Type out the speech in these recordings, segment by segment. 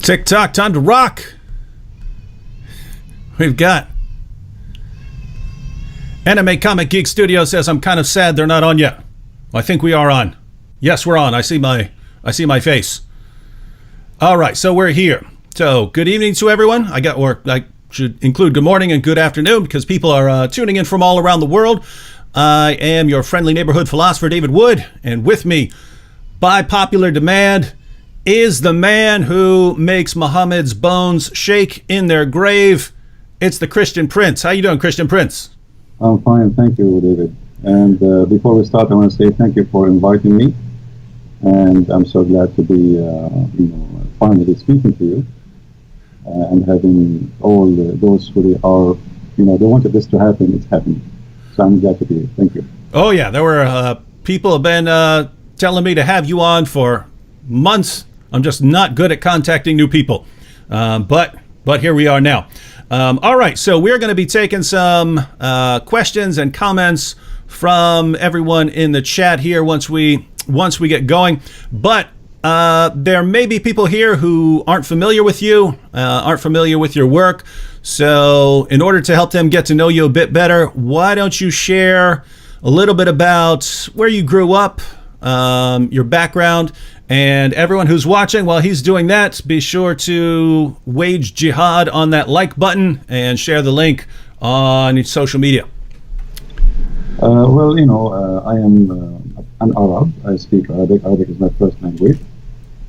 Tick-tock, time to rock. We've got Anime Comic Geek Studio says, I'm kind of sad they're not on yet. I think we are on. Yes, we're on. I see my face. All right, so we're here. So good evening to everyone. I should include good morning and good afternoon because people are tuning in from all around the world. I am your friendly neighborhood philosopher, David Wood, and with me, by popular demand, is the man who makes Muhammad's bones shake in their grave. It's the Christian Prince. How you doing, Christian Prince? I'm fine, thank you, David. And before we start, I want to say thank you for inviting me. And I'm so glad to be, finally speaking to you and having all those who are, they wanted this to happen. It's happening. So I'm glad to be here. Thank you. Oh yeah, there were people have been telling me to have you on for months. I'm just not good at contacting new people, but here we are now. All right, so we're going to be taking some questions and comments from everyone in the chat here once we get going. But there may be people here who aren't familiar with you, aren't familiar with your work. So in order to help them get to know you a bit better, why don't you share a little bit about where you grew up, your background, and everyone who's watching, while he's doing that, be sure to wage jihad on that like button and share the link on social media. I am an Arab. I speak Arabic. Arabic is my first language.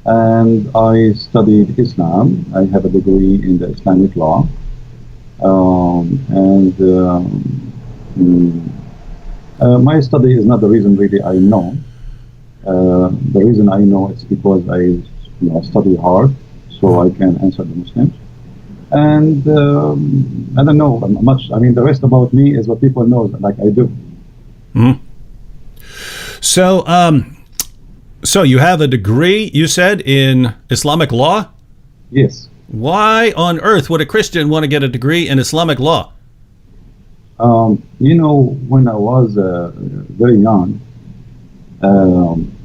And I studied Islam. I have a degree in the Islamic law. My study is not the reason really I know. The reason I know it's because I study hard so I can answer the Muslims. And I don't know much. I mean, the rest about me is what people know, like I do. Mm-hmm. So you have a degree, you said, in Islamic law? Yes. Why on earth would a Christian want to get a degree in Islamic law? When I was very young,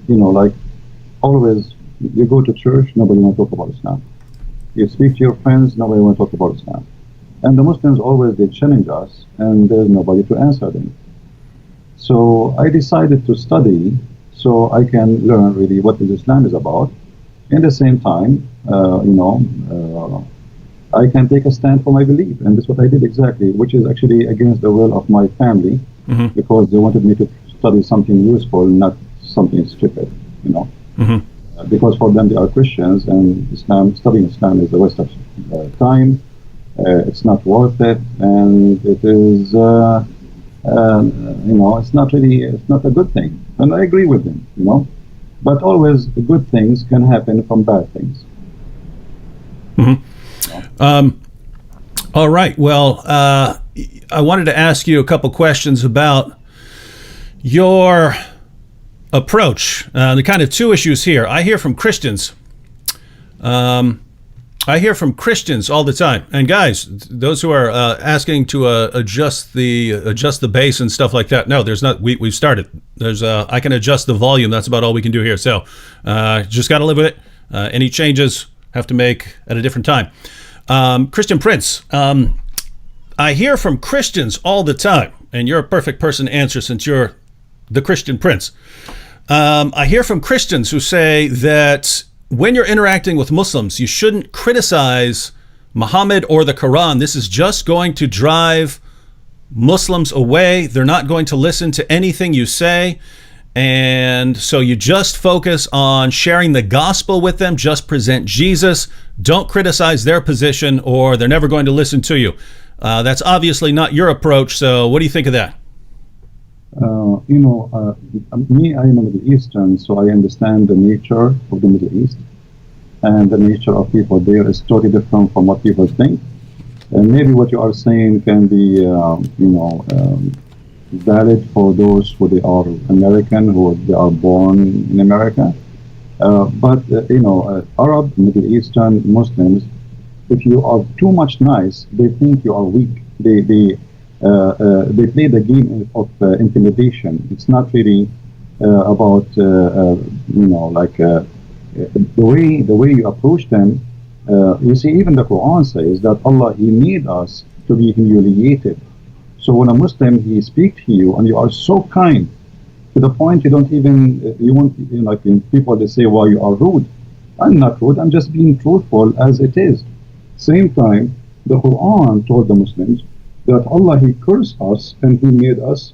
like always, you go to church, nobody want to talk about Islam. You speak to your friends, nobody want to talk about Islam. And the Muslims always, they challenge us, and there's nobody to answer them. So I decided to study so I can learn really what Islam is about. In the same time, I can take a stand for my belief, and that's what I did exactly, which is actually against the will of my family, mm-hmm. because they wanted me to study something useful, not something stupid, Mm-hmm. Because for them they are Christians, and studying Islam is a waste of time. It's not worth it, and it is, it's not a good thing. And I agree with them, But always good things can happen from bad things. Mm-hmm. All right. Well, I wanted to ask you a couple questions about your approach. The kind of two issues here. I hear from Christians. I hear from Christians all the time. And guys, those who are asking to adjust the bass and stuff like that. No, there's not. We've started. I can adjust the volume. That's about all we can do here. So just got to live with it. Any changes have to make at a different time. Christian Prince, I hear from Christians all the time, and you're a perfect person to answer since you're the Christian Prince. I hear from Christians who say that when you're interacting with Muslims, you shouldn't criticize Muhammad or the Quran. This is just going to drive Muslims away. They're not going to listen to anything you say. And so you just focus on sharing the gospel with them, just present Jesus. Don't criticize their position or they're never going to listen to you. That's obviously not your approach. So what do you think of that? Me, I am a Middle Eastern, so I understand the nature of the Middle East. And the nature of people there is totally different from what people think. And maybe what you are saying can be, valid for those who they are American, who they are born in America. Arab, Middle Eastern Muslims, if you are too much nice, they think you are weak. They play the game of intimidation. It's not really about the way you approach them You see, even the Quran says that Allah, He made us to be humiliated. So when a Muslim, he speaks to you and you are so kind to the point you don't even, you won't, you know, like when people, they say, well, you are rude. I'm not rude, I'm just being truthful as it is. Same time, the Quran told the Muslims that Allah, He cursed us and He made us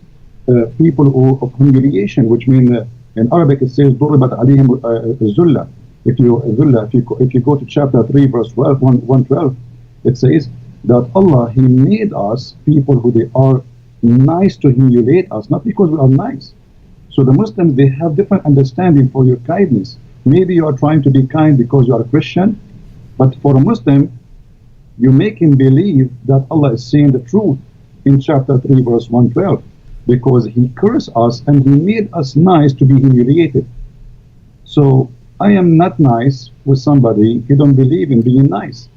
people of humiliation, which means in Arabic it says ضربت عليهم الذلة. If you go to chapter 3 verse 12, 112, it says that Allah, He made us people who they are nice to humiliate us, not because we are nice. So the Muslims, they have different understanding for your kindness. Maybe you are trying to be kind because you are a Christian, but for a Muslim, you make him believe that Allah is saying the truth in chapter 3 verse 112, because He cursed us and He made us nice to be humiliated. So I am not nice with somebody who don't believe in being nice.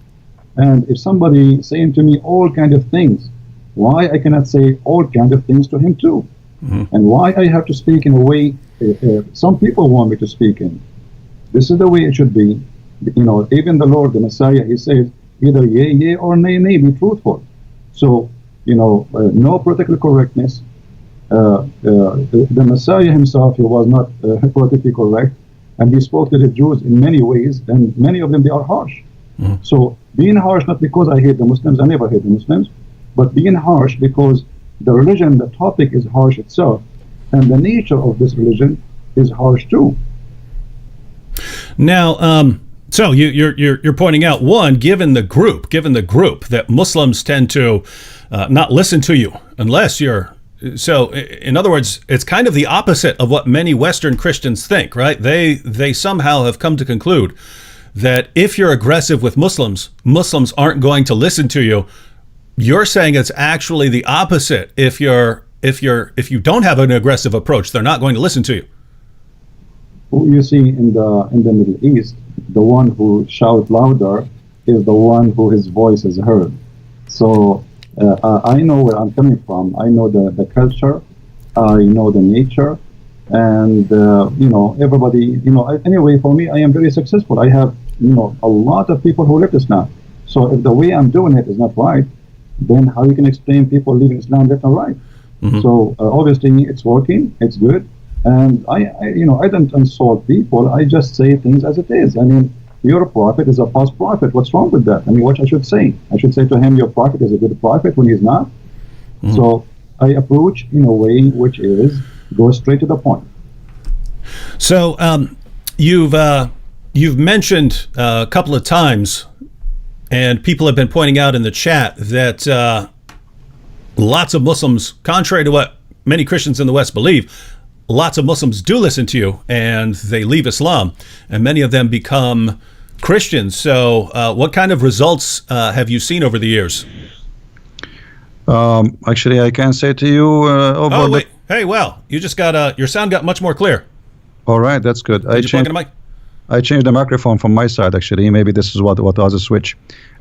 And if somebody saying to me all kind of things, why I cannot say all kind of things to him too? And why I have to speak in a way some people want me to speak in? This is the way it should be. You know, even the Lord, the Messiah, He says either yea, yea, or nay, nay, be truthful. So, you know, no political correctness. The Messiah Himself, He was not politically correct, and He spoke to the Jews in many ways, and many of them, they are harsh. So being harsh, not because I hate the Muslims, I never hate the Muslims, but being harsh because the religion, the topic is harsh itself, and the nature of this religion is harsh too. Now, so you're pointing out, one, given the group that Muslims tend to not listen to you unless you're. So, in other words, it's kind of the opposite of what many Western Christians think, right? They somehow have come to conclude that if you're aggressive with Muslims, Muslims aren't going to listen to you. You're saying it's actually the opposite. If you don't have an aggressive approach, they're not going to listen to you. You see, in the Middle East, the one who shouts louder is the one who his voice is heard. So I know where I'm coming from. I know the culture. I know the nature. And, you know, everybody, you know, anyway, for me, I am very successful. I have, you know, a lot of people who left Islam. So if the way I'm doing it is not right, then how you can explain people leaving Islam left and right? So obviously it's working, it's good. And I you know, I don't insult people. I just say things as it is. I mean, your prophet is a false prophet. What's wrong with that? I mean, what I should say? I should say to him, your prophet is a good prophet when he's not. So I approach in a way which is go straight to the point. So you've mentioned a couple of times, and people have been pointing out in the chat that lots of Muslims, contrary to what many Christians in the West believe, lots of Muslims do listen to you and they leave Islam, and many of them become Christians. So what kind of results have you seen over the years? Actually, I can say to you. Hey, well, you just got your sound got much more clear. All right, that's good. Did you plug in the mic? I changed the microphone from my side. Actually, maybe this is what was a switch.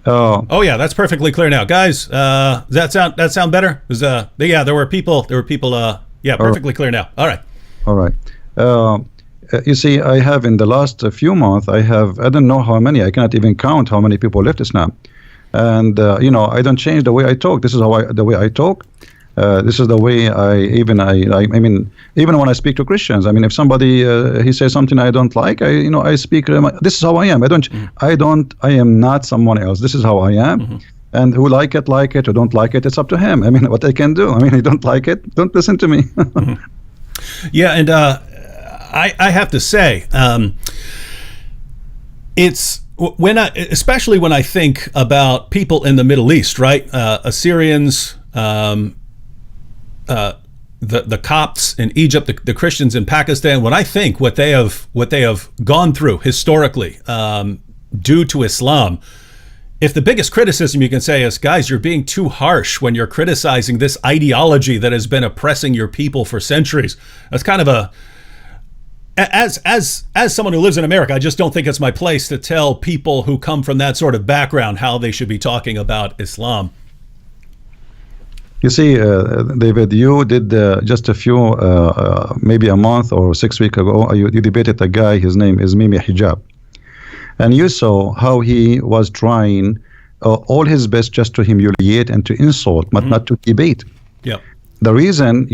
Oh yeah, that's perfectly clear now, guys. Does that sound better? Yeah, there were people. Yeah, perfectly clear now. All right. All right. You see, I have in the last few months, I don't know how many. I cannot even count how many people left Islam. And you know, I don't change the way I talk. This is the way I talk. This is the way I mean, even when I speak to Christians, I mean, if somebody he says something I don't like, I speak. This is how I am. I am not someone else. This is how I am. And who like it, who don't like it, it's up to him. I mean, what I can do. I mean, you don't like it, don't listen to me. Yeah, and I have to say, it's especially when I think about people in the Middle East, right? Assyrians. The Copts in Egypt, the Christians in Pakistan. When I think what they have gone through historically due to Islam, if the biggest criticism you can say is, guys, you're being too harsh when you're criticizing this ideology that has been oppressing your people for centuries. That's kind of as someone who lives in America, I just don't think it's my place to tell people who come from that sort of background how they should be talking about Islam. You see, David, you did just a few, maybe a month or 6 weeks ago, you debated a guy, his name is Mimi Hijab. and you saw how he was trying all his best just to humiliate and to insult, but not to debate. Yep. The reason,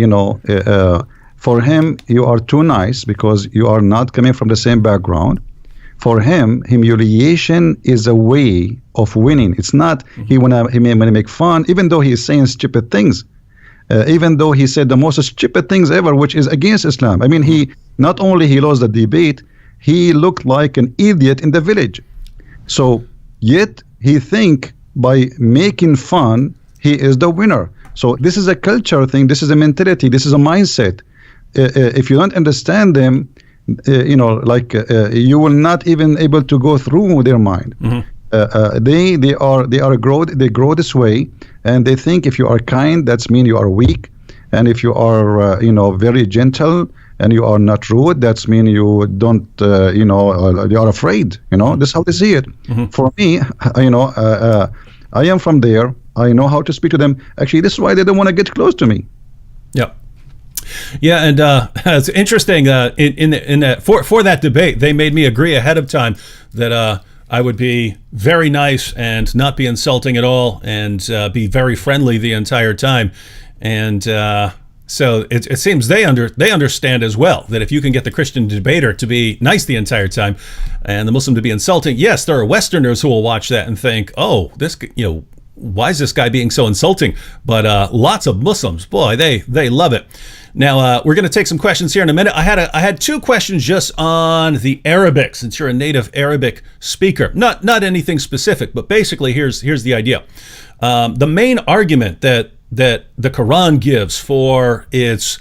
for him, you are too nice because you are not coming from the same background. For him, humiliation is a way of winning. It's not he may make fun, even though he is saying stupid things. Even though he said the most stupid things ever, which is against Islam. I mean, he not only he lost the debate, he looked like an idiot in the village. So yet he think by making fun, he is the winner. So this is a culture thing. This is a mentality. This is a mindset. If you don't understand them, you will not even able to go through their mind. They grow this way, and they think if you are kind, that's mean you are weak, and if you are very gentle and you are not rude, that's mean you don't you are afraid. This is how they see it. For me, I am from there. I know how to speak to them. Actually, this is why they don't want to get close to me. Yep. Yeah, and it's interesting. For that debate, they made me agree ahead of time that I would be very nice and not be insulting at all, and be very friendly the entire time. And so it seems they understand as well that if you can get the Christian debater to be nice the entire time, and the Muslim to be insulting, yes, there are Westerners who will watch that and think, oh, this, why is this guy being so insulting? But lots of Muslims, boy, they love it. Now, we're going to take some questions here in a minute. I had two questions just on the Arabic, since you're a native Arabic speaker. Not anything specific, but basically here's the idea. The main argument that the Quran gives for its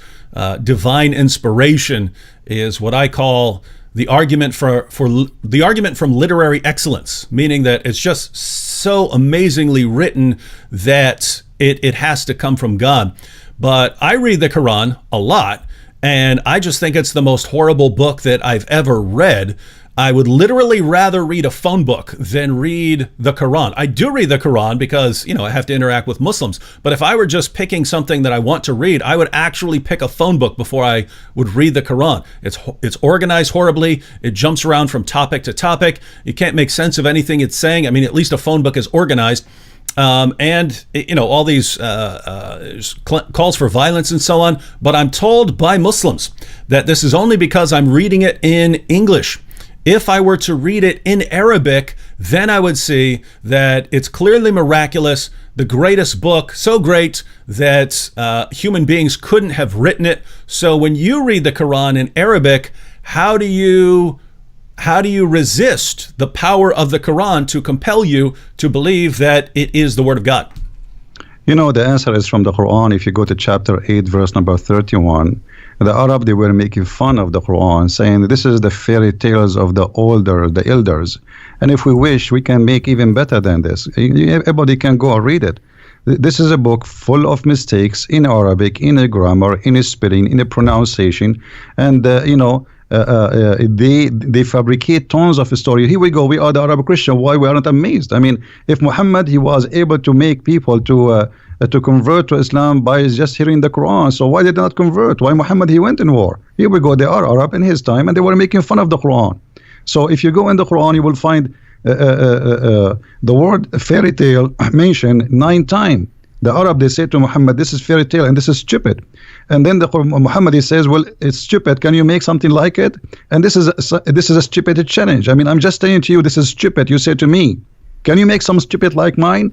divine inspiration is what I call the argument the argument from literary excellence, meaning that it's just so amazingly written that it has to come from God. But I read the Quran a lot, and I just think it's the most horrible book that I've ever read. I would literally rather read a phone book than read the Quran. I do read the Quran because, I have to interact with Muslims. But if I were just picking something that I want to read, I would actually pick a phone book before I would read the Quran. It's organized horribly. It jumps around from topic to topic. You can't make sense of anything it's saying. I mean, at least a phone book is organized. And all these calls for violence and so on. But I'm told by Muslims that this is only because I'm reading it in English. If I were to read it in Arabic, then I would see that it's clearly miraculous, the greatest book, so great that human beings couldn't have written it. So when you read the Quran in Arabic, how do you resist the power of the Quran to compel you to believe that it is the Word of God? The answer is from the Quran. If you go to chapter 8, verse number 31, the Arab, they were making fun of the Quran, saying this is the fairy tales of the elders. And if we wish, we can make even better than this. Everybody can go and read it. This is a book full of mistakes in Arabic, in a grammar, in a spelling, in a pronunciation. And, they fabricate tons of story. Here we go. We are the Arab Christian. Why we aren't amazed? I mean, if Muhammad, he was able to make people to convert to Islam by just hearing the Quran, so why did they not convert? Why Muhammad, he went in war? Here we go. They are Arab in his time, and they were making fun of the Quran. So if you go in the Quran, you will find the word fairy tale mentioned 9 times. The Arab, they say to Muhammad, this is fairy tale and this is stupid. And then Muhammad, he says, well, it's stupid. Can you make something like it? And this is a stupid challenge. I mean, I'm just saying to you, this is stupid. You say to me, can you make some stupid like mine?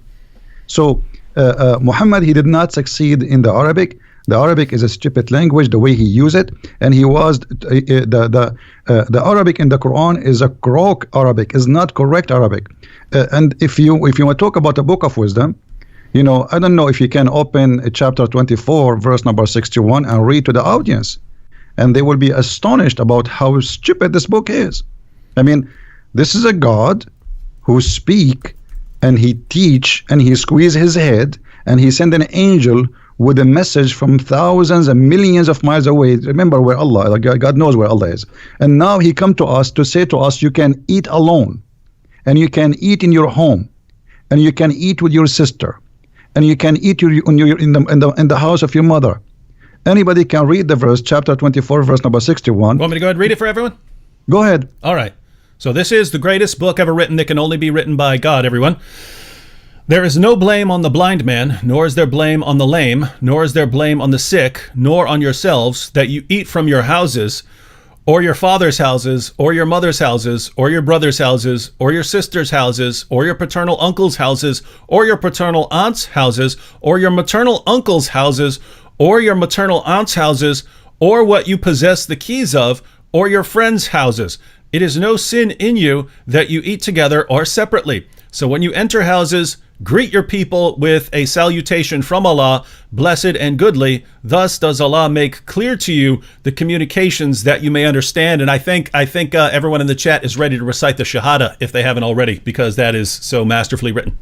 So Muhammad, he did not succeed in the Arabic. The Arabic is a stupid language, the way he used it. And he was, the Arabic in the Quran is a crook Arabic, is not correct Arabic. And if you want to talk about the book of wisdom, I don't know if you can open chapter 24, verse number 61 and read to the audience. And they will be astonished about how stupid this book is. I mean, this is a God who speak and he teach and he squeeze his head and he send an angel with a message from thousands and millions of miles away. Remember where Allah, God knows where Allah is. And now he come to us to say to us, you can eat alone and you can eat in your home and you can eat with your sister. And you can eat in the house of your mother. Anybody can read the verse, chapter 24, verse number 61. Want me to go ahead and read it for everyone? Go ahead. All right. So this is the greatest book ever written that can only be written by God, everyone. There is no blame on the blind man, nor is there blame on the lame, nor is there blame on the sick, nor on yourselves, that you eat from your houses, or your father's houses, or your mother's houses, or your brother's houses, or your sister's houses, or your paternal uncle's houses, or your paternal aunt's houses, or your maternal uncle's houses, or your maternal aunt's houses, or what you possess the keys of, or your friends' houses. It is no sin in you that you eat together or separately. So when you enter houses, greet your people with a salutation from Allah, blessed and goodly. Thus does Allah make clear to you the communications that you may understand. And I think everyone in the chat is ready to recite the Shahada if they haven't already, because that is so masterfully written.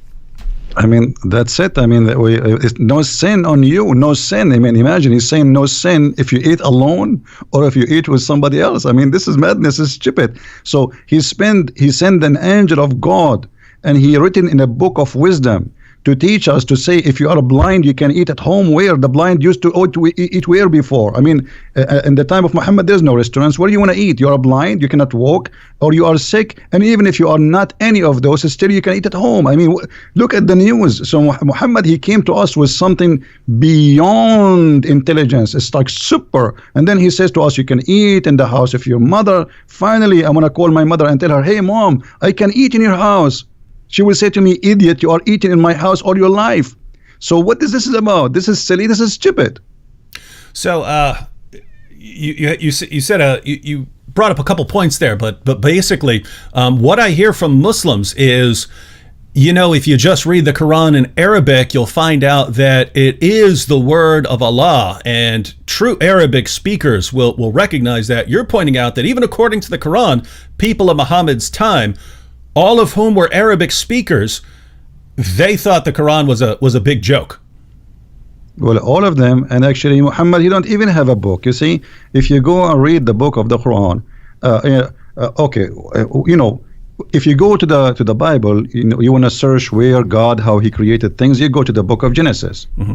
I mean, that's it. I mean, it's no sin on you, no sin. I mean, imagine he's saying no sin if you eat alone or if you eat with somebody else. I mean, this is madness, it's stupid. So he sent an angel of God, and he written in a book of wisdom to teach us to say, if you are blind, you can eat at home. Where the blind used to eat where before? I mean, in the time of Muhammad, there's no restaurants. Where do you want to eat? You are blind, you cannot walk, or you are sick. And even if you are not any of those, still you can eat at home. I mean, look at the news. So Muhammad, he came to us with something beyond intelligence. It's like super. And then he says to us, you can eat in the house of your mother. Finally, I want to call my mother and tell her, hey, mom, I can eat in your house. She will say to me, idiot, you are eating in my house all your life. So what is this about? This is silly. This is stupid. So you brought up a couple points there, but basically what I hear from Muslims is, you know, if you just read the Quran in Arabic, you'll find out that it is the word of Allah, and true Arabic speakers will recognize that. You're pointing out that even according to the Quran, people of Muhammad's time, all of whom were Arabic speakers, they thought the Quran was a big joke. Well, all of them, and actually Muhammad, he don't even have a book. You see, if you go and read the book of the Quran, you know, if you go to the Bible, you know, you want to search where God, how he created things, you go to the book of Genesis. Mm-hmm.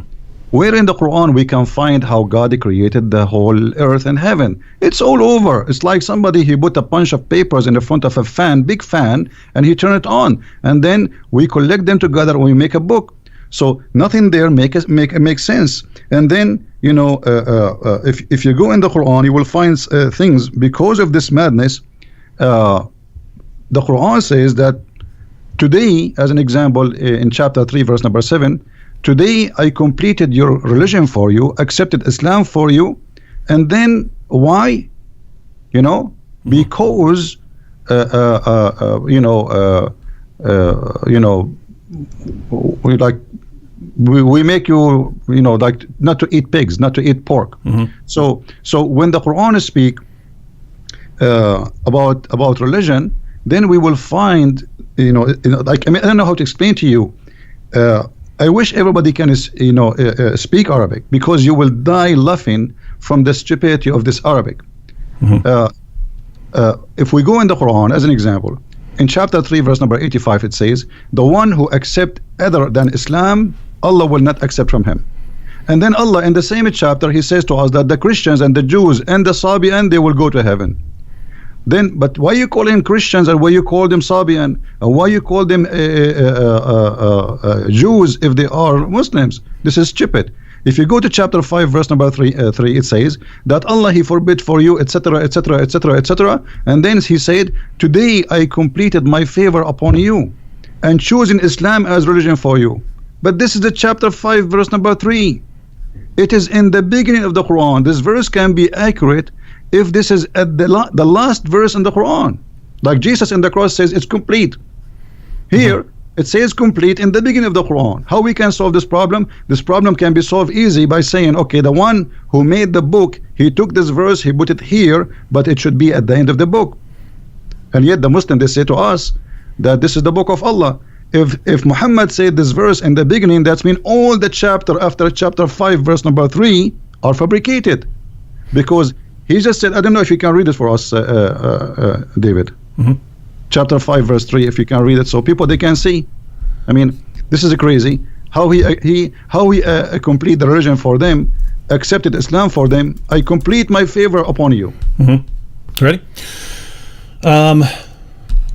Where in the Quran we can find how God created the whole earth and heaven? It's all over. It's like somebody, he put a bunch of papers in the front of a fan, big fan, and he turned it on. And then we collect them together and we make a book. So nothing there make sense. And then, you know, if you go in the Quran, you will find things because of this madness. The Quran says that today, as an example, in chapter 3, verse number 7, today I completed your religion for you, accepted Islam for you. And then why? You know, because we make you, you know, like not to eat pigs, not to eat pork. Mm-hmm. So when the Quran speak about religion, then we will find, you know, like, I mean, I don't know how to explain to you. I wish everybody can, you know, speak Arabic, because you will die laughing from the stupidity of this Arabic. Mm-hmm. If we go in the Quran, as an example, in chapter 3, verse number 85, it says, the one who accepts other than Islam, Allah will not accept from him. And then Allah, in the same chapter, he says to us that the Christians and the Jews and the Sabian, they will go to heaven. Then, but why you call them Christians and why you call them Sabian? And why you call them Jews if they are Muslims? This is stupid. If you go to chapter 5, verse number 3, it says that Allah, he forbid for you, etc., etc., etc., etc. And then he said, today I completed my favor upon you and choosing Islam as religion for you. But this is the chapter 5, verse number 3. It is in the beginning of the Quran. This verse can be accurate if this is at the last verse in the Quran. Like Jesus in the cross says it's complete. Here, it says complete in the beginning of the Quran. How we can solve this problem? This problem can be solved easy by saying, okay, the one who made the book, he took this verse, he put it here, but it should be at the end of the book. And yet the Muslims, they say to us that this is the book of Allah. If Muhammad said this verse in the beginning, that means all the chapter after chapter 5, verse number 3 are fabricated. Because he just said, I don't know if you can read it for us, David. Mm-hmm. Chapter 5, verse 3, if you can read it, so people, they can see. I mean, this is crazy. How he complete the religion for them, accepted Islam for them. I complete my favor upon you. Mm-hmm. Ready?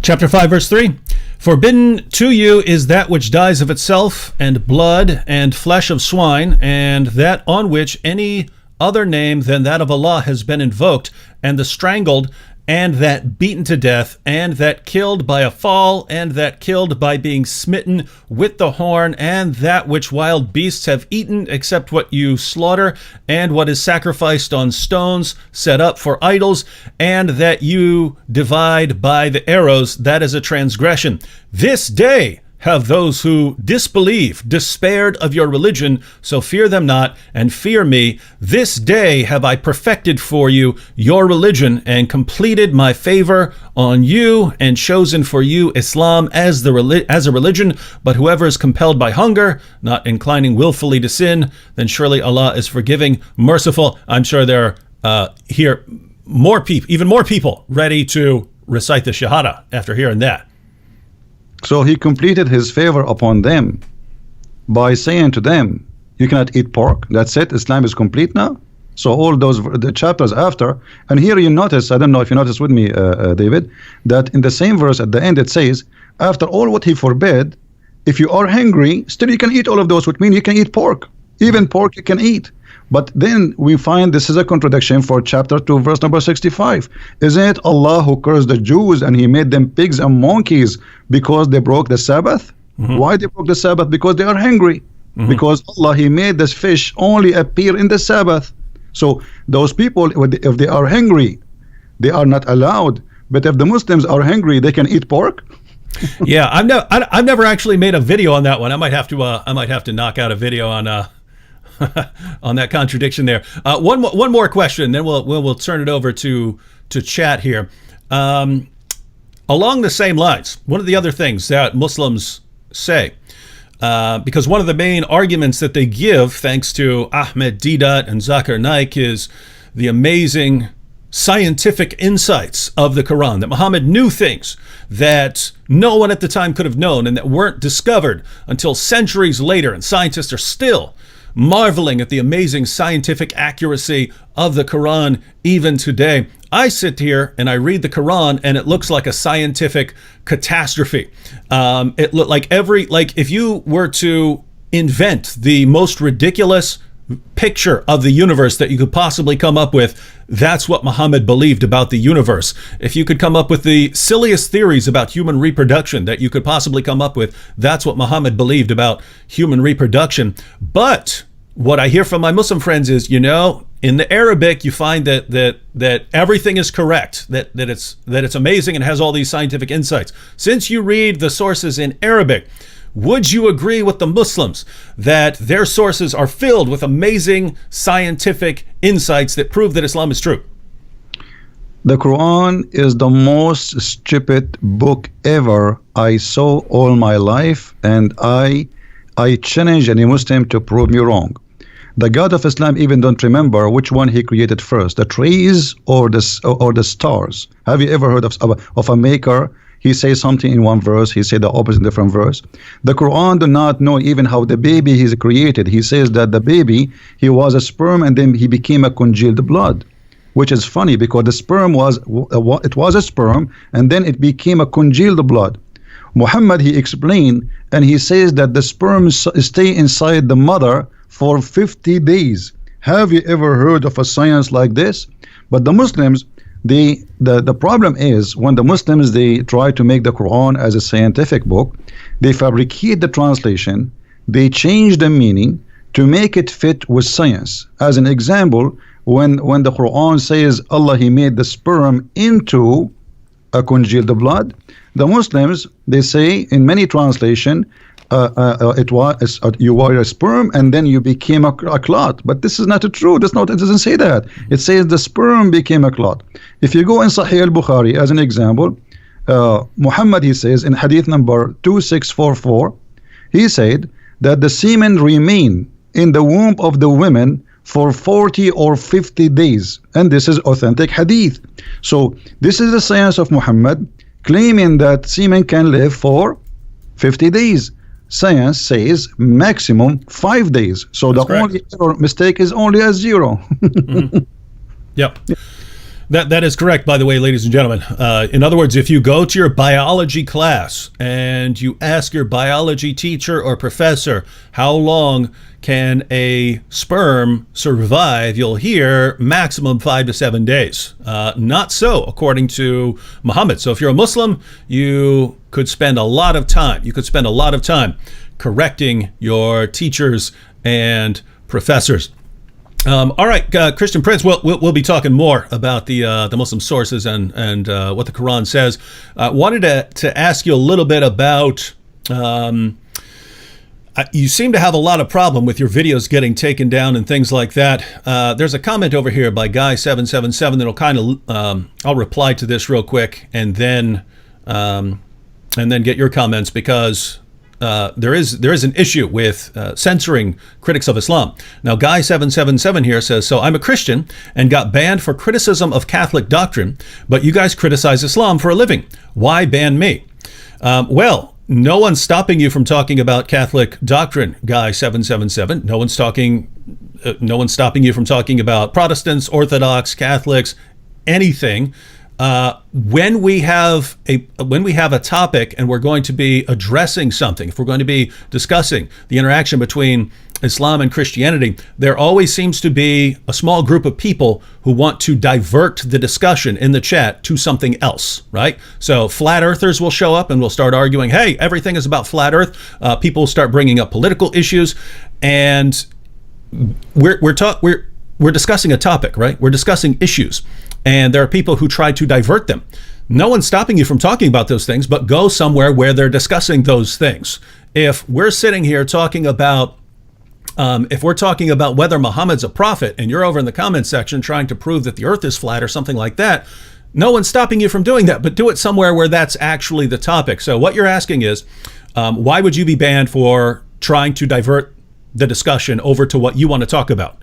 Chapter 5, verse 3. Forbidden to you is that which dies of itself, and blood, and flesh of swine, and that on which any other name than that of Allah has been invoked, and the strangled, and that beaten to death, and that killed by a fall, and that killed by being smitten with the horn, and that which wild beasts have eaten, except what you slaughter, and what is sacrificed on stones set up for idols, and that you divide by the arrows, that is a transgression. This day have those who disbelieve despaired of your religion, so fear them not, and fear me. This day have I perfected for you your religion, and completed my favor on you, and chosen for you Islam as a religion. But whoever is compelled by hunger, not inclining willfully to sin, then surely Allah is forgiving, merciful. I'm sure there are here more people, even more people, ready to recite the Shahada after hearing that. So he completed his favor upon them by saying to them, you cannot eat pork. That's it. Islam is complete now. So all the chapters after, and here you notice, I don't know if you noticed with me, David, that in the same verse at the end it says, after all what he forbid, if you are hungry, still you can eat all of those, which means you can eat pork. Even pork you can eat. But then we find this is a contradiction for chapter 2, verse number 65. Isn't it Allah who cursed the Jews and he made them pigs and monkeys because they broke the Sabbath? Mm-hmm. Why they broke the Sabbath? Because they are hungry. Mm-hmm. Because Allah, he made this fish only appear in the Sabbath. So those people, if they are hungry, they are not allowed. But if the Muslims are hungry, they can eat pork. Yeah, I've never actually made a video on that one. I might have to knock out a video on on that contradiction there. One more question, then we'll turn it over to chat here. Along the same lines, one of the other things that Muslims say, because one of the main arguments that they give, thanks to Ahmed Deedat and Zakir Naik, is the amazing scientific insights of the Quran, that Muhammad knew things that no one at the time could have known and that weren't discovered until centuries later, and scientists are still marveling at the amazing scientific accuracy of the Quran even today. I sit here and I read the Quran and it looks like a scientific catastrophe. It looked like if you were to invent the most ridiculous picture of the universe that you could possibly come up with, that's what Muhammad believed about the universe. If you could come up with the silliest theories about human reproduction that you could possibly come up with, that's what Muhammad believed about human reproduction. But what I hear from my Muslim friends is, in the Arabic you find that everything is correct, that it's amazing and has all these scientific insights. Since you read the sources in Arabic, would you agree with the Muslims that their sources are filled with amazing scientific insights that prove that Islam is true? The Quran is the most stupid book ever I saw all my life, and I challenge any Muslim to prove me wrong. The God of Islam even don't remember which one he created first, the trees or the stars. Have you ever heard of a maker? He says something in one verse, he said the opposite in different verse. The Quran do not know even how the baby is created. He says that the baby, he was a sperm and then he became a congealed blood, which is funny because the sperm was a sperm and then it became a congealed blood. Muhammad, he explained, and he says that the sperm stay inside the mother for 50 days. Have you ever heard of a science like this? But the Muslims, the problem is when the Muslims, they try to make the Quran as a scientific book, they fabricate the translation, they change the meaning to make it fit with science. As an example, when the Quran says Allah, he made the sperm into a congealed blood, the Muslims, they say in many translation, you were a sperm and then you became a clot. But this is not true. It doesn't say that. It says the sperm became a clot. If you go in Sahih al-Bukhari as an example, Muhammad, he says in hadith number 2644, he said that the semen remain in the womb of the women for 40 or 50 days, and this is authentic hadith. So this is the science of Muhammad, claiming that semen can live for 50 days. Science says maximum 5 days. So that's the correct. Only mistake is only a 0. Mm-hmm. Yep. That is correct, by the way, ladies and gentlemen. In other words, if you go to your biology class and you ask your biology teacher or professor, how long can a sperm survive, you'll hear maximum 5 to 7 days. Not so, according to Muhammad. So if you're a Muslim, you could spend a lot of time. You could spend a lot of time correcting your teachers and professors. All right, Christian Prince, we'll be talking more about the Muslim sources and what the Quran says. Wanted to ask you a little bit about, you seem to have a lot of problem with your videos getting taken down and things like that. There's a comment over here by Guy777 that'll kind of, I'll reply to this real quick and then get your comments, because there is an issue with censoring critics of Islam. Now, Guy777 here says, so I'm a Christian and got banned for criticism of Catholic doctrine, but you guys criticize Islam for a living. Why ban me? Well, no one's stopping you from talking about Catholic doctrine, Guy777. No one's stopping you from talking about Protestants, Orthodox, Catholics, anything. When we have a topic and we're going to be addressing something, if we're going to be discussing the interaction between Islam and Christianity, there always seems to be a small group of people who want to divert the discussion in the chat to something else, right? So flat earthers will show up and we'll start arguing, hey, everything is about flat earth. People will start bringing up political issues, and we're discussing a topic, right? We're discussing issues. And there are people who try to divert them. No one's stopping you from talking about those things, but go somewhere where they're discussing those things. If we're sitting here talking about, whether Muhammad's a prophet, and you're over in the comments section trying to prove that the earth is flat or something like that, no one's stopping you from doing that, but do it somewhere where that's actually the topic. So what you're asking is, why would you be banned for trying to divert the discussion over to what you want to talk about?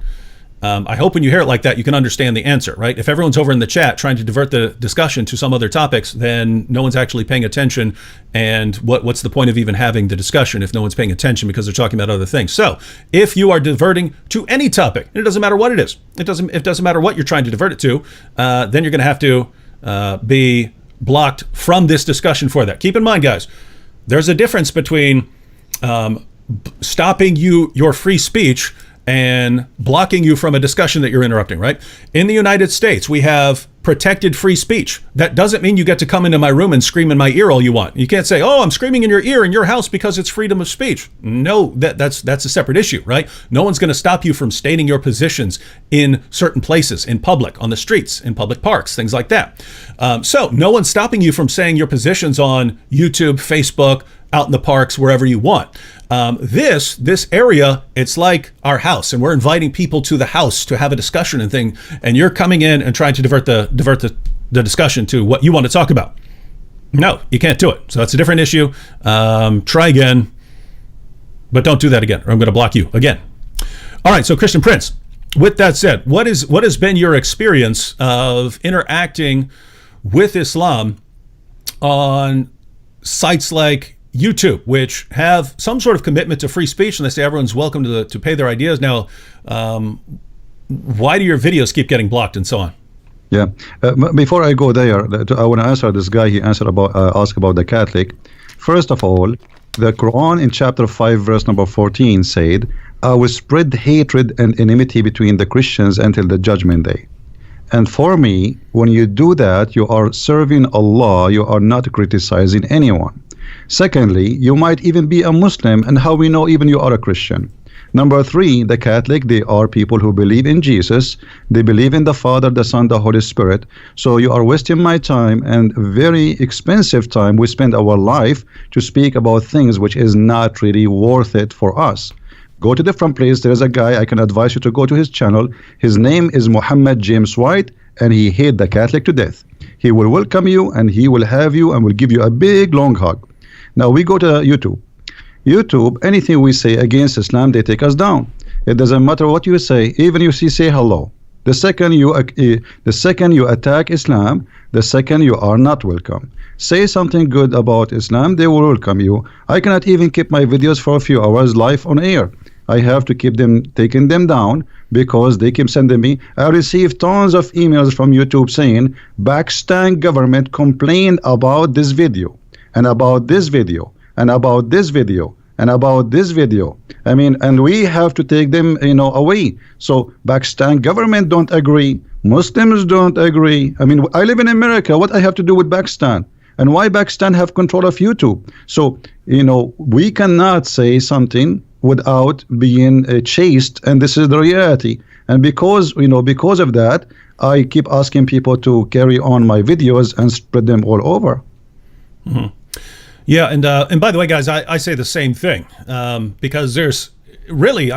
I hope when you hear it like that, you can understand the answer, right? If everyone's over in the chat trying to divert the discussion to some other topics, then no one's actually paying attention. And what's the point of even having the discussion if no one's paying attention because they're talking about other things? So if you are diverting to any topic, and it doesn't matter what it is, it doesn't matter what you're trying to divert it to, then you're going to have to be blocked from this discussion for that. Keep in mind, guys, there's a difference between stopping your free speech and blocking you from a discussion that you're interrupting, right? In the United States, we have protected free speech. That doesn't mean you get to come into my room and scream in my ear all you want. You can't say, oh, I'm screaming in your ear in your house because it's freedom of speech. No, that's a separate issue, right? No one's going to stop you from stating your positions in certain places, in public, on the streets, in public parks, things like that. So no one's stopping you from saying your positions on YouTube, Facebook, out in the parks, wherever you want. This area, it's like our house, and we're inviting people to the house to have a discussion and thing, and you're coming in and trying to divert the discussion to what you want to talk about. No, you can't do it. So that's a different issue. Try again, but don't do that again, or I'm going to block you again. All right, so Christian Prince, with that said, what has been your experience of interacting with Islam on sites like YouTube, which have some sort of commitment to free speech, and they say everyone's welcome to pay their ideas? Now, why do your videos keep getting blocked and so on? Yeah. Before I go there, I want to answer this guy. He asked about the Catholic. First of all, the Quran in chapter 5, verse number 14 said, I will spread hatred and enmity between the Christians until the judgment day. And for me, when you do that, you are serving Allah. You are not criticizing anyone. Secondly, you might even be a Muslim, and how we know even you are a Christian. Number 3, the Catholic, they are people who believe in Jesus. They believe in the Father, the Son, the Holy Spirit. So you are wasting my time and very expensive time. We spend our life to speak about things which is not really worth it for us. Go to different place. There's a guy, I can advise you to go to his channel. His name is Muhammad James White, and he hate the Catholic to death. He will welcome you, and he will have you, and will give you a big long hug. Now we go to YouTube. YouTube, anything we say against Islam, they take us down. It doesn't matter what you say, even you say hello. The second you attack Islam, the second you are not welcome. Say something good about Islam, they will welcome you. I cannot even keep my videos for a few hours live on air. I have to keep them, taking them down, because they keep sending me. I received tons of emails from YouTube saying Pakistan government complained about this video and about this video and about this video and about this video. I mean, and we have to take them, away. So Pakistan government don't agree. Muslims don't agree. I mean, I live in America. What I have to do with Pakistan? And why Pakistan have control of YouTube? So, we cannot say something without being chased, and this is the reality. And because of that, I keep asking people to carry on my videos and spread them all over. Mm-hmm. Yeah, and by the way, guys, I say the same thing, because there's really,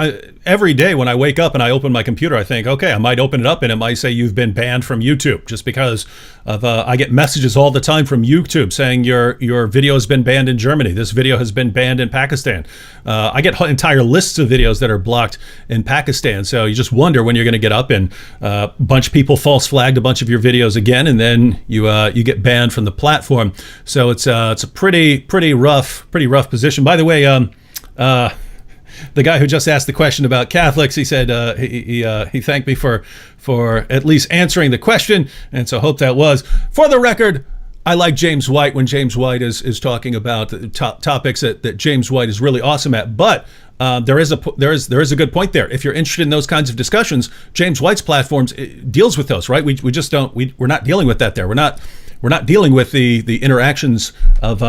every day when I wake up and I open my computer, I think, okay, I might open it up and it might say you've been banned from YouTube, just because of I get messages all the time from YouTube saying your video has been banned in Germany. This video has been banned in Pakistan. I get entire lists of videos that are blocked in Pakistan. So you just wonder when you're going to get up and a bunch of people false flagged a bunch of your videos again, and then you get banned from the platform. So it's a pretty rough position. By the way, the guy who just asked the question about Catholics, he said he thanked me for at least answering the question, and so hope that was. For the record, I like James White when James White is talking about the topics that James White is really awesome at. But there is a good point there. If you're interested in those kinds of discussions, James White's platforms deals with those, right? We just don't. We're not dealing with that there. We're not dealing with the interactions of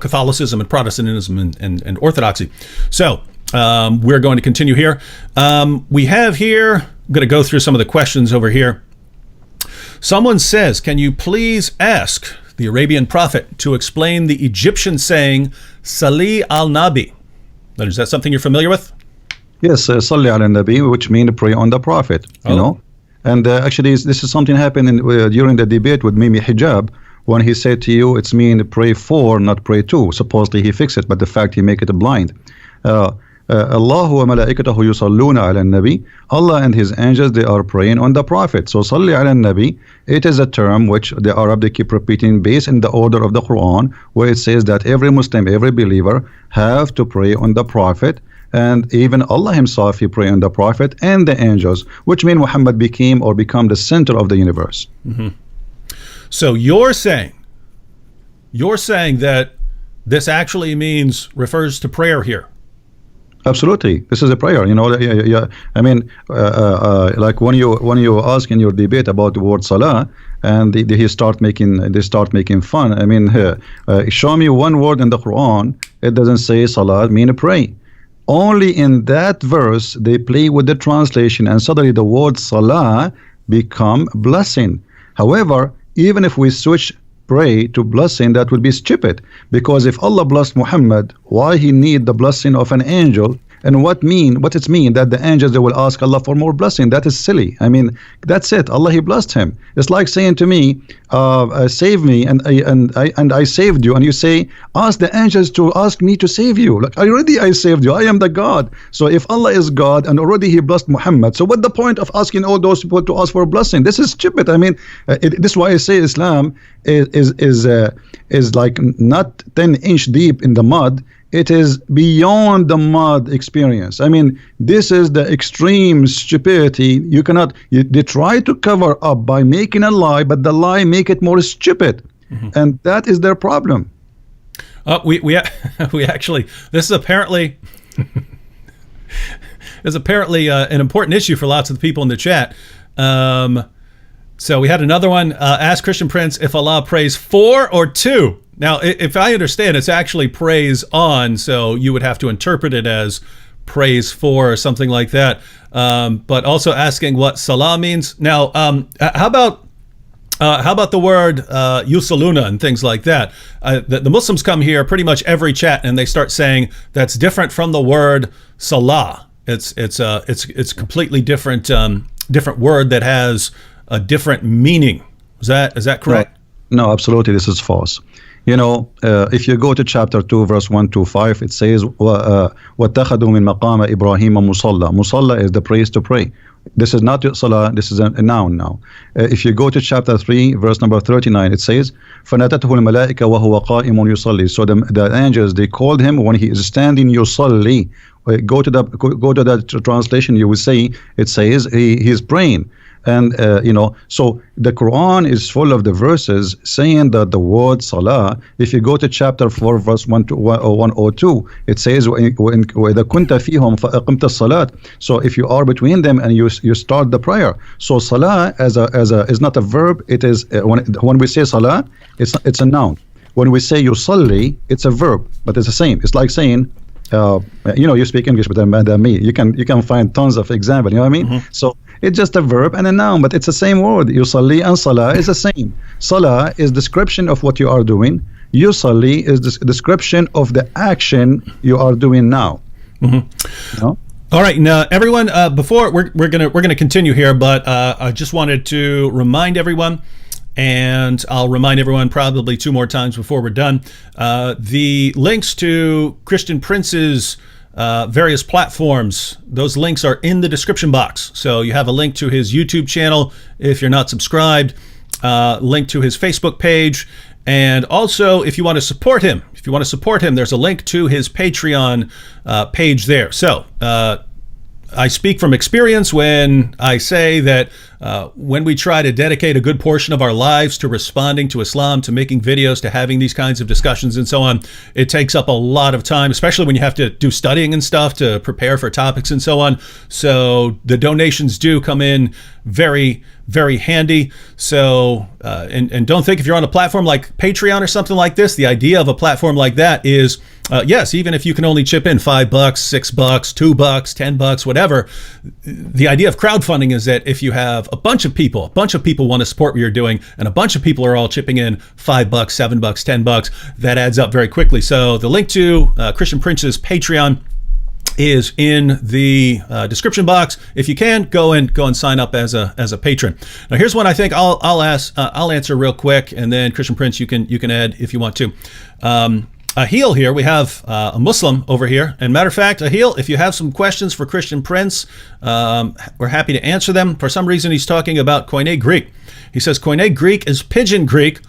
Catholicism and Protestantism and Orthodoxy. So we're going to continue here. We have here, I'm going to go through some of the questions over here. Someone says, can you please ask the Arabian prophet to explain the Egyptian saying Salli al-Nabi? Is that something you're familiar with? Yes, Salli al-Nabi, which means pray on the prophet, you know. And actually, this is something happened during the debate with Mimi Hijab, when he said to you, it's mean pray for, not pray to. Supposedly he fixed it, but the fact he make it blind. Allah wa malaikatahu yusalluna ala nabi. Allah and his angels, they are praying on the prophet. So salli ala nabi, it is a term which the Arab, they keep repeating based in the order of the Quran, where it says that every Muslim, every believer have to pray on the prophet. And even Allah himself, he prayed on the prophet and the angels, which means Muhammad became the center of the universe. Mm-hmm. So you're saying that this actually refers to prayer here. Absolutely, this is a prayer. I mean, like when you ask in your debate about the word salah, and they start making fun. I mean, show me one word in the Quran. It doesn't say salah mean pray. Only in that verse they play with the translation, and suddenly the word salah become blessing. However, even if we switch pray to blessing, that would be stupid, because if Allah blessed Muhammad, why he need the blessing of an angel? And what it mean that the angels, they will ask Allah for more blessing? That is silly. I mean, that's it. Allah, he blessed him. It's like saying to me, save me, and I saved you, and you say, ask the angels to ask me to save you. Like, I saved you. I am the God. So if Allah is God and already he blessed Muhammad, so what the point of asking all those people to ask for a blessing? This is stupid. I mean, this is why I say Islam is like not 10-inch deep in the mud. It is beyond the mud experience. I mean, this is the extreme stupidity. They try to cover up by making a lie, but the lie make it more stupid. Mm-hmm. And that is their problem. We actually, this is apparently an important issue for lots of the people in the chat. So we had another one. Ask Christian Prince if Allah prays for or to. Now, if I understand, it's actually praise on, so you would have to interpret it as praise for or something like that. But also asking what salah means. Now, how about the word yusalluna and things like that? The Muslims come here pretty much every chat and they start saying that's different from the word salah. It's completely different word that has a different meaning. Is that correct? No, absolutely. This is false. If you go to chapter 2, verse 1 to 5, it says, وَاتَّخَذُوا مِن مَقَامَ إِبْرَاهِيمَ مُصَلَّى. Musalla is the place to pray. This is not salah, this is a noun now. If you go to chapter 3, verse number 39, it says, فَنَتَتْهُ الْمَلَائِكَ وَهُوَ قَائِمٌ يُصَلِّي. So the angels, they called him when he is standing, yusalli. go to that translation. You will see it says he's praying. And so the Quran is full of the verses saying that the word salah, if you go to chapter 4 verse 102, it says وَإِذَا كُنْتَ فِيهُمْ فَأَقِمْتَ الصَّلَاةِ. So if you are between them and you start the prayer. So salah is not a verb. It is when we say salah, it's a noun. When we say yusalli, it's a verb, but it's the same. It's like saying you speak English better than me. You can find tons of examples. You know what I mean? Mm-hmm. So it's just a verb and a noun, but it's the same word. Yusalli and salah is the same. Salah is description of what you are doing. Yusalli is the description of the action you are doing now. Mm-hmm. All right, now everyone. Before we're gonna continue here, but I just wanted to remind everyone. And I'll remind everyone probably 2 more times before we're done. The links to Christian Prince's various platforms, those links are in the description box. So you have a link to his YouTube channel if you're not subscribed, link to his Facebook page, and also if you want to support him, there's a link to his Patreon page there. So I speak from experience when I say that when we try to dedicate a good portion of our lives to responding to Islam, to making videos, to having these kinds of discussions and so on, it takes up a lot of time, especially when you have to do studying and stuff to prepare for topics and so on. So the donations do come in very, very handy. So, and don't think if you're on a platform like Patreon or something like this, the idea of a platform like that is, yes, even if you can only chip in $5, $6, $2, $10, whatever, the idea of crowdfunding is that if you have a bunch of people want to support what you're doing, and a bunch of people are all chipping in $5, $7, $10, that adds up very quickly. So the link to Christian Prince's Patreon is in the description box. If you can, go and sign up as a patron. Now, here's one I think I'll answer real quick, and then Christian Prince, you can add if you want to. Ahil here, we have a Muslim over here. And matter of fact, Ahil, if you have some questions for Christian Prince, we're happy to answer them. For some reason, he's talking about Koine Greek. He says, Koine Greek is Pidgin Greek,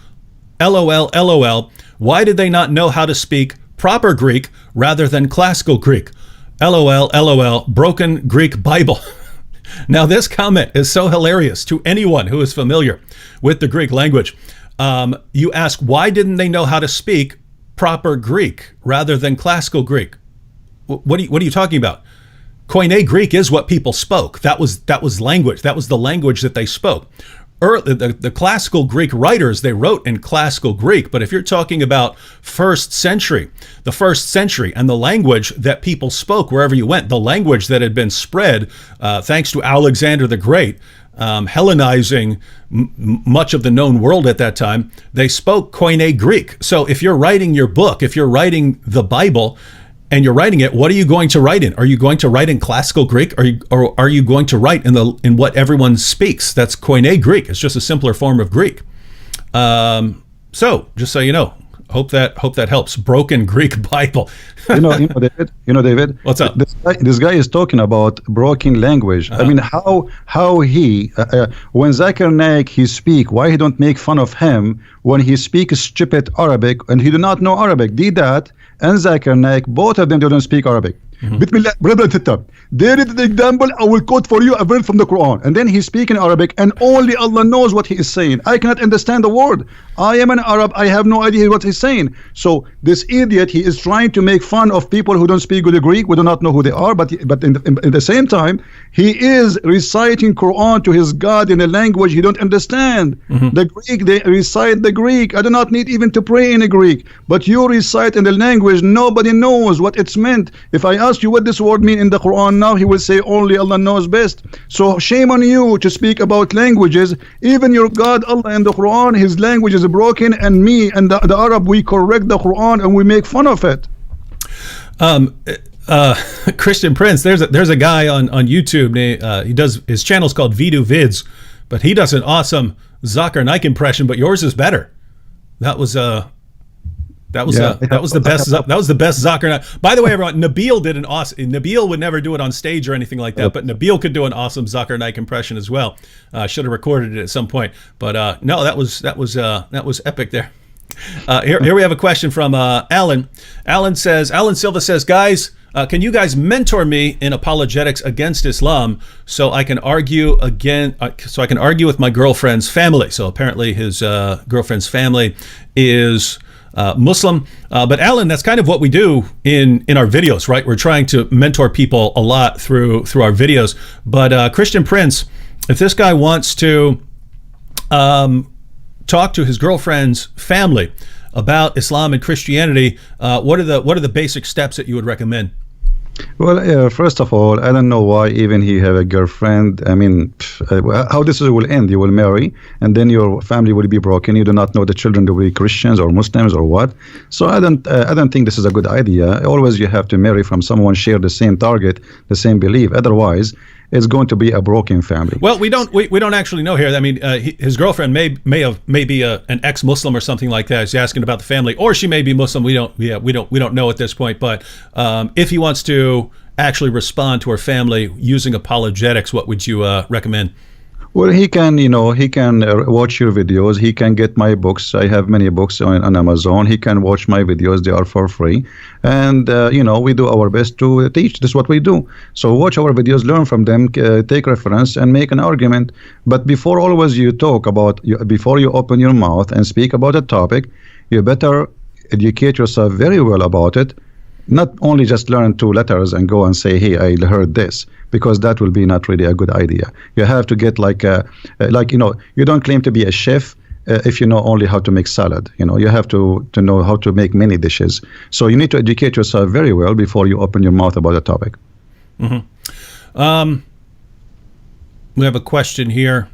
LOL, LOL. Why did they not know how to speak proper Greek rather than classical Greek? LOL, LOL, broken Greek Bible. Now, this comment is so hilarious to anyone who is familiar with the Greek language. You ask, why didn't they know how to speak proper Greek rather than classical Greek? What are you talking about? Koine Greek is what people spoke. That was language. That was the language that they spoke. The classical Greek writers, they wrote in classical Greek, but if you're talking about the first century and the language that people spoke wherever you went, the language that had been spread thanks to Alexander the Great, Hellenizing much of the known world at that time, they spoke Koine Greek. So if you're writing your book, if you're writing the Bible, and you're writing it, what are you going to write in? Are you going to write in classical Greek, or are you going to write in what everyone speaks? That's Koine Greek. It's just a simpler form of Greek. So just so you know, hope that helps. Broken Greek Bible. David. What's up? This guy is talking about broken language. I mean, how he when Zakir Naik he speak, why he don't make fun of him when he speaks stupid Arabic and he do not know Arabic? Did that? And Zakir Naik, both of them don't speak Arabic. There is the example. I will quote for you a verse from the Quran, and then he speaks in Arabic, and only Allah knows what he is saying. I cannot understand the word. I am an Arab. I have no idea what he's saying. So this idiot, he is trying to make fun of people who don't speak good Greek. We do not know who they are, but in the same time, he is reciting Quran to his God in a language he don't understand. The Greek, they recite the Greek. I do not need even to pray in a Greek, but you recite in the language nobody knows what it's meant. If I ask you what this word mean in the Quran now, he will say only Allah knows best. So shame on you to speak about languages. Even your God Allah in the Quran, his language is broken, and me and the Arab, we correct the Quran and we make fun of it. Christian Prince, there's a guy on YouTube. He does, his channel's called Vidu Vids, but he does an awesome Zakir Naik impression. But yours is better. That was the best Zakir Naik. By the way, everyone, Nabil did an awesome. Nabil would never do it on stage or anything like that, but Nabil could do an awesome Zakir Naik impression as well. Should have recorded it at some point, but no, that was epic there. Here we have a question from Alan. Alan Silva says, guys, can you guys mentor me in apologetics against Islam so I can argue so I can argue with my girlfriend's family? So apparently his girlfriend's family is Muslim. But Alan, that's kind of what we do in our videos, right? We're trying to mentor people a lot through our videos. But Christian Prince, if this guy wants to talk to his girlfriend's family about Islam and Christianity, what are the basic steps that you would recommend? Well, first of all, I don't know why even he have a girlfriend. I mean, how this will end? You will marry, and then your family will be broken. You do not know the children will be Christians or Muslims or what. So I don't think this is a good idea. Always you have to marry from someone share the same target, the same belief. Otherwise, it's going to be a broken family. Well, we don't actually know here. I mean, his girlfriend may be an ex-Muslim or something like that. He's asking about the family, or she may be Muslim. We don't know at this point. But if he wants to actually respond to her family using apologetics, what would you recommend? Well, he can watch your videos. He can get my books. I have many books on Amazon. He can watch my videos. They are for free. And, we do our best to teach. This is what we do. So watch our videos, learn from them, take reference, and make an argument. But before always you talk about, before you open your mouth and speak about a topic, you better educate yourself very well about it. Not only just learn 2 letters and go and say, hey, I heard this, because that will be not really a good idea. You have to get you don't claim to be a chef if you know only how to make salad. You have to know how to make many dishes. So you need to educate yourself very well before you open your mouth about a topic. Mm-hmm. We have a question here.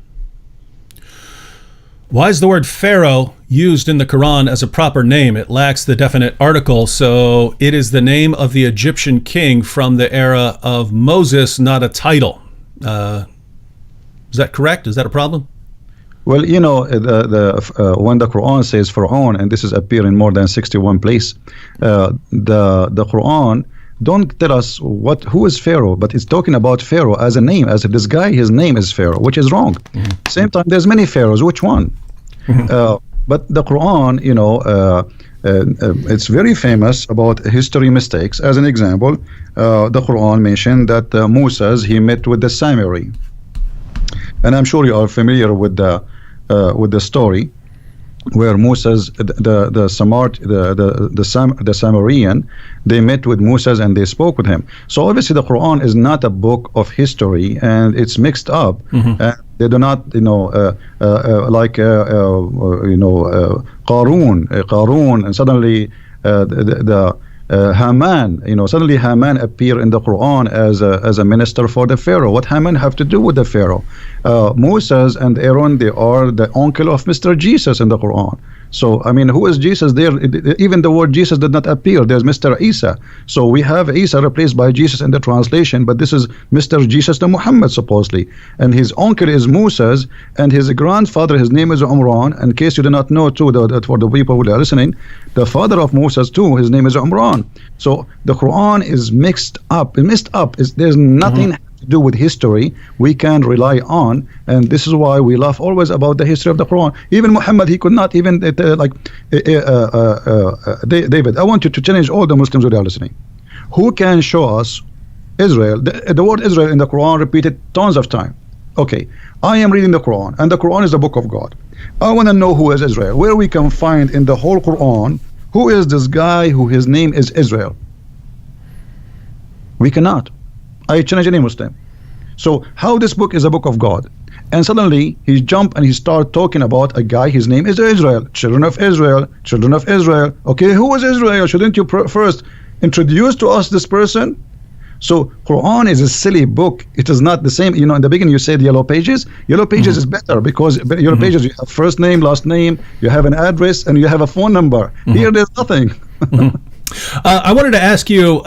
Why is the word Pharaoh used in the Quran as a proper name? It lacks the definite article, so it is the name of the Egyptian king from the era of Moses, not a title. Is that correct? Is that a problem? Well, when the Quran says Pharaoh, and this is appear in more than 61 places, the Quran don't tell us who is Pharaoh, but it's talking about Pharaoh as a name, as this guy, his name is Pharaoh, which is wrong. Mm-hmm. Same time, there's many pharaohs. Which one? Mm-hmm. But the Quran, it's very famous about history mistakes. As an example, the Quran mentioned that Moses, he met with the Samiri, and I'm sure you are familiar with the story where Moses, the Samarian, they met with Moses and they spoke with him. So obviously the Quran is not a book of history, and it's mixed up. Mm-hmm. They do not, Qarun, and suddenly Haman, suddenly Haman appear in the Quran as a minister for the Pharaoh. What Haman have to do with the Pharaoh? Moses and Aaron, they are the uncle of Mr. Jesus in the Quran. So, I mean, who is Jesus there? Even the word Jesus did not appear. There's Mr. Isa. So we have Isa replaced by Jesus in the translation, but this is Mr. Jesus the Muhammad, supposedly. And his uncle is Moses, and his grandfather, his name is Umran. In case you do not know, too, for the people who are listening, the father of Moses, too, his name is Umran. So the Quran is mixed up. There's nothing to do with history we can rely on, and this is why we laugh always about the history of the Quran. Even Muhammad, he could not even David, I want you to challenge all the Muslims who are listening. Who can show us Israel? The word Israel in the Quran repeated tons of time. Okay, I am reading the Quran, and the Quran is the book of God. I want to know who is Israel, where we can find in the whole Quran who is this guy who his name is Israel. We cannot. I challenge any Muslim. So how this book is a book of God, and suddenly he jump and he start talking about a guy, his name is Israel, children of Israel. Okay, who is Israel? Shouldn't you first introduce to us this person? So Quran is a silly book. It is not the same. In the beginning you said yellow pages. Yellow pages is better because yellow pages, you have first name, last name, you have an address, and you have a phone number. Here there's nothing. I wanted to ask you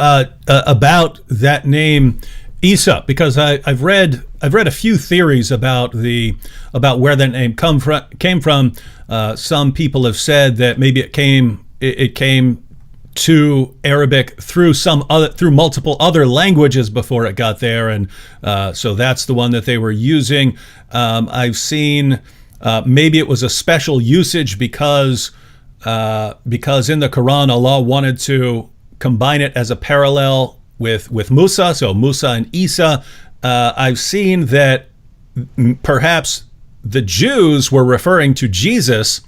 about that name Isa, because I've read a few theories about where that name came from. Some people have said that maybe it came to Arabic through multiple other languages before it got there, and so that's the one that they were using. I've seen maybe it was a special usage because in the Quran Allah wanted to combine it as a parallel with Musa, so Musa and Isa. I've seen that perhaps the Jews were referring to Jesus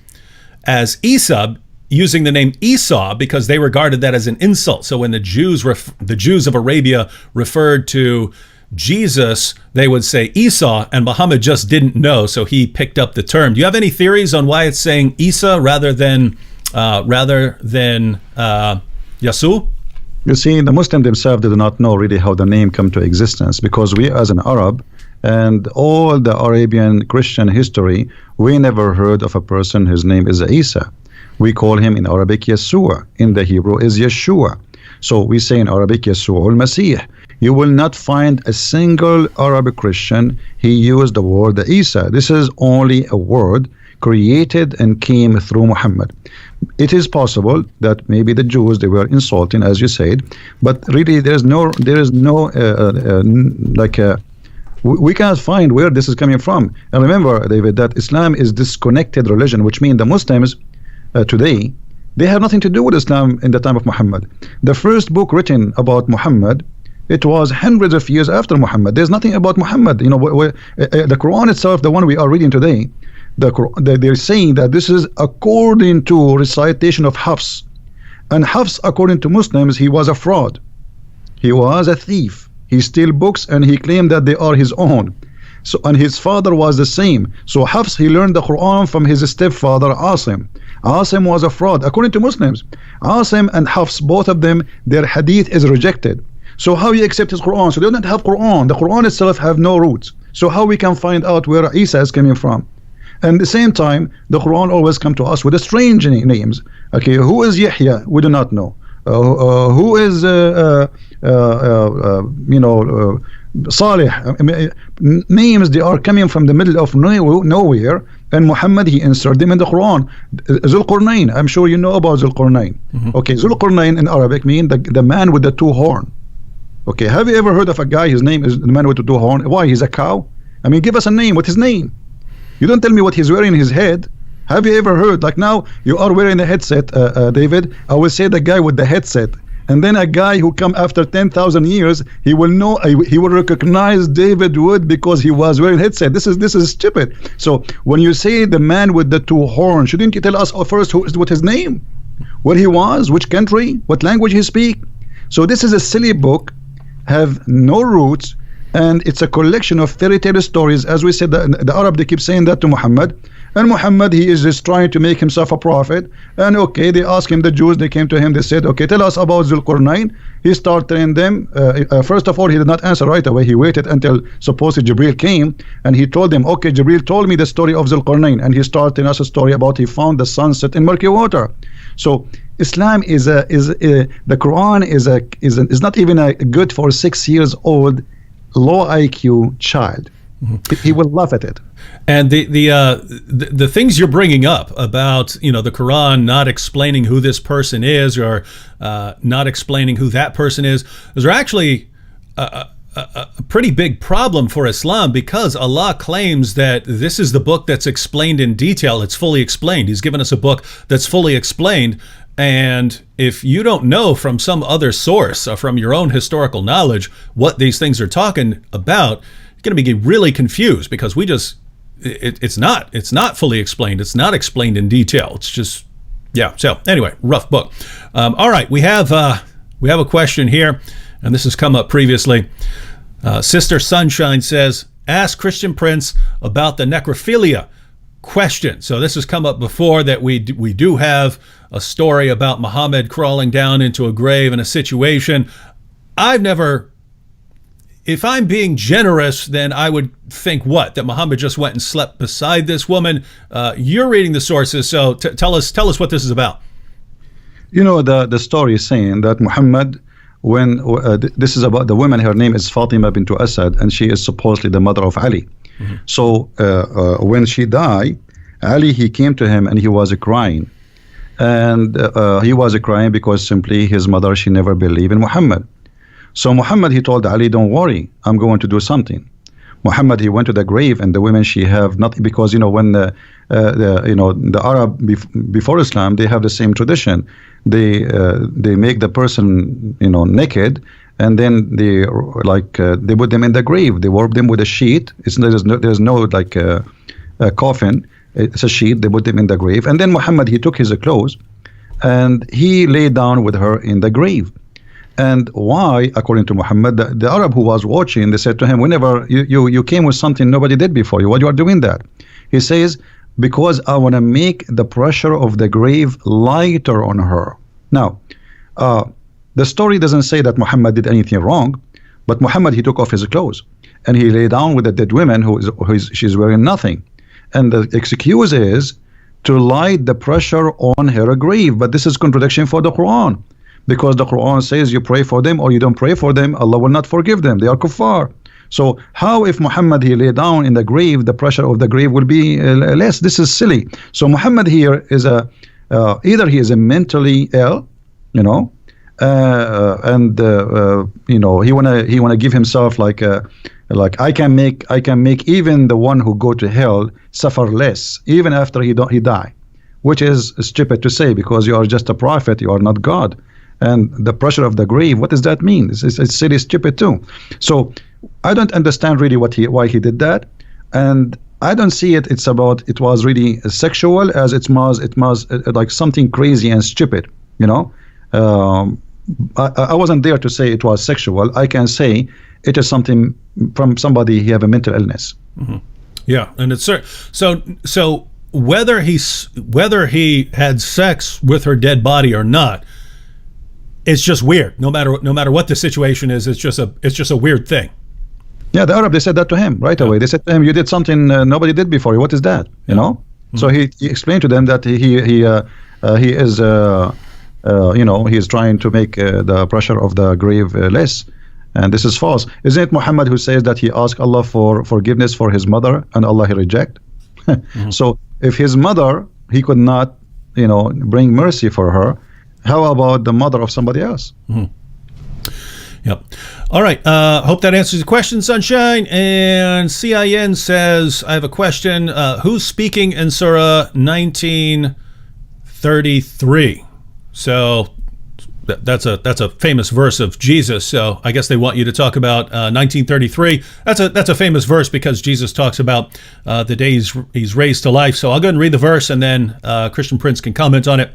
as Isa, using the name Esau because they regarded that as an insult. So when the Jews of Arabia referred to Jesus, they would say Esau, and Muhammad just didn't know, so he picked up the term. Do you have any theories on why it's saying Isa rather than Yasu? You see, the Muslims themselves did not know really how the name came to existence, because we as an Arab and all the Arabian Christian history, we never heard of a person whose name is Isa. We call him in Arabic Yeshua. In the Hebrew is Yeshua. So we say in Arabic Yeshua al-Masih. You will not find a single Arabic Christian he used the word Isa. This is only a word created and came through Muhammad. It is possible that maybe the Jews, they were insulting, as you said, but really there is no we cannot find where this is coming from. And remember, David, that Islam is disconnected religion, which means the Muslims today, they have nothing to do with Islam in the time of Muhammad. The first book written about Muhammad, it was hundreds of years after Muhammad. There's nothing about Muhammad. You know, the Quran itself, the one we are reading today, they're saying that this is according to recitation of Hafs. And Hafs, according to Muslims, he was a fraud. He was a thief. He steal books and he claimed that they are his own. So, and his father was the same. So Hafs, he learned the Quran from his stepfather Asim. Asim was a fraud according to Muslims. Asim and Hafs, both of them, their hadith is rejected. So how you accept his Quran? So they don't have Quran. The Quran itself have no roots. So how we can find out where Isa is coming from? And at the same time, the Quran always come to us with the strange names. Okay, who is Yahya? We do not know. Who is Salih? Names, they are coming from the middle of nowhere, and Muhammad, he inserted them in the Quran. Zulqarnain, I'm sure you know about Zulqarnain. Okay, Zulqarnain in Arabic mean the man with the two horn. Okay, have you ever heard of a guy, his name is the man with the two horn? Why, he's a cow? I mean, give us a name. What's his name? You don't tell me what he's wearing in his head. Have you ever heard, like now you are wearing a headset, David, I will say the guy with the headset, and then a guy who come after 10,000 years, he will know, he will recognize David Wood because he was wearing headset. This is stupid. So when you say the man with the two horns, shouldn't you tell us first what his name, where he was, which country, what language he speak? So this is a silly book, have no roots, and it's a collection of fairy tale stories. As we said, the Arab, they keep saying that to Muhammad, and Muhammad, he is just trying to make himself a prophet. And okay, they asked him, the Jews, they came to him, they said, okay, tell us about Zulqarnain. He started telling them, first of all, he did not answer right away. He waited until supposedly Jibril came, and he told them, okay, Jibril told me the story of Zulqarnain, and he started telling us a story about he found the sunset in murky water. So Islam is the Quran is not even a good for 6 years old low IQ child. He will laugh at it. And the things you're bringing up about, you know, the Quran not explaining who this person is, or not explaining who that person is, those are actually a pretty big problem for Islam, because Allah claims that this is the book that's explained in detail. It's fully explained. He's given us a book that's fully explained. And if you don't know from some other source or from your own historical knowledge what these things are talking about, you're going to be really confused, because it's not fully explained. It's not explained in detail. It's just, yeah. So anyway, rough book. All right, we have a question here, and this has come up previously. Sister Sunshine says, ask Christian Prince about the necrophilia question. So this has come up before, that we do have a story about Muhammad crawling down into a grave in a situation. I've never, if I'm being generous, then I would think that Muhammad just went and slept beside this woman. You're reading the sources, so tell us what this is about. You know, the story is saying that Muhammad, when this is about the woman, her name is Fatima bint Asad, and she is supposedly the mother of Ali. So when she died, Ali, he came to him and he was crying. And he was crying because simply his mother, she never believed in Muhammad. So Muhammad, he told Ali, don't worry, I'm going to do something. Muhammad, he went to the grave, and the women, she have nothing, because you know, when the Arab before Islam, they have the same tradition. They make the person, you know, naked, and then they put them in the grave. They warp them with a sheet. There's no like a coffin. It's a sheet. They put them in the grave, and then Muhammad, he took his clothes and he lay down with her in the grave. And why? According to Muhammad, the Arab who was watching, they said to him, whenever you came with something nobody did before you, why you are doing that? He says, because I want to make the pressure of the grave lighter on her. Now, the story doesn't say that Muhammad did anything wrong, but Muhammad, he took off his clothes and he lay down with a dead woman she's wearing nothing. And the excuse is to light the pressure on her grave. But this is contradiction for the Quran, because the Quran says you pray for them or you don't pray for them, Allah will not forgive them. They are kuffar. So how, if Muhammad he lay down in the grave, the pressure of the grave will be less? This is silly. So Muhammad here is either he is a mentally ill, you know, and you know, he wanna give himself like I can make even the one who go to hell suffer less even after he die, which is stupid to say, because you are just a prophet, you are not God. And the pressure of the grave, what does that mean? It's silly, stupid too. So I don't understand really why he did that, and I don't see it. It was really sexual as it was like something crazy and stupid. You know, I wasn't there to say it was sexual. I can say it is something from somebody he have a mental illness. Mm-hmm. Yeah, and it's so whether he had sex with her dead body or not, it's just weird. No matter what the situation is, it's just a weird thing. Yeah, the Arab, they said that to him right away. They said to him, "You did something nobody did before you. What is that?" You know. Mm-hmm. So he explained to them that he is you know, he is trying to make the pressure of the grave less, and this is false. Isn't it Muhammad who says that he asked Allah for forgiveness for his mother and Allah he reject? Mm-hmm. So if his mother he could not, you know, bring mercy for her, how about the mother of somebody else? Mm-hmm. Yep. All right. Hope that answers the question, Sunshine. And CIN says, I have a question. Who's speaking in Surah 1933? So that's a famous verse of Jesus. So I guess they want you to talk about 1933. That's a famous verse because Jesus talks about the day he's raised to life. So I'll go ahead and read the verse, and then Christian Prince can comment on it.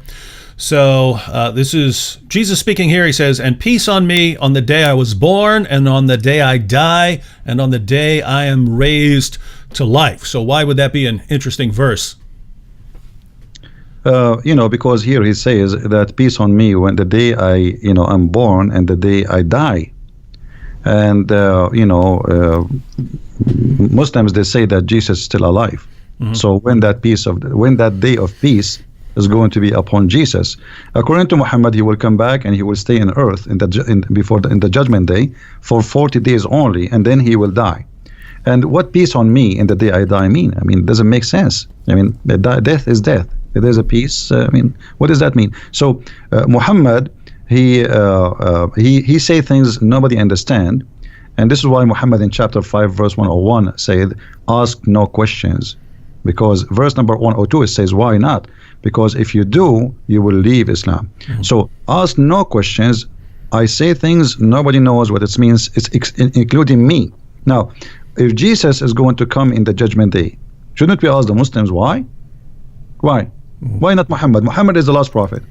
So this is Jesus speaking here. He says, "And peace on me on the day I was born, and on the day I die, and on the day I am raised to life." So why would that be an interesting verse? You know, because here he says that peace on me when the day I'm born and the day I die. And you know, Muslims, they say that Jesus is still alive. Mm-hmm. So when that day of peace is going to be upon Jesus, according to Muhammad, he will come back and he will stay in earth in the judgment day for 40 days only, and then he will die. And what peace on me in the day I die mean? I mean, it doesn't make sense. I mean, death is death. If there's a peace, I mean, what does that mean? So Muhammad, he say things nobody understand, and this is why Muhammad in chapter 5 verse 101 said, "Ask no questions," because verse number 102 it says, "Why not?" Because if you do, you will leave Islam. Mm-hmm. So ask no questions. I say things nobody knows what it means. It's including me. Now, if Jesus is going to come in the judgment day, shouldn't we ask the Muslims why? Why? Mm-hmm. Why not Muhammad? Muhammad is the last prophet.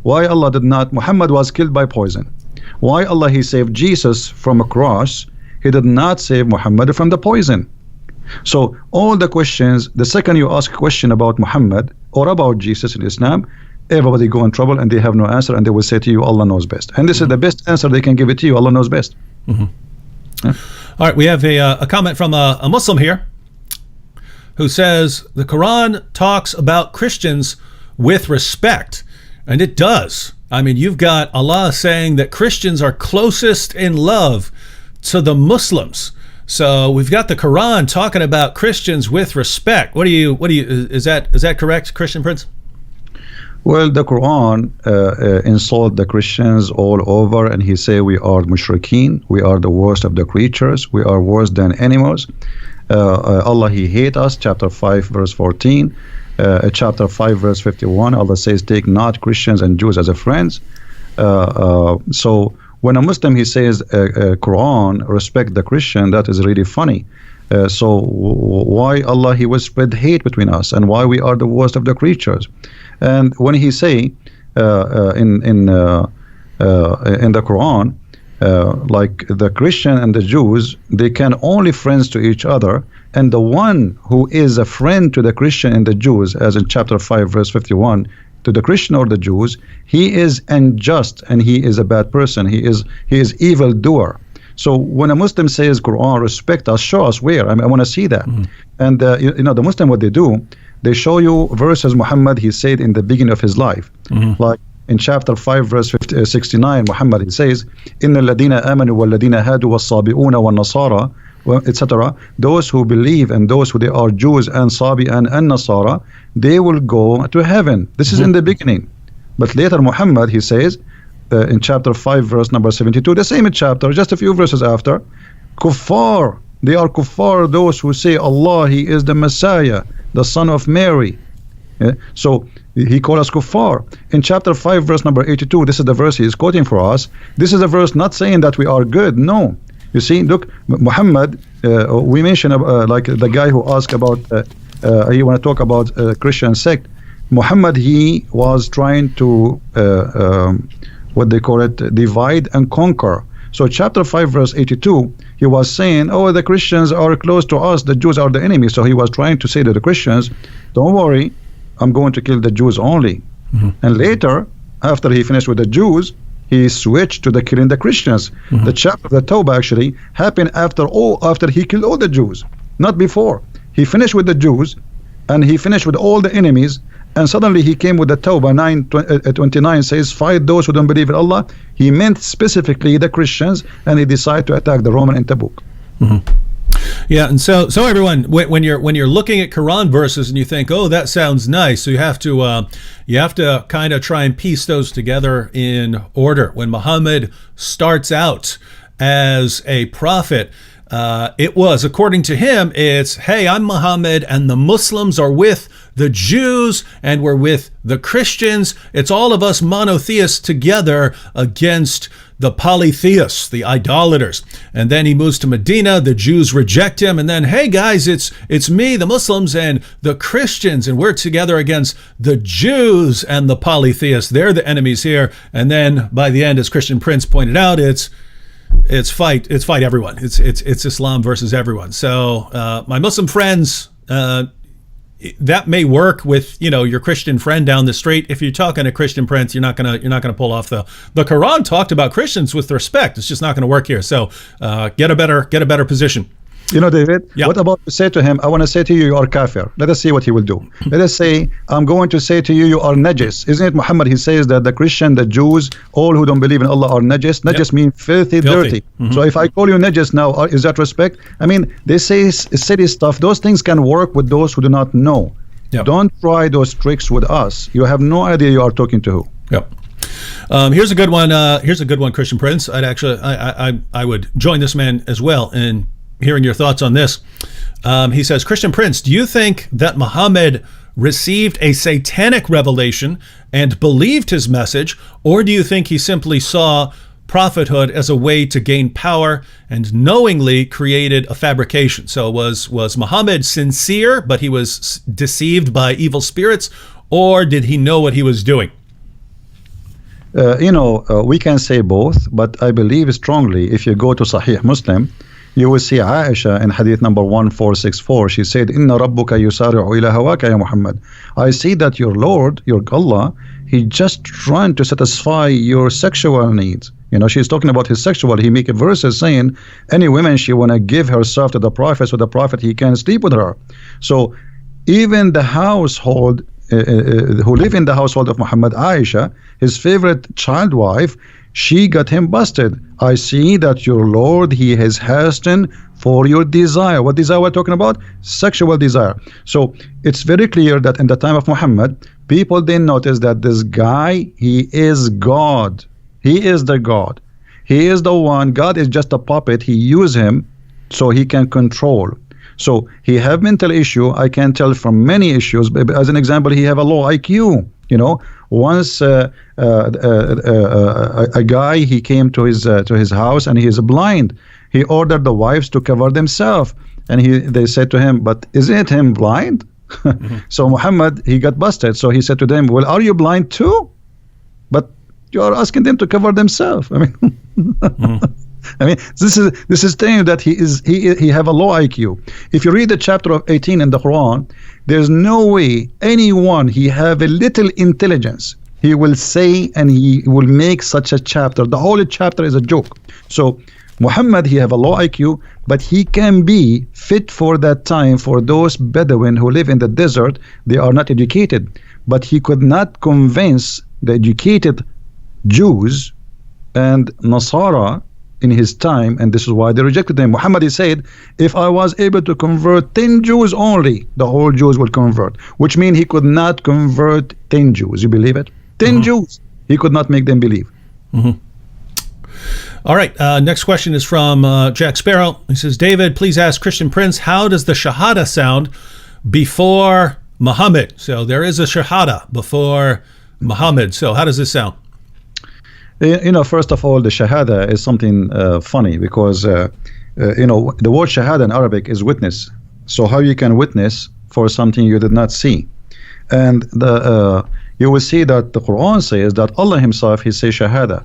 Why Allah did not? Muhammad was killed by poison. Why Allah he saved Jesus from a cross? He did not save Muhammad from the poison. So all the questions, the second you ask a question about Muhammad or about Jesus in Islam, everybody go in trouble and they have no answer, and they will say to you, Allah knows best. And this is the best answer they can give it to you. Allah knows best. Mm-hmm. Yeah. All right, we have a comment from a Muslim here who says the Quran talks about Christians with respect, and it does. I mean, you've got Allah saying that Christians are closest in love to the Muslims. So we've got the Quran talking about Christians with respect. Is that correct, Christian Prince? Well, the Quran insult the Christians all over, and he say we are mushrikeen, we are the worst of the creatures, we are worse than animals. Allah he hate us, chapter 5 verse 14. Chapter 5 verse 51, Allah says, take not Christians and Jews as a friends. So when a Muslim he says Quran respect the Christian, that is really funny. So why Allah he will spread hate between us, and why we are the worst of the creatures? And when he say in the Quran, like the Christian and the Jews, they can only friends to each other, and the one who is a friend to the Christian and the Jews, as in chapter 5 verse 51, to the Christian or the Jews, he is unjust and he is a bad person. He is evil doer. So when a Muslim says Quran respect us, show us where. I want to see that. And the Muslim, what they do, they show you verses Muhammad he said in the beginning of his life, like in chapter 5 verse 69, Muhammad he says, inna alladhina amanu walladhina hadu was-sabi'una wan-nasara, etc. Those who believe and those who they are Jews and Sabi and Nasara, they will go to heaven. This is in the beginning. But later Muhammad he says in chapter 5 verse number 72, the same chapter, just a few verses after, kuffar, they are kuffar, those who say Allah he is the Messiah, the son of Mary. So he called us kuffar. In chapter 5 verse number 82, this is the verse he is quoting for us. This is a verse not saying that we are good. No, you see, look, Muhammad, we mentioned like the guy who asked about he want to talk about Christian sect. Muhammad he was trying to what they call it, divide and conquer. So chapter 5 verse 82, he was saying, oh, the Christians are close to us, the Jews are the enemy. So he was trying to say to the Christians, don't worry, I'm going to kill the Jews only. And later, after he finished with the Jews, he switched to the killing the Christians. The chapter of the Tawbah actually happened after he killed all the Jews, not before. He finished with the Jews and he finished with all the enemies, and suddenly he came with the Tawbah 9:29 says, fight those who don't believe in Allah. He meant specifically the Christians, and he decided to attack the Roman in Tabuk. Yeah, and so everyone, when you're looking at Quran verses and you think, oh, that sounds nice, so you have to kind of try and piece those together in order. When Muhammad starts out as a prophet, it was, according to him, it's, hey, I'm Muhammad and the Muslims are with the Jews and we're with the Christians. It's all of us monotheists together against the polytheists, the idolaters. And then he moves to Medina, the Jews reject him, and then, hey guys, it's me, the Muslims, and the Christians, and we're together against the Jews and the polytheists. They're the enemies here. And then by the end, as Christian Prince pointed out, it's fight everyone. It's Islam versus everyone. So my Muslim friends, that may work with your Christian friend down the street. If you're talking to Christian Prince, you're not gonna pull off the Quran talked about Christians with respect. It's just not gonna work here. So get a better position. David, what about to say to him, I want to say to you, you are kafir. Let us see what he will do. Let us say, I'm going to say to you, you are najis. Isn't it Muhammad? He says that the Christian, the Jews, all who don't believe in Allah are najis. Najis means filthy, dirty. So if I call you najis now, is that respect? I mean, they say silly stuff. Those things can work with those who do not know. Don't try those tricks with us. You have no idea you are talking to who. Here's a good one, Christian Prince. I would join this man as well in hearing your thoughts on this. He says, Christian Prince, do you think that Muhammad received a satanic revelation and believed his message, or do you think he simply saw prophethood as a way to gain power and knowingly created a fabrication? So was Muhammad sincere, but he was deceived by evil spirits, or did he know what he was doing? We can say both, but I believe strongly if you go to Sahih Muslim, you will see Aisha in hadith number 1464. She said, Inna rabbuka yusari'u ila hawaka ya Muhammad. I see that your Lord, your Allah, he just trying to satisfy your sexual needs. She's talking about his sexual. He make verses saying any woman she want to give herself to the prophet, so the prophet he can sleep with her. So even the household who live in the household of Muhammad, Aisha, his favorite child wife, she got him busted. I see that your Lord, he has hastened for your desire. What desire we're talking about? Sexual desire. So it's very clear that in the time of Muhammad, people didn't notice that this guy, he is God. He is the God. He is the one. God is just a puppet. He use him so he can control. So he have mental issue. I can tell from many issues. As an example, he have a low IQ. You know, once a guy, he came to his house and he is blind. He ordered the wives to cover themselves, and they said to him, "But isn't him blind?" So Muhammad, he got busted. So he said to them, "Well, are you blind too? But you are asking them to cover themselves." I mean, I mean, this is saying that he have a low IQ. If you read the chapter of 18 in the Quran, there's no way anyone he have a little intelligence he will say and he will make such a chapter. The whole chapter is a joke. So Muhammad, he have a low IQ, but he can be fit for that time for those Bedouin who live in the desert. They are not educated, but he could not convince the educated Jews and Nasara in his time, and this is why they rejected him. Muhammad, he said, if I was able to convert 10 Jews only, the whole Jews will convert, which means he could not convert 10 Jews. You believe it? 10 Jews, he could not make them believe. All right, next question is from Jack Sparrow. He says, David, please ask Christian Prince, how does the Shahada sound before Muhammad? So there is a Shahada before Muhammad. So how does this sound? You know, first of all, the Shahada is something funny because, you know, the word Shahada in Arabic is witness. So how you can witness for something you did not see? And you will see that the Quran says that Allah himself, he says Shahada.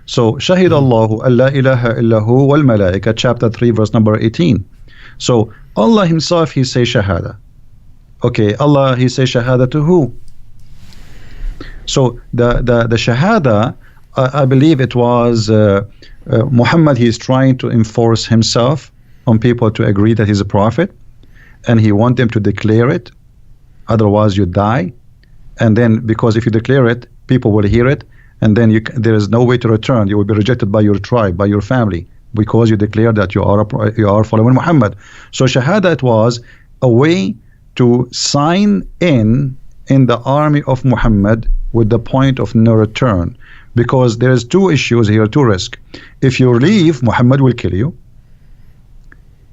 So Shahid Allahu alla ilaha illahu wal malaika, chapter 3, verse number 18. So Allah himself, he says Shahada. Okay, Allah, he says Shahada to who? So the Shahada, I believe it was Muhammad, he is trying to enforce himself on people to agree that he's a prophet, and he wants them to declare it, otherwise you die. And then because if you declare it, people will hear it, and then there is no way to return. You will be rejected by your tribe, by your family, because you declare that you are following Muhammad. So Shahada, it was a way to sign in the army of Muhammad with the point of no return. Because there's two issues here, two risks. If you leave, Muhammad will kill you.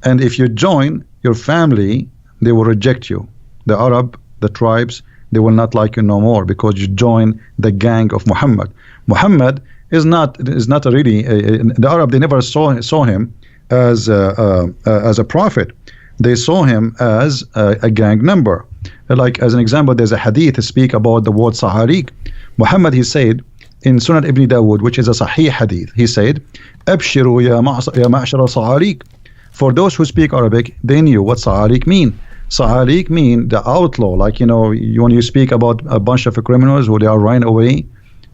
And if you join your family, they will reject you. The Arab, the tribes, they will not like you no more because you join the gang of Muhammad. Muhammad is not really the Arab. They never saw him as a prophet. They saw him as a gang member. Like as an example, there's a hadith to speak about the word Sa'ariq. Muhammad, he said in Sunan Ibn Dawood, which is a Sahih hadith, he said, "Abshiru ya ma'ashara Sa'ariq." For those who speak Arabic, they knew what Sa'ariq mean. Sa'ariq mean the outlaw, like, you know, when you speak about a bunch of criminals who they are running away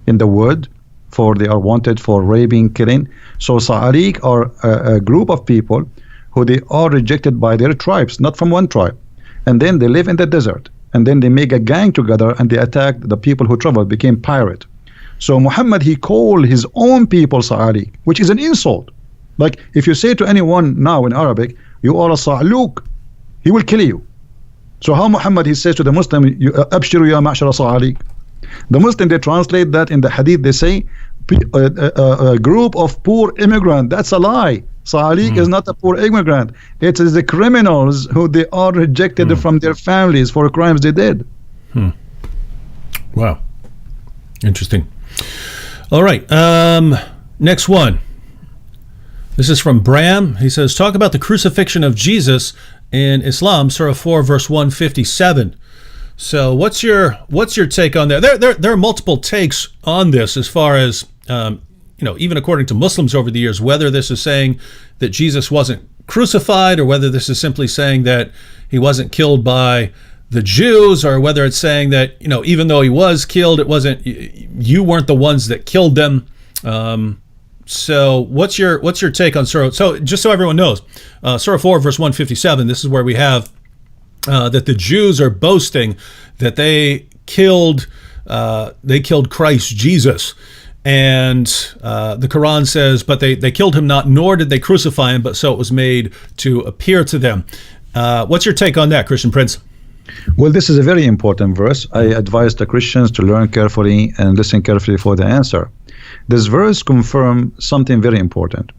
in the wood, for they are wanted for raping, killing. So Sa'ariq are a group of people who they are rejected by their tribes, not from one tribe. And then they live in the desert, and then they make a gang together and they attack the people who traveled, became pirate. So Muhammad, he called his own people Sa'ariq, which is an insult. Like if you say to anyone now in Arabic, you are a Sa'luq, he will kill you. So how Muhammad, he says to the Muslim, Abshiru ya ma'shara Sa'ariq. The Muslim, they translate that in the hadith, they say a group of poor immigrants. That's a lie. Sa'ariq is not a poor immigrant. It is the criminals who they are rejected from their families for crimes they did. Wow. Interesting. All right. Next one. This is from Bram. He says, talk about the crucifixion of Jesus in Islam, Surah 4, verse 157. So what's your take on that? There are multiple takes on this as far as, you know, even according to Muslims over the years, whether this is saying that Jesus wasn't crucified or whether this is simply saying that he wasn't killed by the Jews, or whether it's saying that, you know, even though he was killed, it wasn't, you weren't the ones that killed them. So what's your take on Surah? So just so everyone knows, Surah 4, verse 157, this is where we have that the Jews are boasting that they killed Christ Jesus. And the Quran says, but they killed him not, nor did they crucify him, but so it was made to appear to them. What's your take on that, Christian Prince? Well, this is a very important verse. I advise the Christians to learn carefully and listen carefully for the answer. This verse confirms something very important.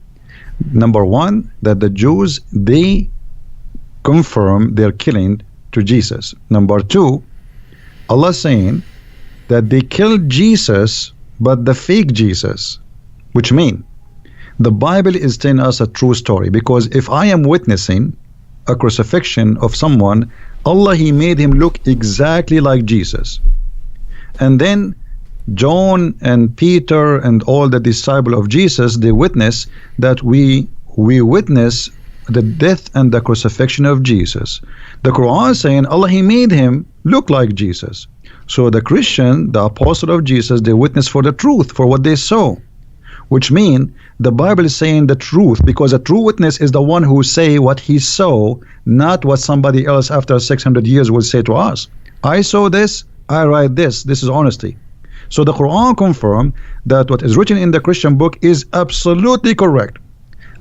Number one, that the Jews, they confirm their killing to Jesus. Number two, Allah saying that they killed Jesus, but the fake Jesus, which mean the Bible is telling us a true story. Because if I am witnessing a crucifixion of someone, Allah, He made him look exactly like Jesus. And then John and Peter and all the disciples of Jesus, they witness that we witness the death and the crucifixion of Jesus. The Quran is saying Allah, He made him look like Jesus. So the Christian, the apostle of Jesus, they witness for the truth, for what they saw. Which mean the Bible is saying the truth, because a true witness is the one who say what he saw, not what somebody else after 600 years will say to us. I saw this, I write this. This is honesty. So the Quran confirm that what is written in the Christian book is absolutely correct,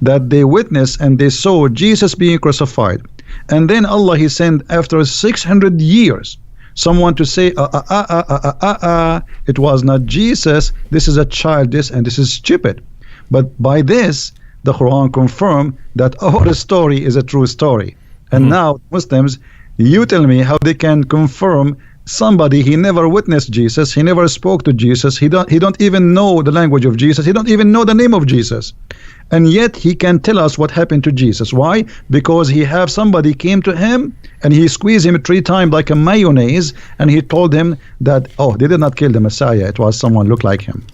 that they witnessed and they saw Jesus being crucified. And then Allah, He sent after 600 years someone to say it was not Jesus, this is a child, this and this is stupid. But by this the Quran confirm that our story is a true story. And now Muslims, you tell me how they can confirm somebody, he never witnessed Jesus, he never spoke to Jesus, he don't even know the language of Jesus, he don't even know the name of Jesus, and yet he can tell us what happened to Jesus. Why? Because he have somebody came to him and he squeezed him 3 times like a mayonnaise, and he told him that, oh, they did not kill the Messiah, it was someone looked like him.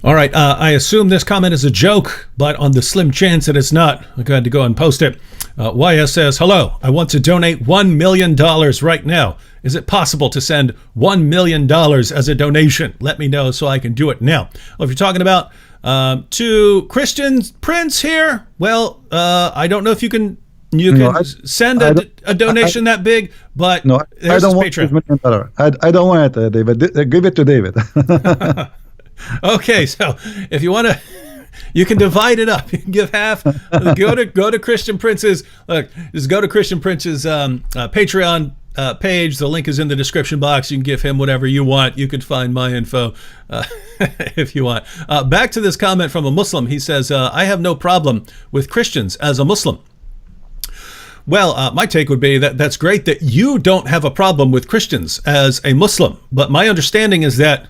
All right, I assume this comment is a joke, but on the slim chance that it's not, I'm going to go and post it. YS says, hello, I want to donate $1 million right now. Is it possible to send $1 million as a donation? Let me know so I can do it now. Well, if you're talking about to Christian Prince here, well, I don't know if you can send a donation that big, but no, I don't want Patreon. $1 million. I don't want it, David. Give it to David. Okay, so if you want to, you can divide it up. You can give half. Go to Christian Prince's. Look, just go to Christian Prince's Patreon page. The link is in the description box. You can give him whatever you want. You can find my info if you want. Back to this comment from a Muslim. He says, "I have no problem with Christians as a Muslim." Well, my take would be that that's great that you don't have a problem with Christians as a Muslim. But my understanding is that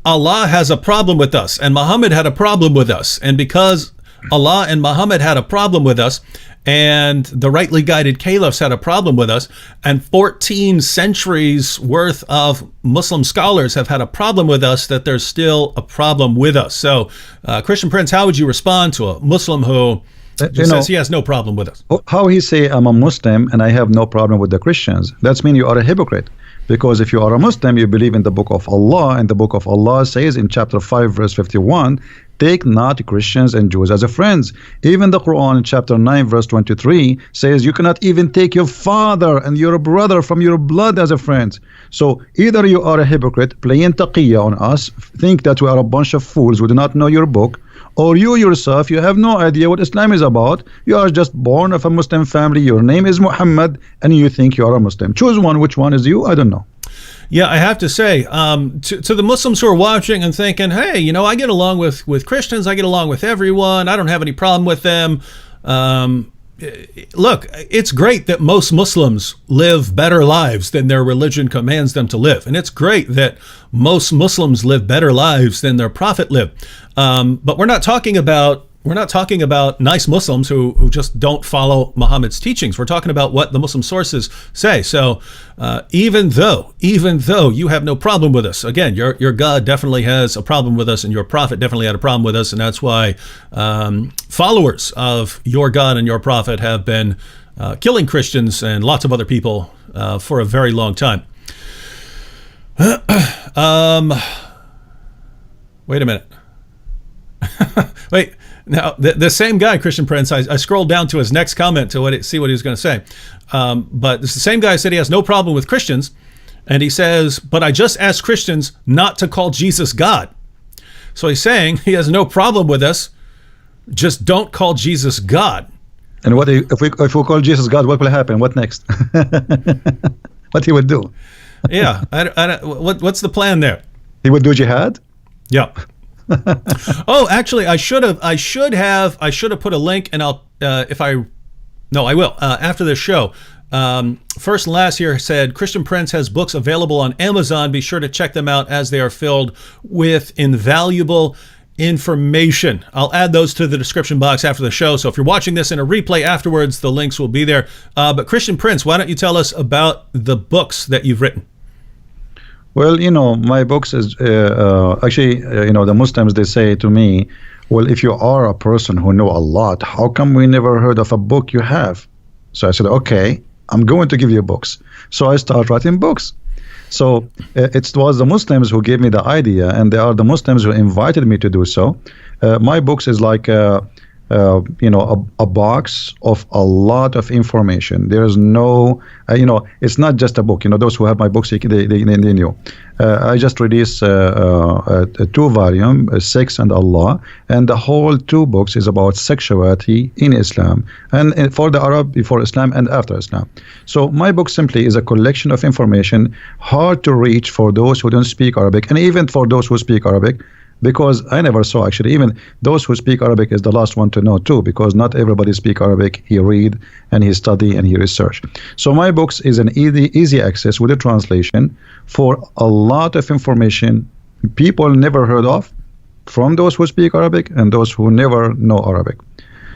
Allah has a problem with us, and Muhammad had a problem with us. And because Allah and Muhammad had a problem with us, and the rightly guided caliphs had a problem with us, and 14 centuries worth of Muslim scholars have had a problem with us, that there's still a problem with us. So, Christian Prince, how would you respond to a Muslim who says he has no problem with us? How he say, I'm a Muslim and I have no problem with the Christians? That means you are a hypocrite. Because if you are a Muslim, you believe in the book of Allah, and the book of Allah says in chapter 5 verse 51, take not Christians and Jews as a friends. Even the Quran in chapter 9 verse 23 says you cannot even take your father and your brother from your blood as a friend. So either you are a hypocrite playing taqiyya on us, think that we are a bunch of fools who do not know your book, or you yourself, you have no idea what Islam is about. You are just born of a Muslim family, your name is Muhammad, and you think you are a Muslim. Choose one. Which one is you? I don't know. Yeah, I have to say, to the Muslims who are watching and thinking, hey, I get along with Christians, I get along with everyone, I don't have any problem with them. Look, it's great that most Muslims live better lives than their religion commands them to live. And it's great that most Muslims live better lives than their prophet lived. But we're not talking about nice Muslims who just don't follow Muhammad's teachings. We're talking about what the Muslim sources say. So even though you have no problem with us, again, your God definitely has a problem with us, and your prophet definitely had a problem with us, and that's why followers of your God and your prophet have been killing Christians and lots of other people for a very long time. Wait a minute. Wait. Now, the same guy, Christian Prince, I scrolled down to his next comment to see what he was going to say. But it's the same guy said he has no problem with Christians. And he says, but I just asked Christians not to call Jesus God. So he's saying he has no problem with us. Just don't call Jesus God. And what if we call Jesus God, what will happen? What next? What he would do? Yeah. What's the plan there? He would do jihad? Yeah. Oh, actually, I should have put a link, and I will after this show. First and last here said Christian Prince has books available on Amazon. Be sure to check them out as they are filled with invaluable information. I'll add those to the description box after the show. So if you're watching this in a replay afterwards, the links will be there. But Christian Prince, why don't you tell us about the books that you've written? Well, my books is actually, the Muslims, they say to me, well, if you are a person who know a lot, how come we never heard of a book you have? So I said, okay, I'm going to give you books. So I start writing books. So it was the Muslims who gave me the idea, and they are the Muslims who invited me to do so. My books is like a box of a lot of information. There's no, it's not just a book. Those who have my books, they knew. I just released a 2-volume, Sex and Allah, and the whole 2 books is about sexuality in Islam, and for the Arab, before Islam and after Islam. So my book simply is a collection of information, hard to reach for those who don't speak Arabic, and even for those who speak Arabic, because I never saw, actually, even those who speak Arabic is the last one to know too, because not everybody speak Arabic. He read and he study and he research. So my books is an easy access with a translation for a lot of information people never heard of, from those who speak Arabic and those who never know Arabic.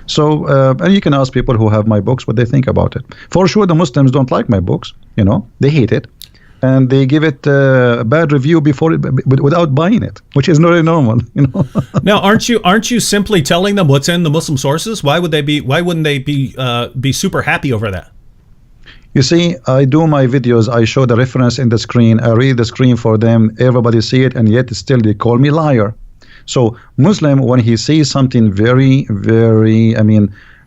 So, and you can ask people who have my books what they think about it. For sure, the Muslims don't like my books, they hate it. And they give it a bad review without buying it, which is not really normal, Now, aren't you simply telling them what's in the Muslim sources? Why wouldn't they be super happy over that? You see, I do my videos. I show the reference in the screen. I read the screen for them. Everybody see it, and yet still they call me liar. So Muslim, when he sees something very, very,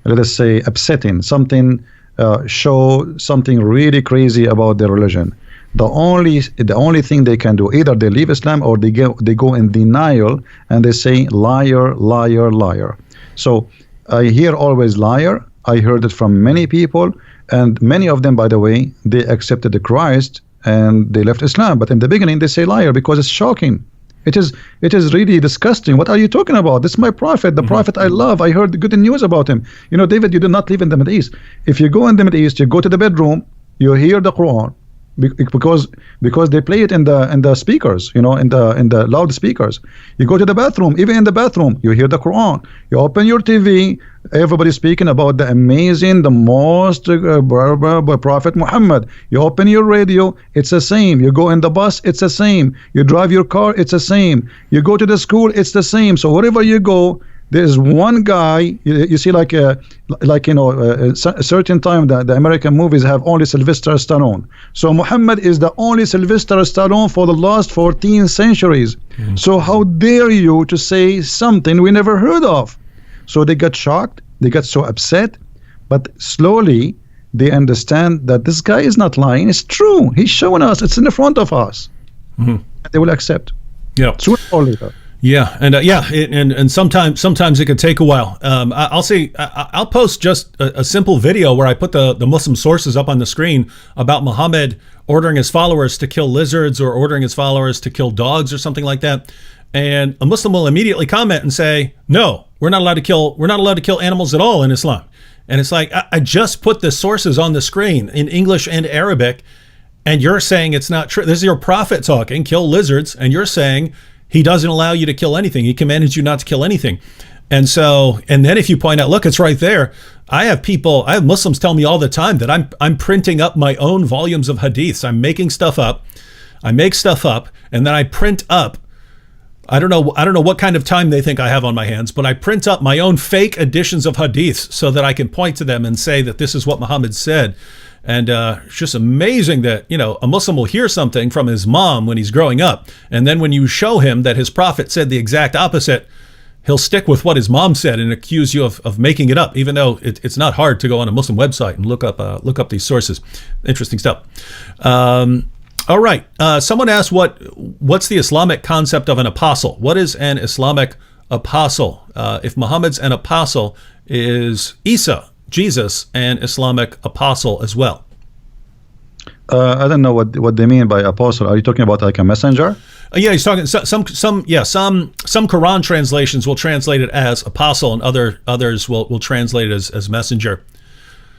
let us say upsetting, something show something really crazy about their religion, the only thing they can do, either they leave Islam or they go in denial and they say liar, liar, liar. So I hear always liar. I heard it from many people, and many of them, by the way, they accepted the Christ and they left Islam. But in the beginning they say liar because it's shocking. It is really disgusting. What are you talking about? This is my prophet, the prophet I love. I heard good news about him. David, you do not live in the Middle East. If you go in the Middle East, you go to the bedroom, you hear the Quran. Because they play it in the speakers, in the loudspeakers. You go to the bathroom, even in the bathroom, you hear the Quran. You open your TV, everybody speaking about the amazing, the most Prophet Muhammad. You open your radio, it's the same. You go in the bus, it's the same. You drive your car, it's the same. You go to the school, it's the same. So wherever you go, there's one guy. You see, a certain time the American movies have only Sylvester Stallone. So Muhammad is the only Sylvester Stallone for the last 14 centuries. So how dare you to say something we never heard of? So they got shocked, they got so upset, but slowly they understand that this guy is not lying. It's true. He's showing us. It's in the front of us. They will accept. Yeah. Sooner or later. Yeah, and sometimes it could take a while. I'll post just a simple video where I put the Muslim sources up on the screen about Muhammad ordering his followers to kill lizards or ordering his followers to kill dogs or something like that, and a Muslim will immediately comment and say, "No, we're not allowed to kill animals at all in Islam." And it's like, I just put the sources on the screen in English and Arabic, and you're saying it's not true. This is your prophet talking, kill lizards, and you're saying he doesn't allow you to kill anything. He commanded you not to kill anything. And then if you point out, look, it's right there. I have Muslims tell me all the time that I'm printing up my own volumes of hadiths. I'm making stuff up. I make stuff up, and then I print up. I don't know what kind of time they think I have on my hands, but I print up my own fake editions of hadiths so that I can point to them and say that this is what Muhammad said. And it's just amazing that, a Muslim will hear something from his mom when he's growing up. And then when you show him that his prophet said the exact opposite, he'll stick with what his mom said and accuse you of making it up, even though it's not hard to go on a Muslim website and look up these sources. Interesting stuff. All right. Someone asked, what's the Islamic concept of an apostle? What is an Islamic apostle? If Muhammad's an apostle, is Isa, Jesus, an Islamic apostle as well? I don't know what they mean by apostle. Are you talking about like a messenger? Yeah, he's talking some Quran translations will translate it as apostle, and others will translate it as messenger.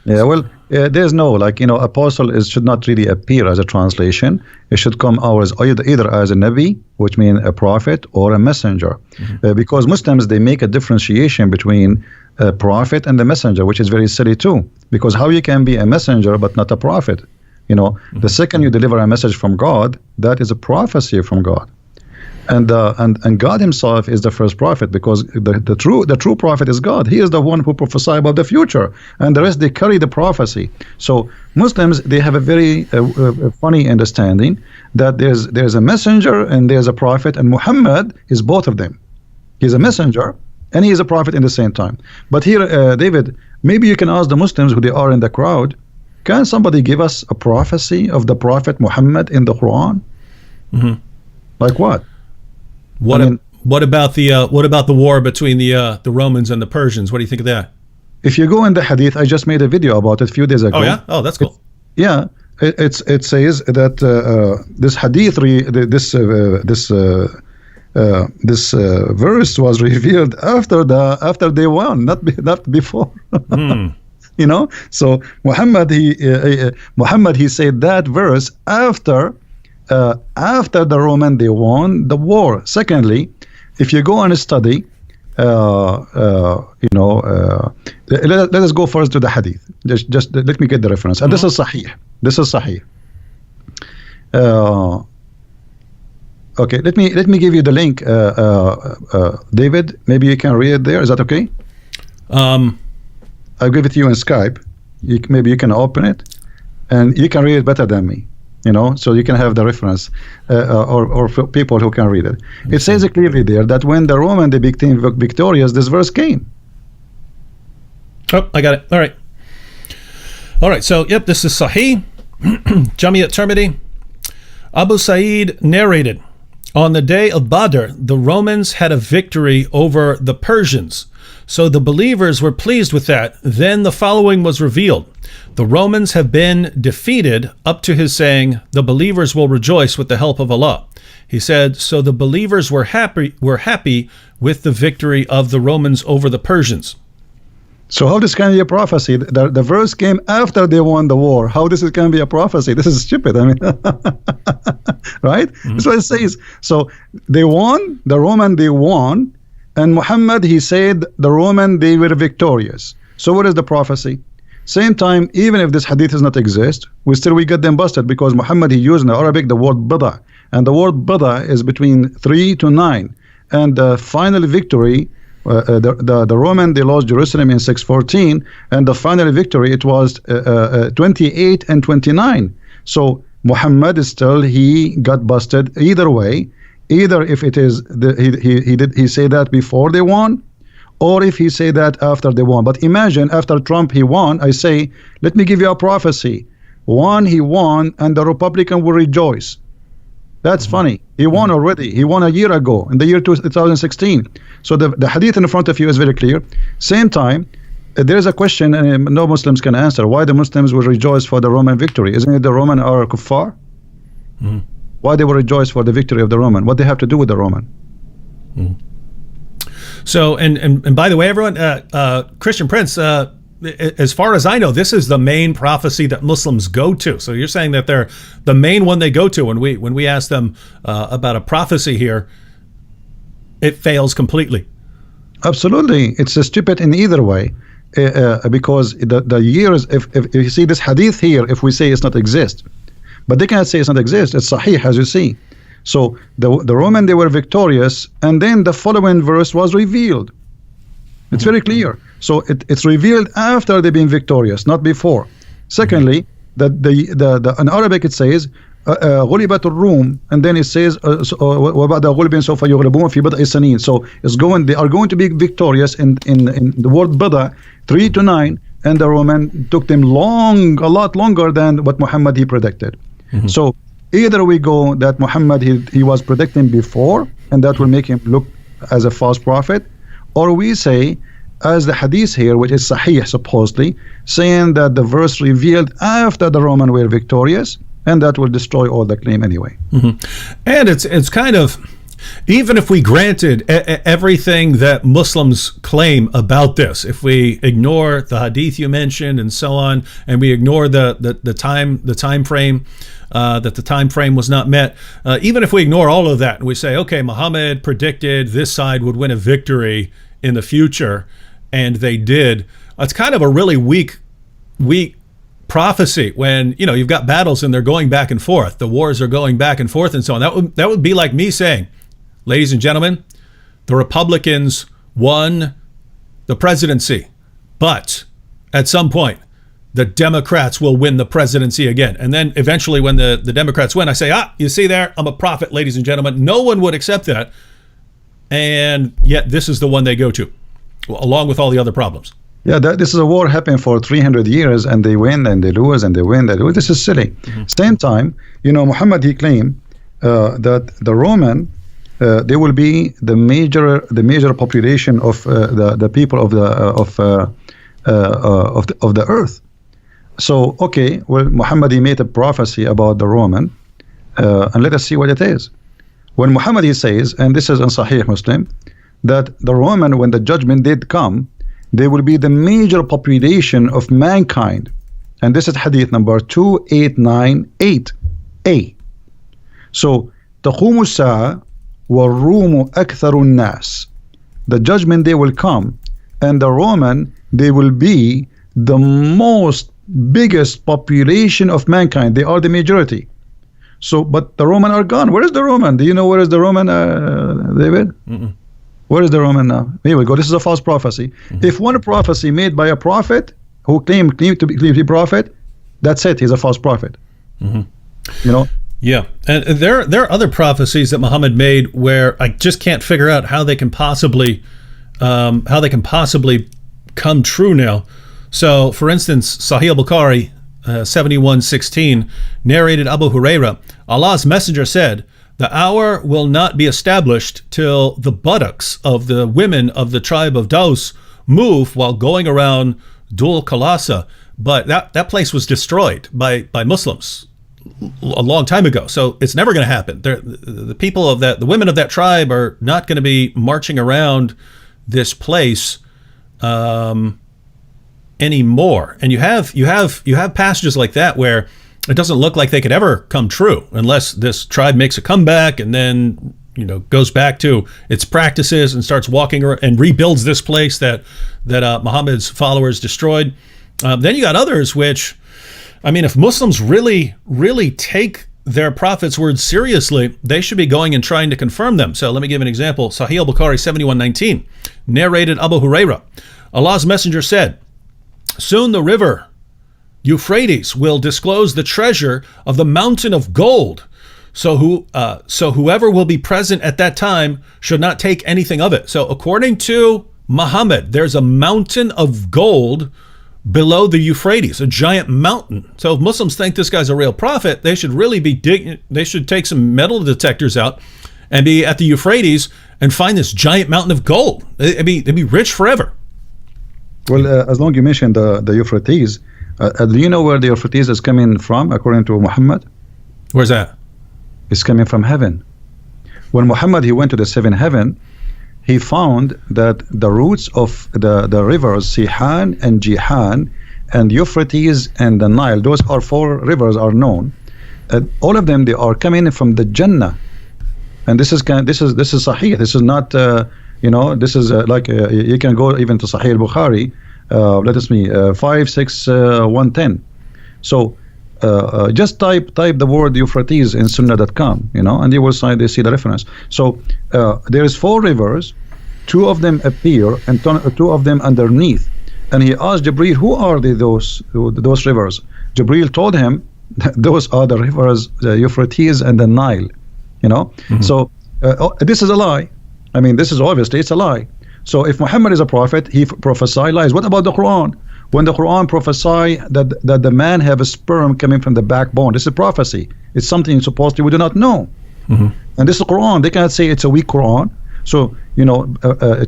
Yeah, well, there's no, like, apostle should not really appear as a translation. It should come out as either as a nabi, which means a prophet, or a messenger. Because Muslims, they make a differentiation between a prophet and a messenger, which is very silly too. Because how you can be a messenger but not a prophet? The second you deliver a message from God, that is a prophecy from God. And God himself is the first prophet, because the true prophet is God. He is the one who prophesies about the future, and the rest, they carry the prophecy. So Muslims, they have a very funny understanding that there's a messenger and there's a prophet, and Muhammad is both of them. He's a messenger and he is a prophet in the same time. But here, David, maybe you can ask the Muslims who they are in the crowd, can somebody give us a prophecy of the prophet Muhammad in the Quran? Like what? What about the war between the Romans and the Persians? What do you think of that? If you go in the hadith, I just made a video about it a few days ago. Oh yeah, oh that's cool. It says that this hadith, this verse was revealed after they won, not before. So Muhammad he said that verse after the Roman they won the war. Secondly, if you go and study, let us go first to the hadith. Just let me get the reference. And this is sahih. Okay, let me give you the link. David, maybe you can read it there. Is that okay? I'll give it to you in Skype. Maybe you can open it, and you can read it better than me. So you can have the reference, or for people who can read it. It says clearly there that when the Roman they became victorious, this verse came. Oh, I got it. All right. So, yep, this is Sahih, Jami at-Tirmidhi. Abu Sa'id narrated, on the day of Badr, the Romans had a victory over the Persians. So the believers were pleased with that. Then the following was revealed. The Romans have been defeated, up to his saying, the believers will rejoice with the help of Allah. He said, so the believers were happy with the victory of the Romans over the Persians. So how this can be a prophecy? The verse came after they won the war. How this can be a prophecy? This is stupid. I mean, right? That's what it says. So they won, the Roman they won, and Muhammad, he said the Roman they were victorious. So what is the prophecy? Same time, even if this hadith does not exist, we get them busted, because Muhammad, he used in Arabic the word bada, and the word bada is between 3 to 9, and the final victory, the Roman they lost Jerusalem in 614, and the final victory it was 28 and 29. So Muhammad he got busted either way, either if it is he say that before they won, or if he say that after they won. But imagine after Trump he won, I say, let me give you a prophecy. He won, and the Republican will rejoice. That's funny. He won already. He won a year ago, in the year 2016. So the hadith in front of you is very clear. Same time, there is a question, and no Muslims can answer, why the Muslims will rejoice for the Roman victory. Isn't it the Roman are kuffar? Why they will rejoice for the victory of the Roman? What they have to do with the Roman? So, and by the way, everyone, Christian Prince, as far as I know, this is the main prophecy that Muslims go to. So you're saying that they're the main one they go to when we ask them about a prophecy here, it fails completely. Absolutely, it's stupid in either way, because the years. If you see this hadith here, if we say it's not exist, but they cannot say it's not exist. It's sahih, as you see. So the Roman they were victorious, and then the following verse was revealed. It's very clear. So it's revealed after they've been victorious, not before. Secondly, that in Arabic it says غُلِبَتُ الروم, and then it says وَبَعْدَ غُلِبٍ سَوْفَ يُغْلَبُونَ فِي بِضْعِ سَنِينَ. So they are going to be victorious in the word bida 3 to 9, and the Roman took them a lot longer than what Muhammad he predicted. So either we go that Muhammad he was predicting before, and that will make him look as a false prophet, or we say, as the hadith here, which is sahih supposedly, saying that the verse revealed after the Roman were victorious, and that will destroy all the claim anyway. And it's kind of, Even if we granted everything that Muslims claim about this, if we ignore the hadith you mentioned and so on, and we ignore the time frame that the time frame was not met, even if we ignore all of that and we say, okay, Muhammad predicted this side would win a victory in the future, and they did. It's kind of a really weak prophecy when you've got battles and they're going back and forth. The wars are going back and forth and so on. That would be like me saying, ladies and gentlemen, the Republicans won the presidency, but at some point the Democrats will win the presidency again. And then eventually when the Democrats win, I say, you see there, I'm a prophet, ladies and gentlemen. No one would accept that. And yet this is the one they go to, along with all the other problems. Yeah, this is a war happening for 300 years, and they win and they lose and they win. They lose. This is silly. Mm-hmm. Same time, Muhammad, he claimed that the Roman, they will be the major population of the people of the earth. So okay, well, Muhammad, he made a prophecy about the Roman, and let us see what it is. When Muhammad, he says, and this is in Sahih Muslim, that the Roman, when the judgment did come, they will be the major population of mankind. And this is hadith number 2898a. So تقوم الساعة والروم أكثر الناس. The judgment day will come, and the Roman, they will be the biggest population of mankind. They are the majority. So, but the Roman are gone. Where is the Roman? Do you know where is the Roman, David? Mm-mm. Where is the Roman now? Here we go. This is a false prophecy. Mm-hmm. If one prophecy made by a prophet who claimed to be prophet, that's it. He's a false prophet. Mm-hmm. Yeah, and there are other prophecies that Muhammad made where I just can't figure out how they can possibly come true now. So, for instance, Sahih al-Bukhari 71:16 narrated Abu Huraira, Allah's messenger said, "The hour will not be established till the buttocks of the women of the tribe of Daus move while going around Dhul Khalasa." But that place was destroyed by Muslims a long time ago, so it's never going to happen. The people of the women of that tribe are not going to be marching around this place anymore. And you have passages like that where it doesn't look like they could ever come true unless this tribe makes a comeback and then goes back to its practices and starts walking and rebuilds this place that Muhammad's followers destroyed. Then you got others which, if Muslims really take their prophet's words seriously, they should be going and trying to confirm them. So let me give an example. Sahih al-Bukhari 71:19 narrated Abu Huraira, Allah's messenger said, "Soon the river Euphrates will disclose the treasure of the mountain of gold. So whoever will be present at that time should not take anything of it." So according to Muhammad, there's a mountain of gold below the Euphrates, a giant mountain. So if Muslims think this guy's a real prophet, they should really they should take some metal detectors out and be at the Euphrates and find this giant mountain of gold. They'd be rich forever. Well, as long as you mentioned the Euphrates, do you know where the Euphrates is coming from according to Muhammad? Where's that? It's coming from heaven. When Muhammad, he went to the seventh heaven, he found that the roots of the rivers Sihan and Jihan and Euphrates and the Nile, those are 4 rivers are known. All of them, they are coming from the Jannah. And this is Sahih. This is not this is you can go even to Sahih al-Bukhari, 56110. So just type the word Euphrates in sunnah.com, and you will see the reference. So there is 4 rivers, 2 of them appear and 2 of them underneath. And he asked Jibreel, who are those rivers? Jibreel told him that those are the rivers, the Euphrates and the Nile. Mm-hmm. So this is a lie. This is obviously, it's a lie. So if Muhammad is a prophet, he prophesied lies. What about the Quran? When the Quran prophesy that the man have a sperm coming from the backbone, this is a prophecy. It's something supposedly we do not know. Mm-hmm. And this is the Quran. They cannot say it's a weak Quran. So,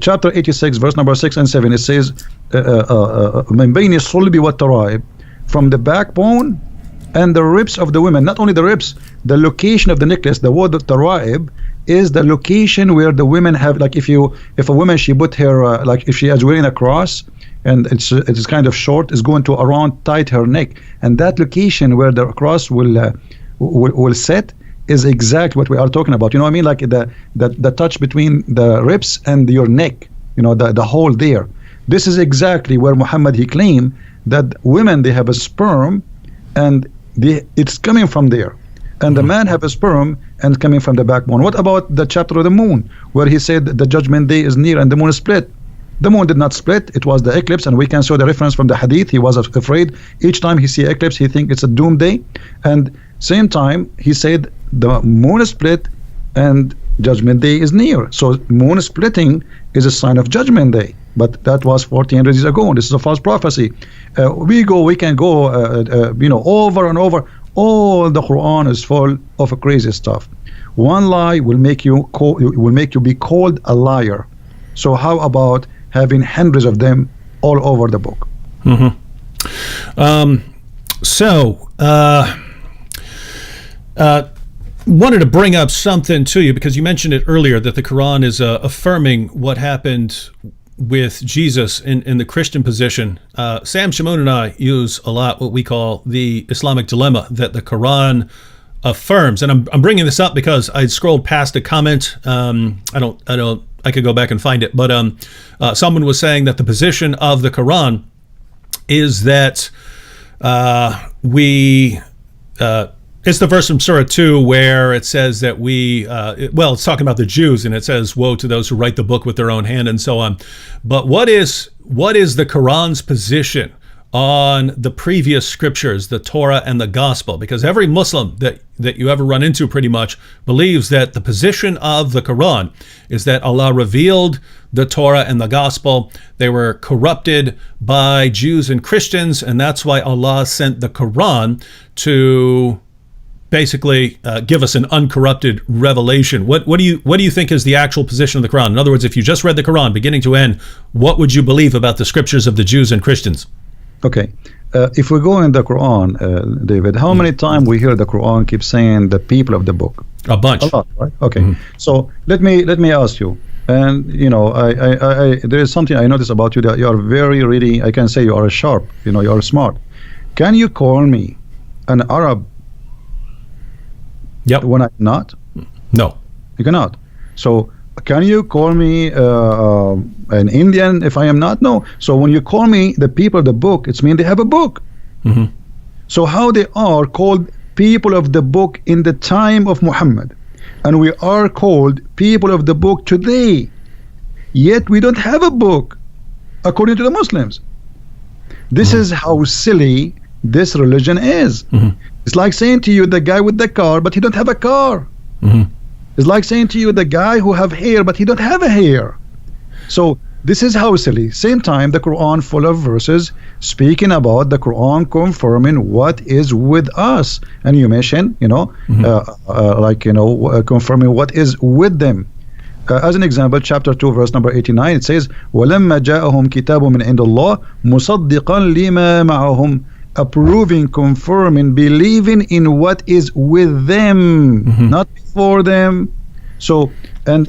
chapter 86, verse number 6 and 7, it says, من بين الصلب والترائب, from the backbone and the ribs of the women. Not only the ribs, the location of the necklace, the word of taraib, is the location where the women have, like, if a woman, she put her like if she is wearing a cross and it's kind of short, is going to around tight her neck, and that location where the cross will set is exact what we are talking about. You know what I mean? Like the touch between the ribs and your neck, you know, the hole there. This is exactly where Muhammad, he claimed that women, they have a sperm and it's coming from there, and the man have a sperm and coming from the backbone. What about the chapter of the moon where he said that the judgment day is near and the moon is split? The moon did not split, it was the eclipse, and we can show the reference from the hadith. He was afraid each time he see eclipse, he think it's a doomsday, and same time he said the moon is split and judgment day is near. So moon splitting is a sign of judgment day, but that was 1400 years ago. This is a false prophecy. We can go you know, over and over. All the Quran is full of crazy stuff. One lie will make you be called a liar. So how about having hundreds of them all over the book? Wanted to bring up something to you because you mentioned it earlier that the Quran is affirming what happened with Jesus in the Christian position. Sam Shamoun and I use a lot what we call the Islamic dilemma that the Quran affirms, and I'm bringing this up because I scrolled past a comment. I could go back and find it, but someone was saying that the position of the Quran is that it's the verse from Surah 2 where it says that it's talking about the Jews, and it says, woe to those who write the book with their own hand and so on. But what is the Quran's position on the previous scriptures, the Torah and the Gospel? Because every Muslim that you ever run into pretty much believes that the position of the Quran is that Allah revealed the Torah and the Gospel. They were corrupted by Jews and Christians, and that's why Allah sent the Quran to basically give us an uncorrupted revelation. What do you think is the actual position of the Quran? In other words, if you just read the Quran beginning to end, what would you believe about the scriptures of the Jews and Christians? Okay, if we go in the Quran, David, how many times we hear the Quran keep saying the people of the book? A bunch. A lot, right? Okay. So let me ask you, and you know, I there is something I notice about you, that you are very really, I can say you are sharp. You know, you are smart. Can you call me an Arab? Yep. When I'm not? No. You cannot. So can you call me an Indian if I am not? No. So when you call me the people of the book, it's mean they have a book. So how they are called people of the book in the time of Muhammad, and we are called people of the book today, yet we don't have a book according to the Muslims. This is how silly this religion is. It's like saying to you the guy with the car, but he don't have a car. It's like saying to you the guy who have hair, but he don't have a hair. So this is how silly. Same time, the Quran full of verses speaking about the Quran confirming what is with us, and you mentioned, you know, confirming what is with them. As an example, chapter 2 verse number 89, it says وَلَمَّا جَاءَهُمْ كِتَابٌ مِنْ عِنْدِ اللَّهِ مُصَدِّقًا لِمَا مَعَهُمْ, approving, confirming, believing in what is with them, not before them. So, and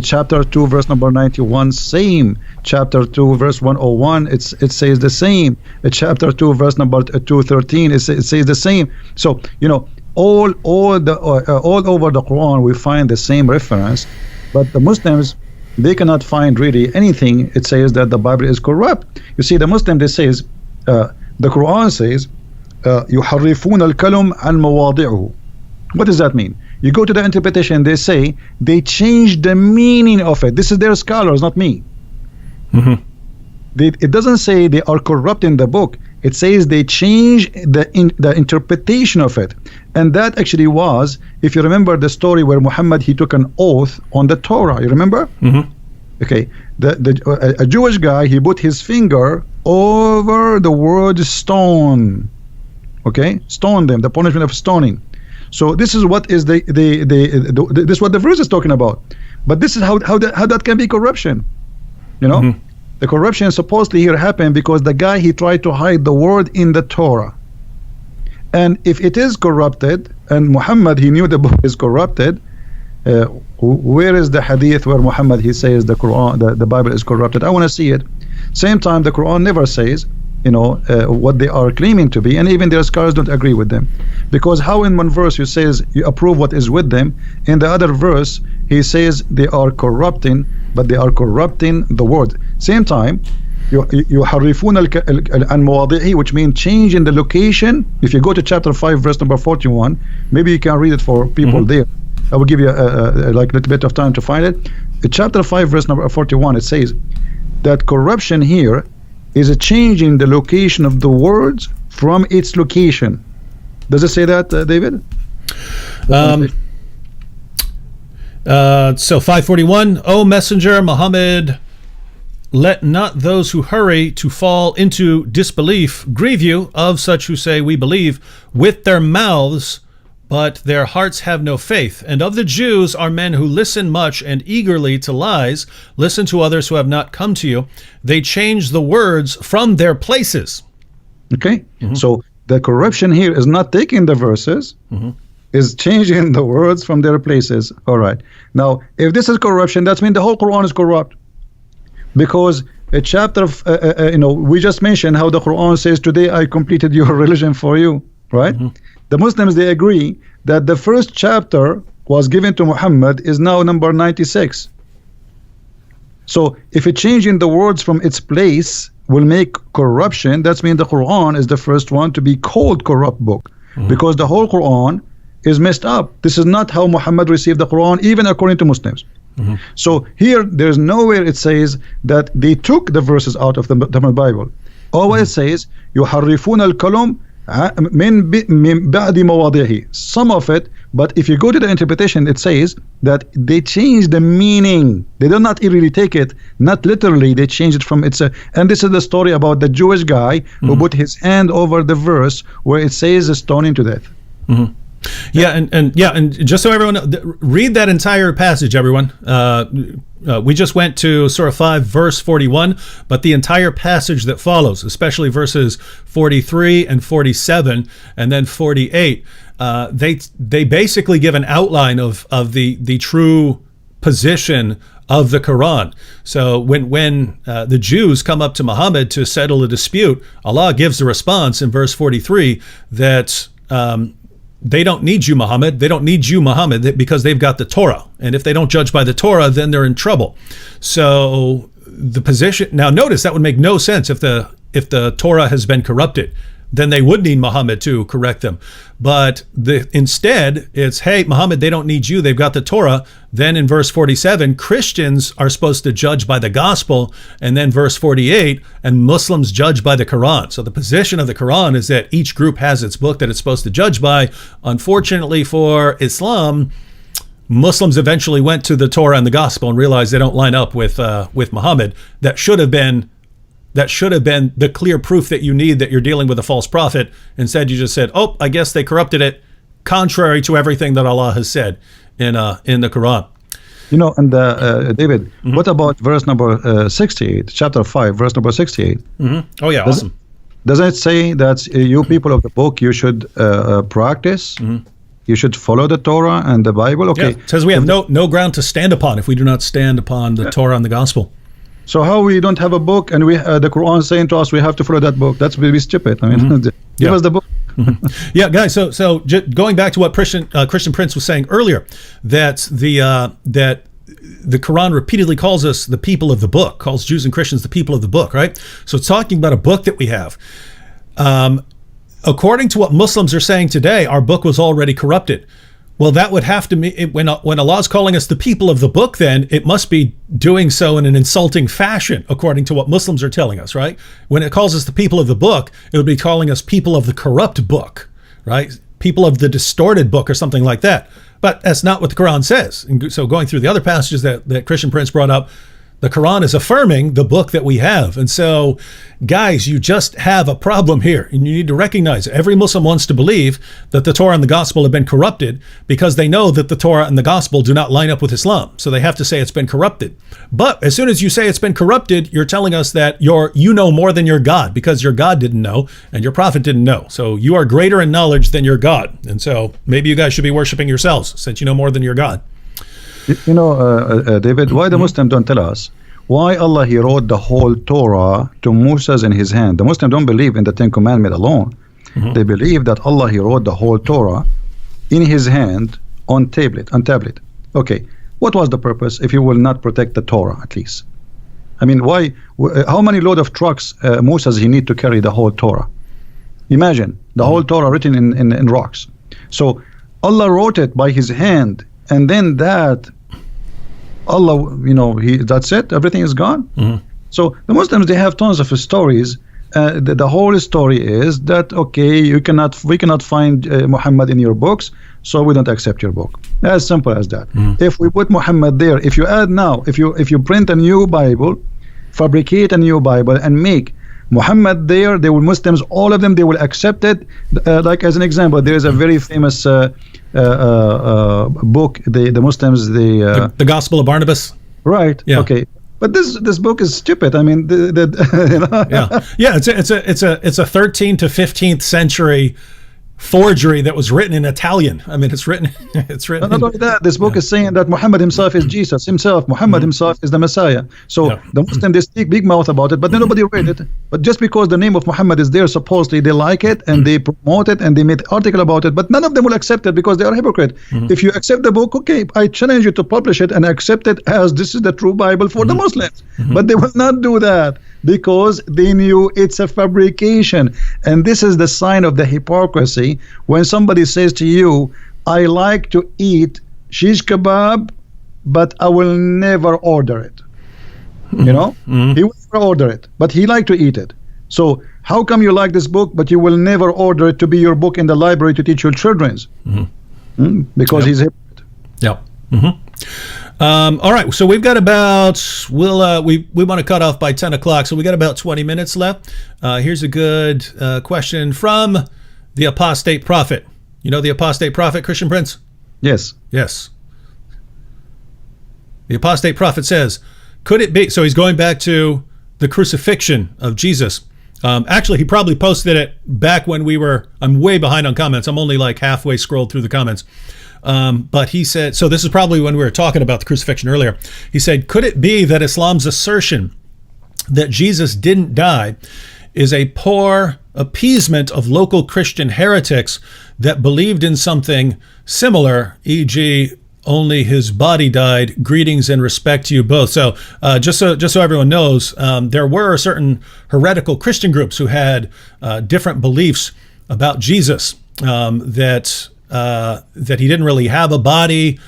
chapter 2 verse number 91, same. Chapter 2 verse 101, it says the same. Chapter 2 verse number 213, it says the same. So, you know, all over the Quran we find the same reference, but the Muslims, they cannot find really anything. It says that the Bible is corrupt. You see, the Muslim, they says, the Quran says, يُحَرِّفُونَ الْكَلُمْ عَنْ مَوَاضِعُهُ. What does that mean? You go to the interpretation, they say they change the meaning of it. This is their scholars, not me. It doesn't say they are corrupting the book. It says they change the interpretation of it. And that actually was, if you remember the story where Muhammad, he took an oath on the Torah. You remember? Okay, a Jewish guy, he put his finger over the word stone. Okay, stone them, the punishment of stoning. So this is what is this is what the verse is talking about. But this is how that can be corruption. You know, the corruption supposedly here happened because the guy, he tried to hide the word in the Torah. And if it is corrupted, and Muhammad, he knew the book is corrupted, where is the hadith where Muhammad he says the Quran, the Bible is corrupted? I want to see it. Same time, the Quran never says, what they are claiming to be, and even their scholars don't agree with them. Because how in one verse you says you approve what is with them, in the other verse he says they are corrupting, but they are corrupting the word. Same time, يحرفون عن مواضعه, which means change in the location. If you go to chapter 5 verse number 41, maybe you can read it for people there. I will give you like a little bit of time to find it. In chapter 5 verse number 41, it says that corruption here is a change in the location of the words from its location. Does it say that, David? So 541, O Messenger Muhammad, let not those who hurry to fall into disbelief grieve you, of such who say we believe with their mouths, but their hearts have no faith. And of the Jews are men who listen much and eagerly to lies, listen to others who have not come to you. They change the words from their places. Okay, so the corruption here is not taking the verses, is changing the words from their places. All right. Now, if this is corruption, that means the whole Quran is corrupt. Because a chapter of, we just mentioned how the Quran says, today I completed your religion for you, right? The Muslims, they agree that the first chapter was given to Muhammad is now number 96. So if a change in the words from its place will make corruption, that means the Quran is the first one to be called corrupt book, because the whole Quran is messed up. This is not how Muhammad received the Quran, even according to Muslims. So here there's nowhere it says that they took the verses out of the Bible. Always it says يحرفون الكلم من بعد مواضعه, some of it. But if you go to the interpretation, it says that they change the meaning. They do not really take it, not literally, they change it from its and this is the story about the Jewish guy who put his hand over the verse where it says stoning to death. And just so everyone read that entire passage, everyone. We just went to Surah 5 verse 41, but the entire passage that follows, especially verses 43 and 47 and then 48, they basically give an outline of the true position of the Quran. So when the Jews come up to Muhammad to settle a dispute, Allah gives the response in verse 43 that they don't need you, Muhammad. They don't need you, Muhammad, because they've got the Torah. And if they don't judge by the Torah, then they're in trouble. So the position, now notice that would make no sense if the Torah has been corrupted. Then they would need Muhammad to correct them. But instead, it's, hey, Muhammad, they don't need you. They've got the Torah. Then in verse 47, Christians are supposed to judge by the gospel. And then verse 48, and Muslims judge by the Quran. So the position of the Quran is that each group has its book that it's supposed to judge by. Unfortunately for Islam, Muslims eventually went to the Torah and the gospel and realized they don't line up with Muhammad. That should have been the clear proof that you need that you're dealing with a false prophet. Instead, you just said, oh, I guess they corrupted it, contrary to everything that Allah has said in the Quran. And David, what about verse number 68, chapter 5, verse number 68? Oh, yeah, awesome. Doesn't it say that you people of the book, you should practice? You should follow the Torah and the Bible? Okay. Yeah, it says we have no ground to stand upon if we do not stand upon the Torah and the gospel. So how we don't have a book and we the Quran is saying to us we have to follow that book? That's really stupid. I mean, give us the book. Yeah, guys. So going back to what Christian Prince was saying earlier, that the Quran repeatedly calls us the people of the book, calls Jews and Christians the people of the book, right? So it's talking about a book that we have. According to what Muslims are saying today, our book was already corrupted. Well, that would have to mean when Allah is calling us the people of the book, then it must be doing so in an insulting fashion, according to what Muslims are telling us, right? When it calls us the people of the book, it would be calling us people of the corrupt book, right? People of the distorted book or something like that. But that's not what the Quran says. And so going through the other passages that Christian Prince brought up, the Quran is affirming the book that we have. And so, guys, you just have a problem here. And you need to recognize every Muslim wants to believe that the Torah and the gospel have been corrupted because they know that the Torah and the gospel do not line up with Islam. So they have to say it's been corrupted. But as soon as you say it's been corrupted, you're telling us that you know more than your God, because your God didn't know and your prophet didn't know. So you are greater in knowledge than your God. And so maybe you guys should be worshiping yourselves since you know more than your God. David, why the Muslims don't tell us why Allah he wrote the whole Torah to Moses in his hand? The Muslims don't believe in the Ten Commandments alone. They believe that Allah he wrote the whole Torah in his hand on tablet. Okay, what was the purpose if you will not protect the Torah at least? I mean, why? How many load of trucks Moses he need to carry the whole Torah? Imagine the whole Torah written in rocks. So Allah wrote it by his hand, and then that Allah, that's it. Everything is gone. So the Muslims, they have tons of stories. The whole story is that okay, we cannot find Muhammad in your books, so we don't accept your book. As simple as that. If we put Muhammad there, if you add now, if you print a new Bible, fabricate a new Bible and make Muhammad there, they will, Muslims, all of them, they will accept it. Like as an example, there is a very famous book. The Muslims, the Gospel of Barnabas. Right. Yeah. Okay. But this book is stupid. I mean, yeah. It's a 13th to 15th century forgery that was written in Italian. I mean, it's written. Not only that, this book is saying that Muhammad himself is Jesus himself. Muhammad himself is the Messiah. So the Muslims, they speak big mouth about it, but then nobody read it. But just because the name of Muhammad is there, supposedly they like it and they promote it and they made article about it. But none of them will accept it because they are hypocrite. If you accept the book, okay, I challenge you to publish it and accept it as this is the true Bible for the Muslims. But they will not do that, because they knew it's a fabrication. And this is the sign of the hypocrisy when somebody says to you, I like to eat shish kebab, but I will never order it. He will never order it, but he like to eat it. So how come you like this book, but you will never order it to be your book in the library to teach your children? Because he's a hypocrite. All right, so we've got about we want to cut off by 10 o'clock, so we got about 20 minutes left. Here's a good question from the apostate prophet. You know the apostate prophet, Christian Prince? Yes. The apostate prophet says, could it be, so he's going back to the crucifixion of Jesus. Actually, he probably posted it back when I'm way behind on comments. I'm only like halfway scrolled through the comments. But he said, so this is probably when we were talking about the crucifixion earlier. He said, could it be that Islam's assertion that Jesus didn't die is a poor appeasement of local Christian heretics that believed in something similar, e.g., only his body died? Greetings and respect to you both. So just so everyone knows, there were certain heretical Christian groups who had different beliefs about Jesus, that he didn't really have a body,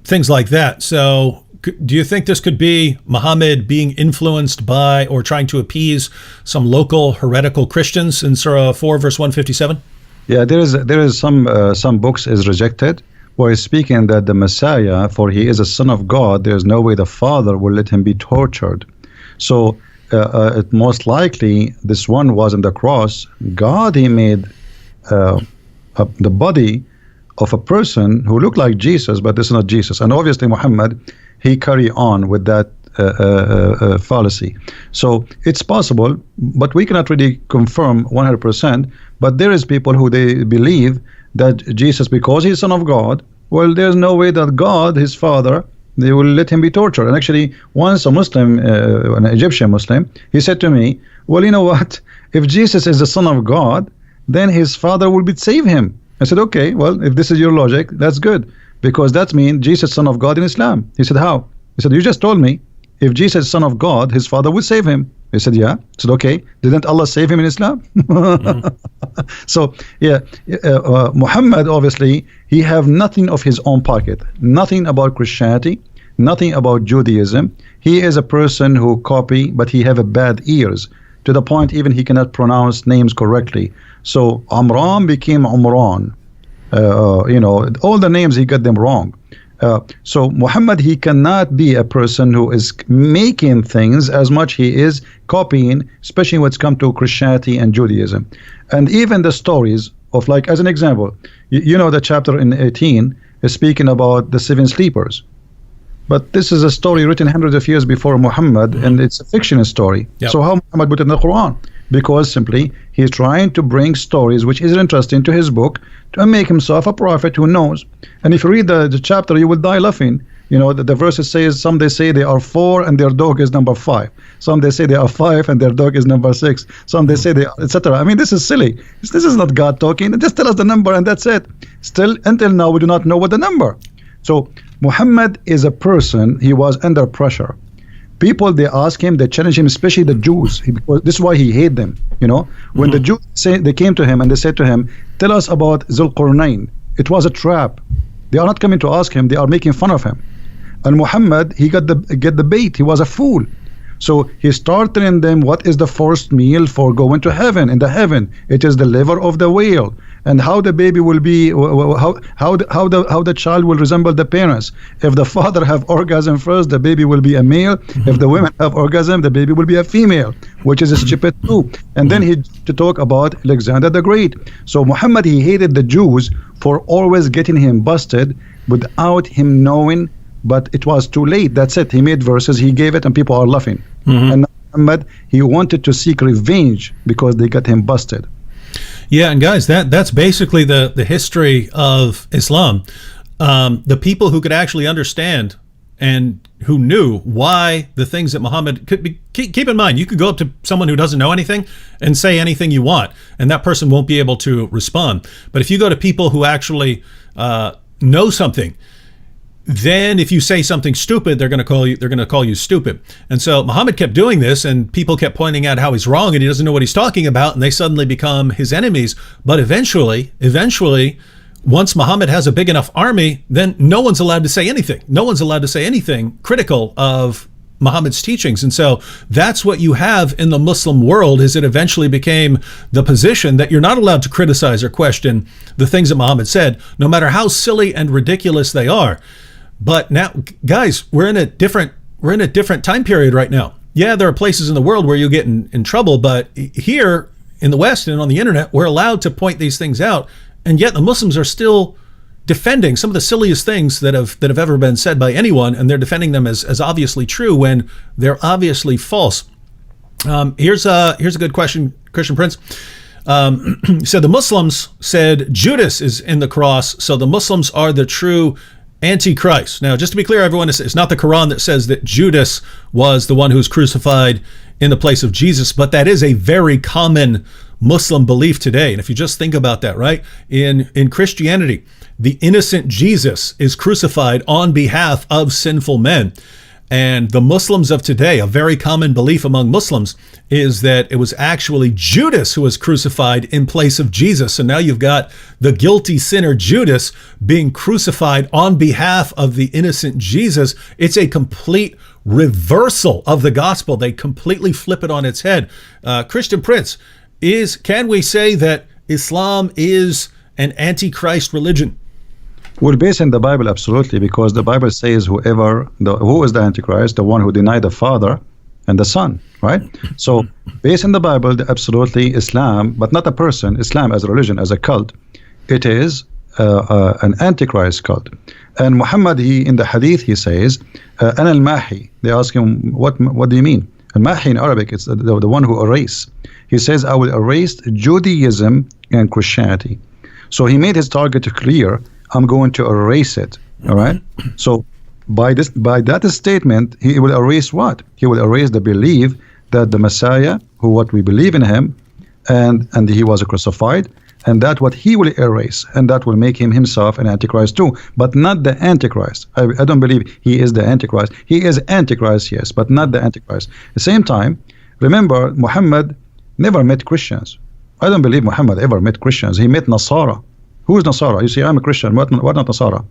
things like that. So do you think this could be Muhammad being influenced by or trying to appease some local heretical Christians in Surah 4, verse 157? Yeah, there is some books is rejected where he's speaking that the Messiah, for he is a son of God, there is no way the Father will let him be tortured. So it most likely this one was on the cross. God, he made the body of a person who looked like Jesus, but this is not Jesus. And obviously Muhammad, he carry on with that fallacy. So it's possible, but we cannot really confirm 100%. But there is people who they believe that Jesus, because he's son of God, well, there's no way that God, his father, they will let him be tortured. And actually, once a Muslim, an Egyptian Muslim, he said to me, well, you know what? If Jesus is the son of God, then his father will save him. I said, okay, well, if this is your logic, that's good, because that means Jesus son of God in Islam. He said, how? He said, you just told me if Jesus is son of God, his father would save him. He said, yeah. I said, okay, didn't Allah save him in Islam? So yeah, Muhammad, obviously, he have nothing of his own pocket, nothing about Christianity, nothing about Judaism. He is a person who copy, but he have a bad ears, to the point even he cannot pronounce names correctly. So Amran became Umran. All the names he got them wrong. So Muhammad, he cannot be a person who is making things as much he is copying, especially when it's come to Christianity and Judaism. And even the stories of, like, as an example, the chapter in 18 is speaking about the 7 sleepers. But this is a story written hundreds of years before Muhammad, and it's a fiction story. Yep. So how Muhammad put it in the Quran? because simply he's trying to bring stories which is interesting to his book to make himself a prophet who knows. And if you read the chapter, you will die laughing. You know, the verses says, some they say they are 4 and their dog is number 5. Some they say they are 5 and their dog is number 6. Some they say they are, etc. I mean, this is silly. This is not God talking. Just tell us the number and that's it. Still, until now, we do not know what the number. So Muhammad is a person, he was under pressure. People, they ask him, they challenge him, especially the Jews, because this is why he hate them. You know, when the Jews they came to him and they said to him, tell us about Zulqarnain. It was a trap. They are not coming to ask him, they are making fun of him. And Muhammad, he get the bait. He was a fool. So he started telling them what is the first meal for going to heaven. In the heaven, it is the liver of the whale, and how the baby will be, how the child will resemble the parents. If the father have orgasm first, the baby will be a male. If the women have orgasm, the baby will be a female, which is stupid too. And then he to talk about Alexander the Great. So Muhammad, he hated the Jews for always getting him busted without him knowing. But it was too late. That's it. He made verses, he gave it, and people are laughing. And Muhammad, he wanted to seek revenge because they got him busted. Yeah, and guys, that's basically the history of Islam. The people who could actually understand and who knew why the things that Muhammad could be. Keep in mind, you could go up to someone who doesn't know anything and say anything you want, and that person won't be able to respond. But if you go to people who actually know something, then if you say something stupid, they're going to call you stupid. And so Muhammad kept doing this, and people kept pointing out how he's wrong and he doesn't know what he's talking about, and they suddenly become his enemies. But eventually, once Muhammad has a big enough army, then no one's allowed to say anything. No one's allowed to say anything critical of Muhammad's teachings. And so that's what you have in the Muslim world, is it eventually became the position that you're not allowed to criticize or question the things that Muhammad said, no matter how silly and ridiculous they are. But now, guys, we're in a different time period right now. Yeah, there are places in the world where you get in trouble, but here in the West and on the internet, we're allowed to point these things out, and yet the Muslims are still defending some of the silliest things that have ever been said by anyone, and they're defending them as obviously true when they're obviously false. Here's a good question, Christian Prince. So the Muslims said Judas is in the cross, so the Muslims are the true Antichrist. Now, just to be clear, everyone, it's not the Quran that says that Judas was the one who was crucified in the place of Jesus, but that is a very common Muslim belief today. And if you just think about that, right? In Christianity, the innocent Jesus is crucified on behalf of sinful men. And the Muslims of today, a very common belief among Muslims, is that it was actually Judas who was crucified in place of Jesus. So now you've got the guilty sinner Judas being crucified on behalf of the innocent Jesus. It's a complete reversal of the gospel. They completely flip it on its head. Christian Prince, can we say that Islam is an antichrist religion? Well, based in the Bible, absolutely, because the Bible says who is the Antichrist? The one who denied the Father and the Son, right? So based in the Bible, absolutely Islam, but not a person, Islam as a religion, as a cult, it is an Antichrist cult. And Muhammad, in the Hadith, he says, Ana al-Mahi. They ask him, what do you mean? Al-Mahi in Arabic, it's the one who erased. He says, I will erase Judaism and Christianity. So he made his target clear. I'm going to erase it. All right. So by that statement, he will erase what? He will erase the belief that the Messiah, what we believe in him, and he was crucified, and that what he will erase, and that will make him himself an Antichrist too, but not the Antichrist. I don't believe he is the Antichrist. He is Antichrist, yes, but not the Antichrist. At the same time, remember, Muhammad never met Christians. I don't believe Muhammad ever met Christians. He met Nasara. Who is Nasara? You say, I'm a Christian. What not Nasara?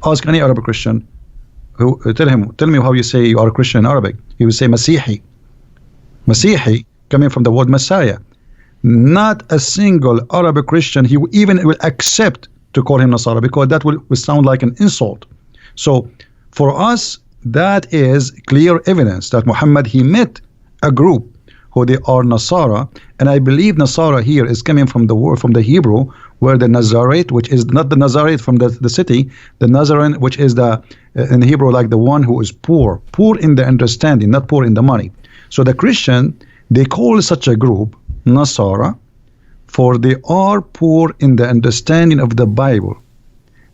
Ask any Arab Christian. Tell me how you say you are a Christian in Arabic. He will say Masihi. Masihi, coming from the word Messiah. Not a single Arab Christian he even will accept to call him Nasara, because that will sound like an insult. So for us, that is clear evidence that Muhammad, he met a group who they are Nasara, and I believe Nasara here is coming from the word, from the Hebrew, where the Nazarite, which is not the Nazarite from the city, the Nazarene, which is the in Hebrew like the one who is poor in the understanding, not poor in the money. So the Christian, they call such a group Nasara, for they are poor in the understanding of the Bible,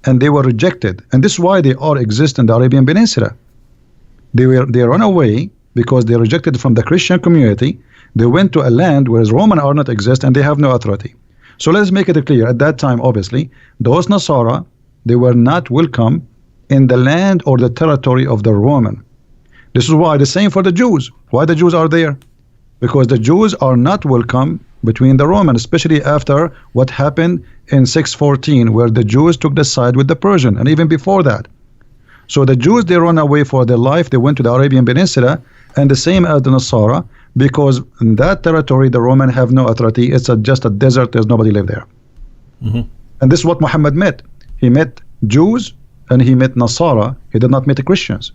and they were rejected, and this is why they all exist in the Arabian Peninsula. They run away because they rejected from the Christian community. They went to a land where Roman are not exist, and they have no authority. So let's make it clear, at that time, obviously, those Nasara, they were not welcome in the land or the territory of the Roman. This is why the same for the Jews. Why the Jews are there? Because the Jews are not welcome between the Roman, especially after what happened in 614, where the Jews took the side with the Persian, and even before that. So the Jews, they run away for their life. They went to the Arabian Peninsula, and the same as the Nasara, because in that territory the Roman have no authority. It's just a desert. There's nobody live there. And this is what Muhammad met. He met Jews and he met Nasara. He did not meet the Christians.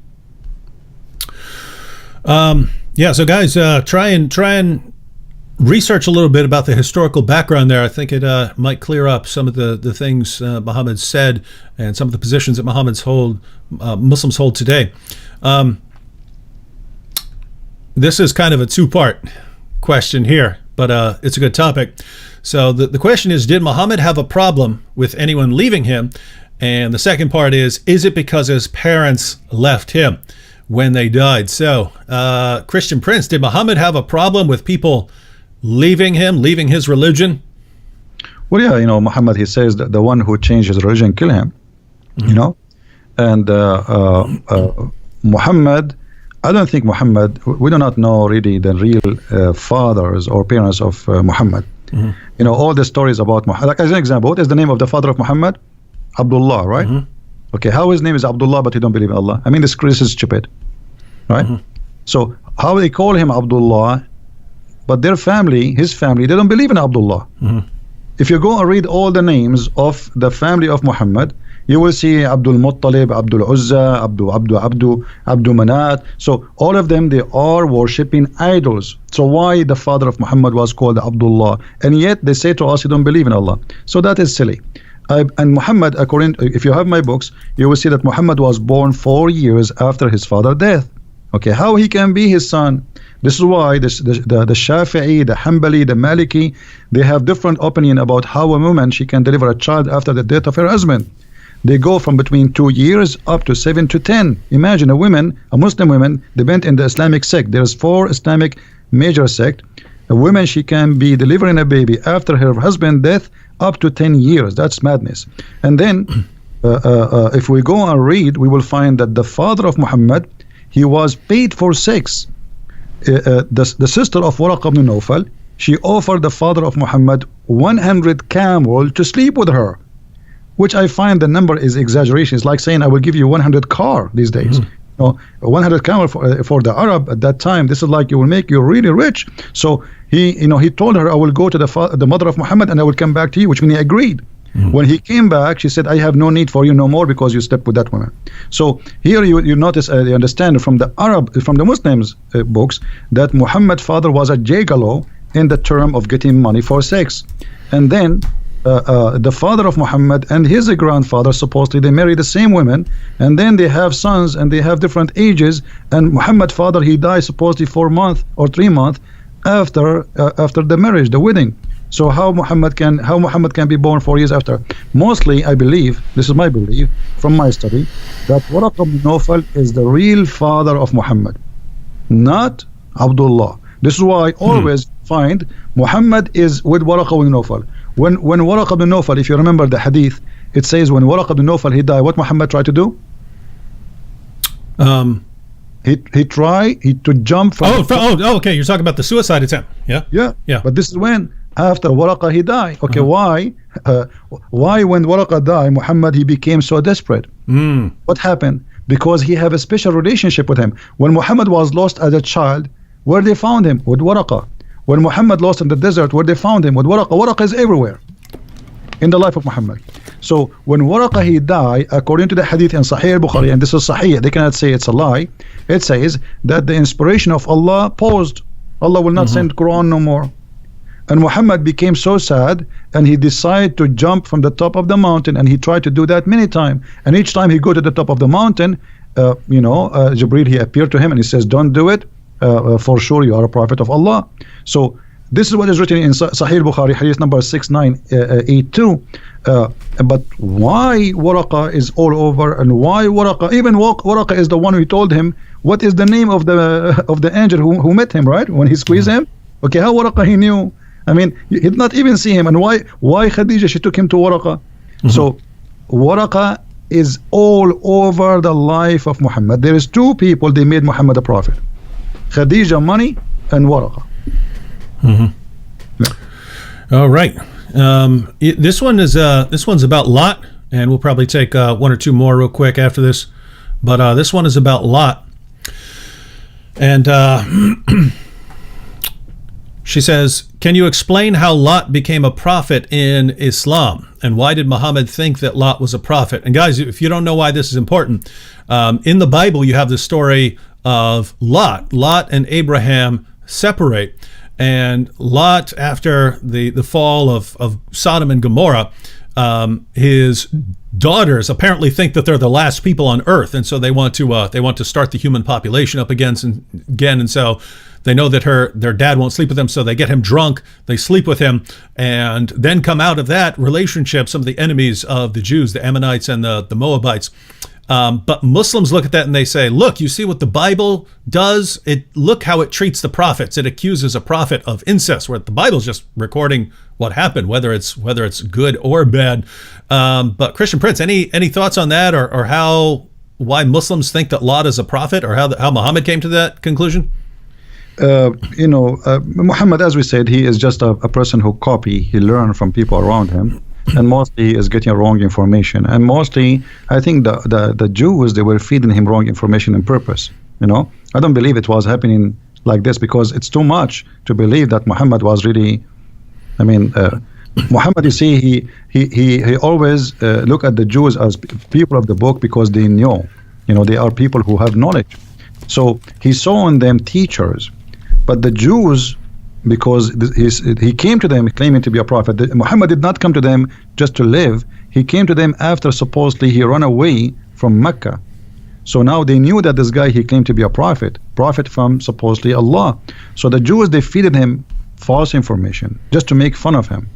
Yeah, so guys, try and research a little bit about the historical background there. I think it might clear up some of the things Muhammad said and some of the positions that Muslims hold today. This is kind of a two-part question here, but it's a good topic. So the question is, did Muhammad have a problem with anyone leaving him? And the second part is it because his parents left him when they died? So, Christian Prince, did Muhammad have a problem with people leaving him, leaving his religion? Well, yeah, Muhammad, he says that the one who changed his religion, kill him, and Muhammad, I don't think Muhammad, we do not know really the real fathers or parents of Muhammad. All the stories about Muhammad, like as an example, what is the name of the father of Muhammad? Abdullah, right? Okay, how his name is Abdullah, but he don't believe in Allah? I mean, this is stupid, right? So how they call him Abdullah, but their family, his family, they don't believe in Abdullah. If you go and read all the names of the family of Muhammad, you will see Abdul Muttalib, Abdul Uzza, Abdu Manat. So all of them, they are worshipping idols. So why the father of Muhammad was called Abdullah? And yet they say to us, you don't believe in Allah. So that is silly. And Muhammad, if you have my books, you will see that Muhammad was born 4 years after his father's death. Okay, how he can be his son? This is why the Shafi'i, the Hanbali, the Maliki, they have different opinion about how a woman, she can deliver a child after the death of her husband. They go from between 2 years up to 7 to 10. Imagine a Muslim woman, they went in the Islamic sect. There's 4 Islamic major sect. A woman, she can be delivering a baby after her husband's death up to 10 years. That's madness. And then if we go and read, we will find that the father of Muhammad, he was paid for sex. The sister of Waraq ibn Nawfal, she offered the father of Muhammad 100 camel to sleep with her, which I find the number is exaggeration. It's like saying I will give you 100 car these days. 100 camel for the Arab at that time, this is like you will make you really rich. So he told her, I will go to the mother of Muhammad and I will come back to you, which means he agreed. When he came back, she said, I have no need for you no more because you slept with that woman. So here you notice, you understand from the Muslims books that Muhammad's father was a gigolo in the term of getting money for sex. And then the father of Muhammad and his grandfather, supposedly they marry the same women, and then they have sons and they have different ages, and Muhammad's father, he died supposedly 4 months or 3 months after the marriage, the wedding. So how Muhammad can be born 4 years after? Mostly, I believe, this is my belief from my study, that Waraq ibn Nawfal is the real father of Muhammad, not Abdullah. This is why I always find Muhammad is with Waraq ibn Nawfal. When Waraq ibn Nawfal, if you remember the hadith, it says when Waraq ibn Nawfal he died, what Muhammad tried to do? He tried to jump from. Okay. You're talking about the suicide attempt. Yeah. But this is when after Waraqa he died. Okay, why? Why when Waraqa died, Muhammad he became so desperate? What happened? Because he have a special relationship with him. When Muhammad was lost as a child, where they found him? With Waraqa. When Muhammad lost in the desert, where they found him? With Waraqa. Waraqa is everywhere in the life of Muhammad. So when Waraqa he died, according to the hadith in Sahih al-Bukhari, and this is Sahih, they cannot say it's a lie, it says that the inspiration of Allah paused. Allah will not send Quran no more. And Muhammad became so sad, and he decided to jump from the top of the mountain, and he tried to do that many times. And each time he go to the top of the mountain, Jibreel, he appeared to him and he says, don't do it, for sure you are a prophet of Allah. So This is what is written in Sahih Bukhari, hadith number 6982. But why Waraqa is all over, and why Waraqa, even Waraqa is the one who told him what is the name of the angel who met him, right? When he squeezed him. Okay, how Waraqa he knew? I mean, he did not even see him. And why Khadija, she took him to Waraqa? So Waraqa is all over the life of Muhammad. There is two people, they made Muhammad a prophet: Khadija money and Waraqa. All right. This one's about Lot, and we'll probably take one or two more real quick after this. But this one is about Lot, and she says, "Can you explain how Lot became a prophet in Islam, and why did Muhammad think that Lot was a prophet?" And guys, if you don't know why this is important, in the Bible you have the story of Lot. Lot and Abraham separate. And Lot, after the fall of Sodom and Gomorrah, his daughters apparently think that they're the last people on earth, and so they want to start the human population up again. And so they know that their dad won't sleep with them, so they get him drunk, they sleep with him, and then come out of that relationship some of the enemies of the Jews, the Ammonites and the Moabites. But Muslims look at that and they say, look, you see what the Bible does? Look how it treats the prophets. It accuses a prophet of incest, where the Bible's just recording what happened, whether it's good or bad. But Christian Prince, any thoughts on that, or why Muslims think that Lot is a prophet, or how Muhammad came to that conclusion? Muhammad, as we said, he is just a person who he learned from people around him. And mostly he is getting wrong information, and mostly I think the Jews, they were feeding him wrong information on purpose. I don't believe it was happening like this, because it's too much to believe that Muhammad was really, Muhammad, you see, he always look at the Jews as people of the book, because they know, they are people who have knowledge. So he saw in them teachers. But the Jews, because he came to them claiming to be a prophet. Muhammad did not come to them just to live. He came to them after supposedly he ran away from Mecca. So now they knew that this guy, he claimed to be a prophet from supposedly Allah. So the Jews, they feeded him false information just to make fun of him.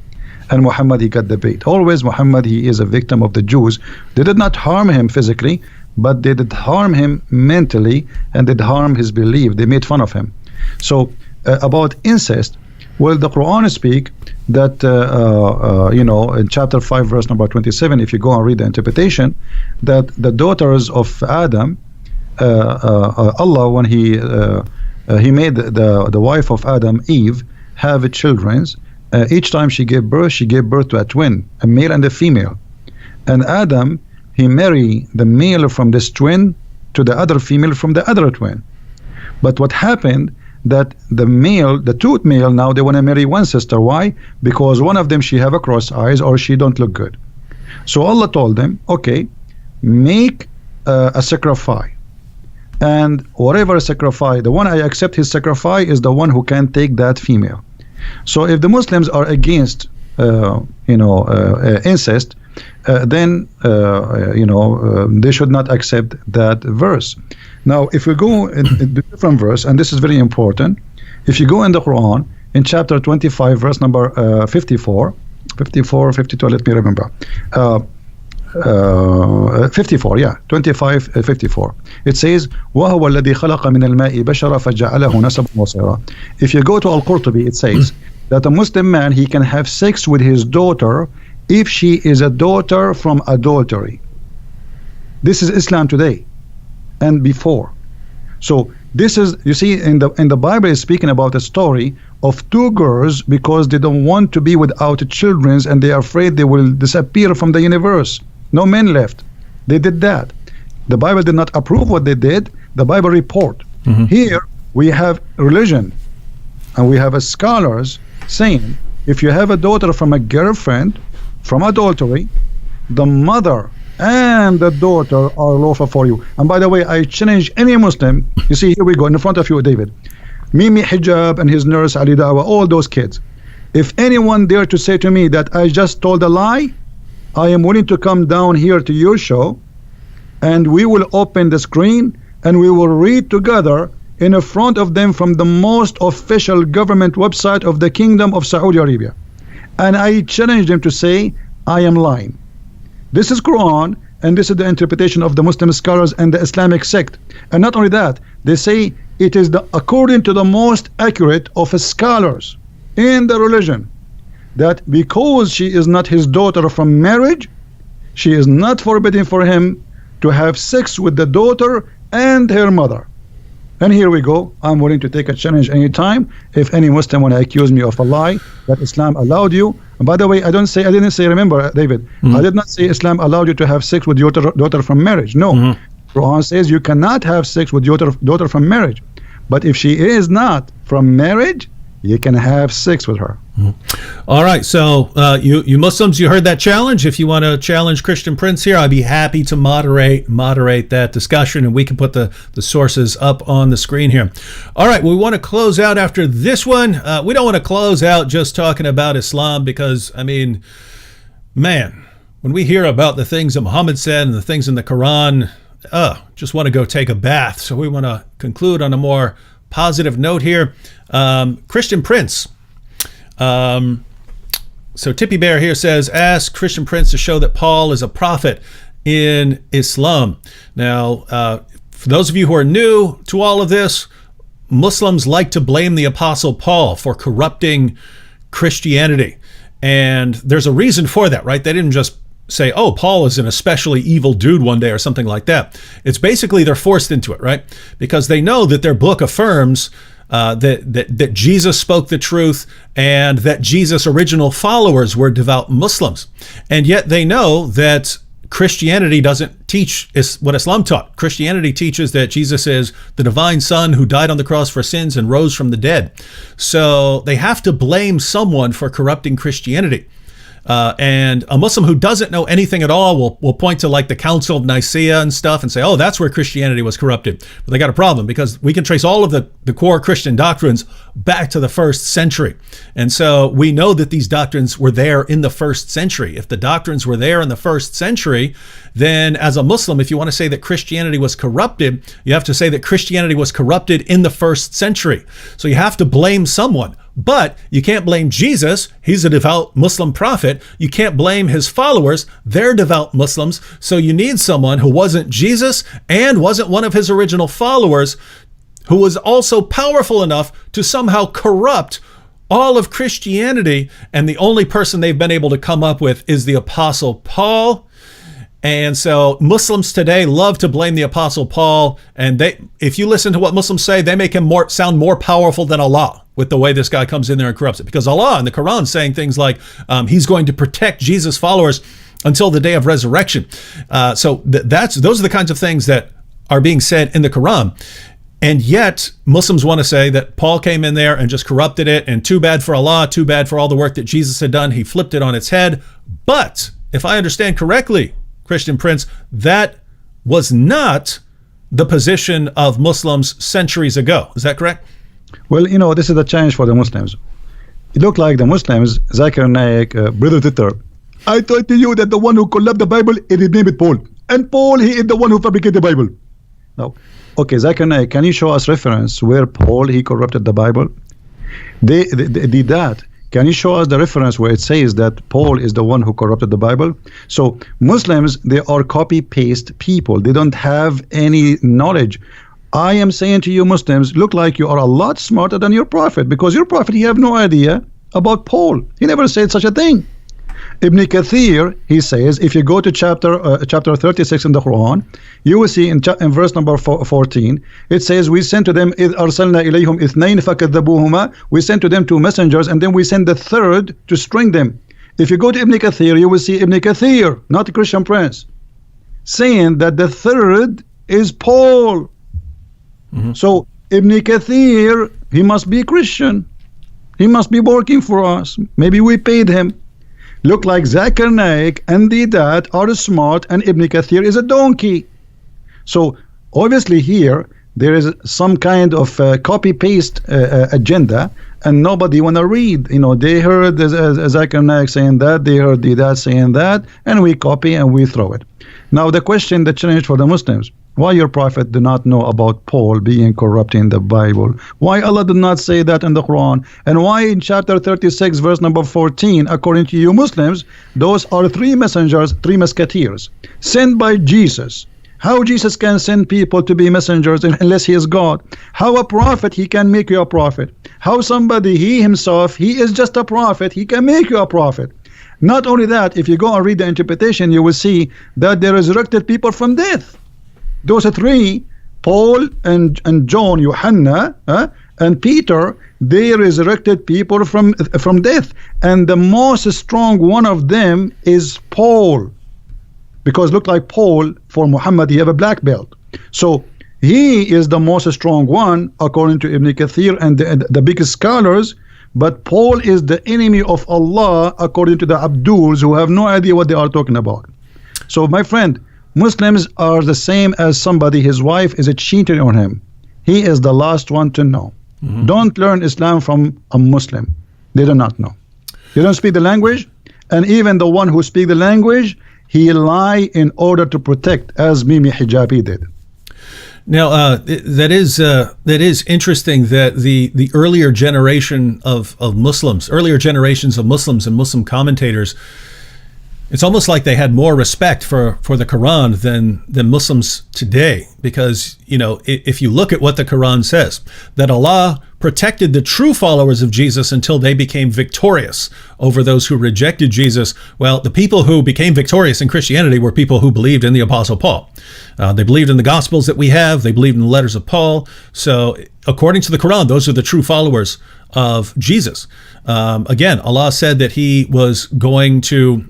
And Muhammad, he got the bait. Always Muhammad, he is a victim of the Jews. They did not harm him physically, but they did harm him mentally, and did harm his belief. They made fun of him. So about incest, well, the Quran speak that in chapter 5 verse number 27, if you go and read the interpretation, that the daughters of Adam, Allah, when he made the wife of Adam, Eve, have children, each time she gave birth to a twin, a male and a female. And Adam, he married the male from this twin to the other female from the other twin. But what happened, that the two male, now they want to marry one sister. Why? Because one of them, she have a cross eyes, or she don't look good. So Allah told them, okay, make a sacrifice, and whatever sacrifice, the one I accept his sacrifice is the one who can take that female. So if the Muslims are against incest, then they should not accept that verse. Now, if we go in the different verse, and this is very important, if you go in the Quran, in chapter 25, verse number 54, 52, let me remember. 54, yeah, 25, 54. It says, وَهُوَ الَّذِي خَلَقَ مِنَ الْمَاءِ بَشَرًا فَجَعَلَهُ نَسَبًا وَصِهْرًا. If you go to Al-Qurtubi, it says that a Muslim man, he can have sex with his daughter if she is a daughter from adultery. This is Islam today and before. So this is, you see, in the Bible is speaking about a story of two girls, because they don't want to be without children, and they are afraid they will disappear from the universe. No men left. They did that. The Bible did not approve what they did. The Bible report. Here we have religion, and we have scholars saying, if you have a daughter from a girlfriend from adultery, the mother and the daughter are lawful for you. And by the way, I challenge any Muslim, you see, here we go in front of you, David, Mimi Hijab and his nurse Ali Dawa, all those kids. If anyone dare to say to me that I just told a lie, I am willing to come down here to your show, and we will open the screen and we will read together in front of them from the most official government website of the Kingdom of Saudi Arabia, and I challenge them to say I am lying. This is Quran, and this is the interpretation of the Muslim scholars and the Islamic sect. And not only that, they say it is according to the most accurate of scholars in the religion, that because she is not his daughter from marriage, she is not forbidden for him to have sex with the daughter and her mother. And here we go. I'm willing to take a challenge anytime. If any Muslim want to accuse me of a lie that Islam allowed you. And by the way, I didn't say, remember, David, I did not say Islam allowed you to have sex with your daughter from marriage. No. Quran says you cannot have sex with your daughter from marriage. But if she is not from marriage, you can have sex with her. All right, so you Muslims, you heard that challenge. If you want to challenge Christian Prince here, I'd be happy to moderate that discussion, and we can put the sources up on the screen here. All right, we want to close out after this one. We don't want to close out just talking about Islam, because, I mean, man, when we hear about the things that Muhammad said and the things in the Quran, just want to go take a bath. So we want to conclude on a more positive note here. Christian Prince. So Tippy Bear here says, ask Christian Prince to show that Paul is a prophet in Islam. Now, for those of you who are new to all of this, Muslims like to blame the Apostle Paul for corrupting Christianity. And there's a reason for that, right? They didn't just say, oh, Paul is an especially evil dude one day or something like that. It's basically they're forced into it, right? Because they know that their book affirms that Jesus spoke the truth and that Jesus' original followers were devout Muslims. And yet they know that Christianity doesn't teach what Islam taught. Christianity teaches that Jesus is the divine Son who died on the cross for sins and rose from the dead. So they have to blame someone for corrupting Christianity. And a Muslim who doesn't know anything at all will point to like the Council of Nicaea and stuff and say, oh, that's where Christianity was corrupted. But they got a problem, because we can trace all of the core Christian doctrines back to the 1st century. And so we know that these doctrines were there in the 1st century. If the doctrines were there in the 1st century, then as a Muslim, if you want to say that Christianity was corrupted, you have to say that Christianity was corrupted in the 1st century. So you have to blame someone. But you can't blame Jesus. He's a devout Muslim prophet. You can't blame his followers. They're devout Muslims. So you need someone who wasn't Jesus and wasn't one of his original followers, who was also powerful enough to somehow corrupt all of Christianity. And the only person they've been able to come up with is the Apostle Paul. And so Muslims today love to blame the Apostle Paul. And if you listen to what Muslims say, they make him sound more powerful than Allah with the way this guy comes in there and corrupts it. Because Allah in the Quran is saying things like he's going to protect Jesus' followers until the day of resurrection. So those are the kinds of things that are being said in the Quran. And yet Muslims want to say that Paul came in there and just corrupted it, and too bad for Allah, too bad for all the work that Jesus had done. He flipped it on its head. But if I understand correctly, Christian Prince, that was not the position of Muslims centuries ago. Is that correct? Well, this is the challenge for the Muslims. It looked like the Muslims, Zakir Naik, Brother Titter, I told you that the one who collapsed the Bible, it is named Paul. And Paul, he is the one who fabricated the Bible. Now, okay, Zakir Naik, can you show us reference where Paul, he corrupted the Bible? They did that. Can you show us the reference where it says that Paul is the one who corrupted the Bible? So Muslims, they are copy-paste people. They don't have any knowledge. I am saying to you Muslims, look like you are a lot smarter than your prophet, because your prophet, he have no idea about Paul. He never said such a thing. Ibn Kathir, he says, if you go to chapter 36 in the Quran, you will see in verse number 14, it says, we sent to them, إِذْ أَرْسَلْنَا إِلَيْهِمْ إِثْنَيْنِ فَكَذَّبُوهُمَا, we sent to them 2 messengers, and then we sent the 3rd to string them. If you go to Ibn Kathir, you will see Ibn Kathir, not Christian Prince, saying that the 3rd is Paul. So Ibn Kathir, he must be Christian. He must be working for us. Maybe we paid him. Look like Zakir Naik and Didat are smart, and Ibn Kathir is a donkey. So obviously here there is some kind of copy-paste agenda, and nobody want to read. They heard Zakir Naik saying that, they heard Didat saying that, and we copy and we throw it. Now the question, the challenge for the Muslims, Why your prophet do not know about Paul being corrupt in the Bible? Why Allah did not say that in the Quran? And why in chapter 36 verse number 14, according to you Muslims, those are three messengers, three musketeers sent by Jesus? How Jesus can send people to be messengers unless he is God? How a prophet, he can make you a prophet? How somebody, he himself, he is just a prophet, he can make you a prophet? Not only that, if you go and read the interpretation, you will see that they resurrected people from death. Those three, Paul and John, Johanna, and Peter, they resurrected people from death. And the most strong one of them is Paul. Because look like Paul, for Muhammad, he have a black belt. So he is the most strong one, according to Ibn Kathir and the biggest scholars. But Paul is the enemy of Allah, according to the Abduls, who have no idea what they are talking about. So my friend, Muslims are the same as somebody, his wife is a cheater on him. He is the last one to know. Don't learn Islam from a Muslim. They do not know. They don't speak the language, and even the one who speak the language, he lie in order to protect, as Mimi Hijabi did. Now, that is interesting that the earlier generation of Muslims, earlier generations of Muslims and Muslim commentators, it's almost like they had more respect for the Quran than Muslims today, because, you know, if you look at what the Quran says, that Allah protected the true followers of Jesus until they became victorious over those who rejected Jesus. Well, the people who became victorious in Christianity were people who believed in the Apostle Paul. They believed in the Gospels that we have. They believed in the letters of Paul. So according to the Quran, those are the true followers of Jesus. Again, Allah said that he was going to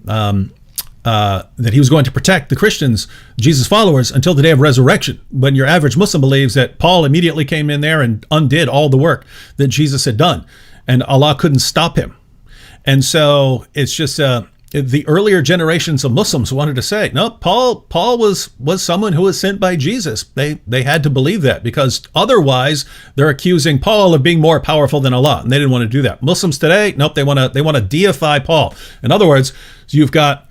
protect the Christians, Jesus followers, until the day of resurrection, when your average Muslim believes that Paul immediately came in there and undid all the work that Jesus had done, and Allah couldn't stop him. And so it's just the earlier generations of Muslims wanted to say, no, Paul was someone who was sent by Jesus. They had to believe that, because otherwise they're accusing Paul of being more powerful than Allah, and they didn't want to do that. Muslims today, nope, they want to deify Paul. In other words, you've got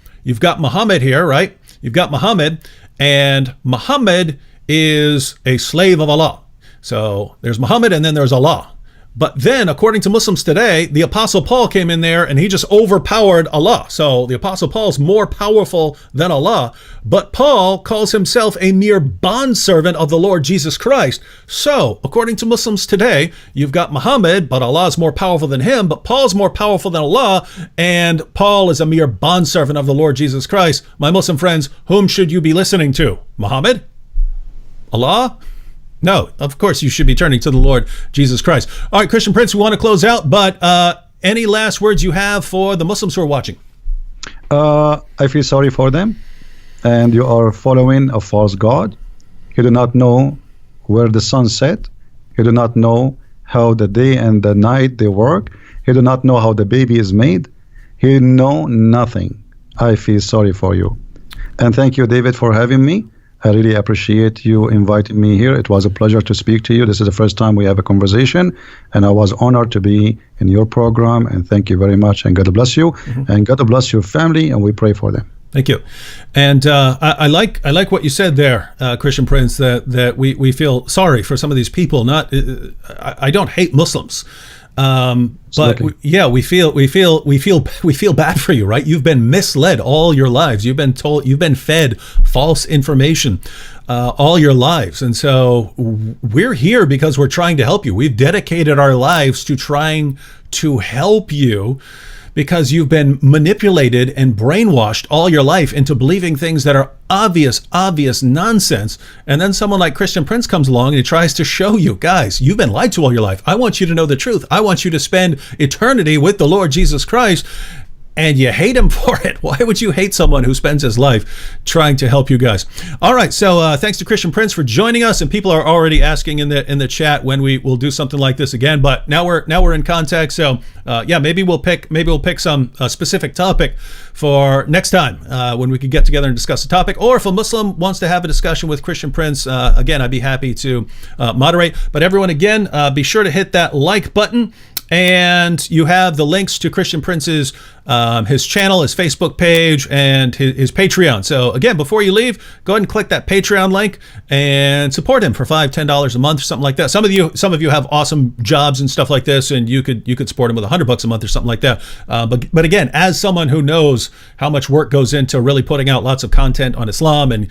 Muhammad here, right? You've got Muhammad, and Muhammad is a slave of Allah. So there's Muhammad and then there's Allah. But then, according to Muslims today, the Apostle Paul came in there and he just overpowered Allah. So the Apostle Paul's more powerful than Allah, but Paul calls himself a mere bondservant of the Lord Jesus Christ. So, according to Muslims today, you've got Muhammad, but Allah is more powerful than him, but Paul's more powerful than Allah, and Paul is a mere bondservant of the Lord Jesus Christ. My Muslim friends, whom should you be listening to? Muhammad? Allah? No, of course you should be turning to the Lord Jesus Christ. All right, Christian Prince, we want to close out, but any last words you have for the Muslims who are watching? I feel sorry for them, and you are following a false god. You do not know where the sun set. You do not know how the day and the night they work. You do not know how the baby is made. You know nothing. I feel sorry for you. And thank you, David, for having me. I really appreciate you inviting me here. It was a pleasure to speak to you. This is the first time we have a conversation, and I was honored to be in your program, and thank you very much, and God bless you, and God bless your family, and we pray for them. Thank you. And I like what you said there, Christian Prince, that we feel sorry for some of these people. I don't hate Muslims. But we feel bad for you, right? You've been misled all your lives. You've been fed false information all your lives. And so we're here because we're trying to help you. We've dedicated our lives to trying to help you, because you've been manipulated and brainwashed all your life into believing things that are obvious nonsense. And then someone like Christian Prince comes along and he tries to show you, guys, you've been lied to all your life. I want you to know the truth. I want you to spend eternity with the Lord Jesus Christ. And you hate him for it. Why would you hate someone who spends his life trying to help you guys? All right, so thanks to Christian Prince for joining us, and people are already asking in the chat when we will do something like this again. But now we're in contact, so maybe we'll pick some specific topic for next time when we could get together and discuss a topic. Or if a Muslim wants to have a discussion with Christian Prince, again, I'd be happy to moderate. But everyone, again, be sure to hit that like button. and you have the links to Christian Prince's his channel, his Facebook page, and his Patreon. So again, before you leave, go ahead and click that Patreon link and support him for $5, $10 a month, something like that. Some of you have awesome jobs and stuff like this, and you could support him with $100 a month or something like that. But again, as someone who knows how much work goes into really putting out lots of content on Islam and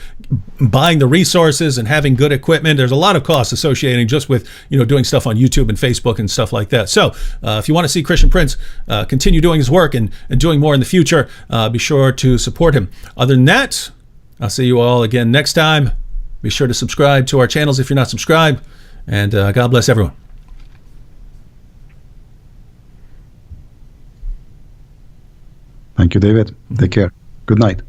buying the resources and having good equipment, there's a lot of costs associated just with doing stuff on YouTube and Facebook and stuff like that. So if you want to see Christian Prince continue doing his work and doing more in the future, be sure to support him. Other than that, I'll see you all again next time. Be sure to subscribe to our channels if you're not subscribed, and God bless everyone. Thank you, David. Take care. Good night.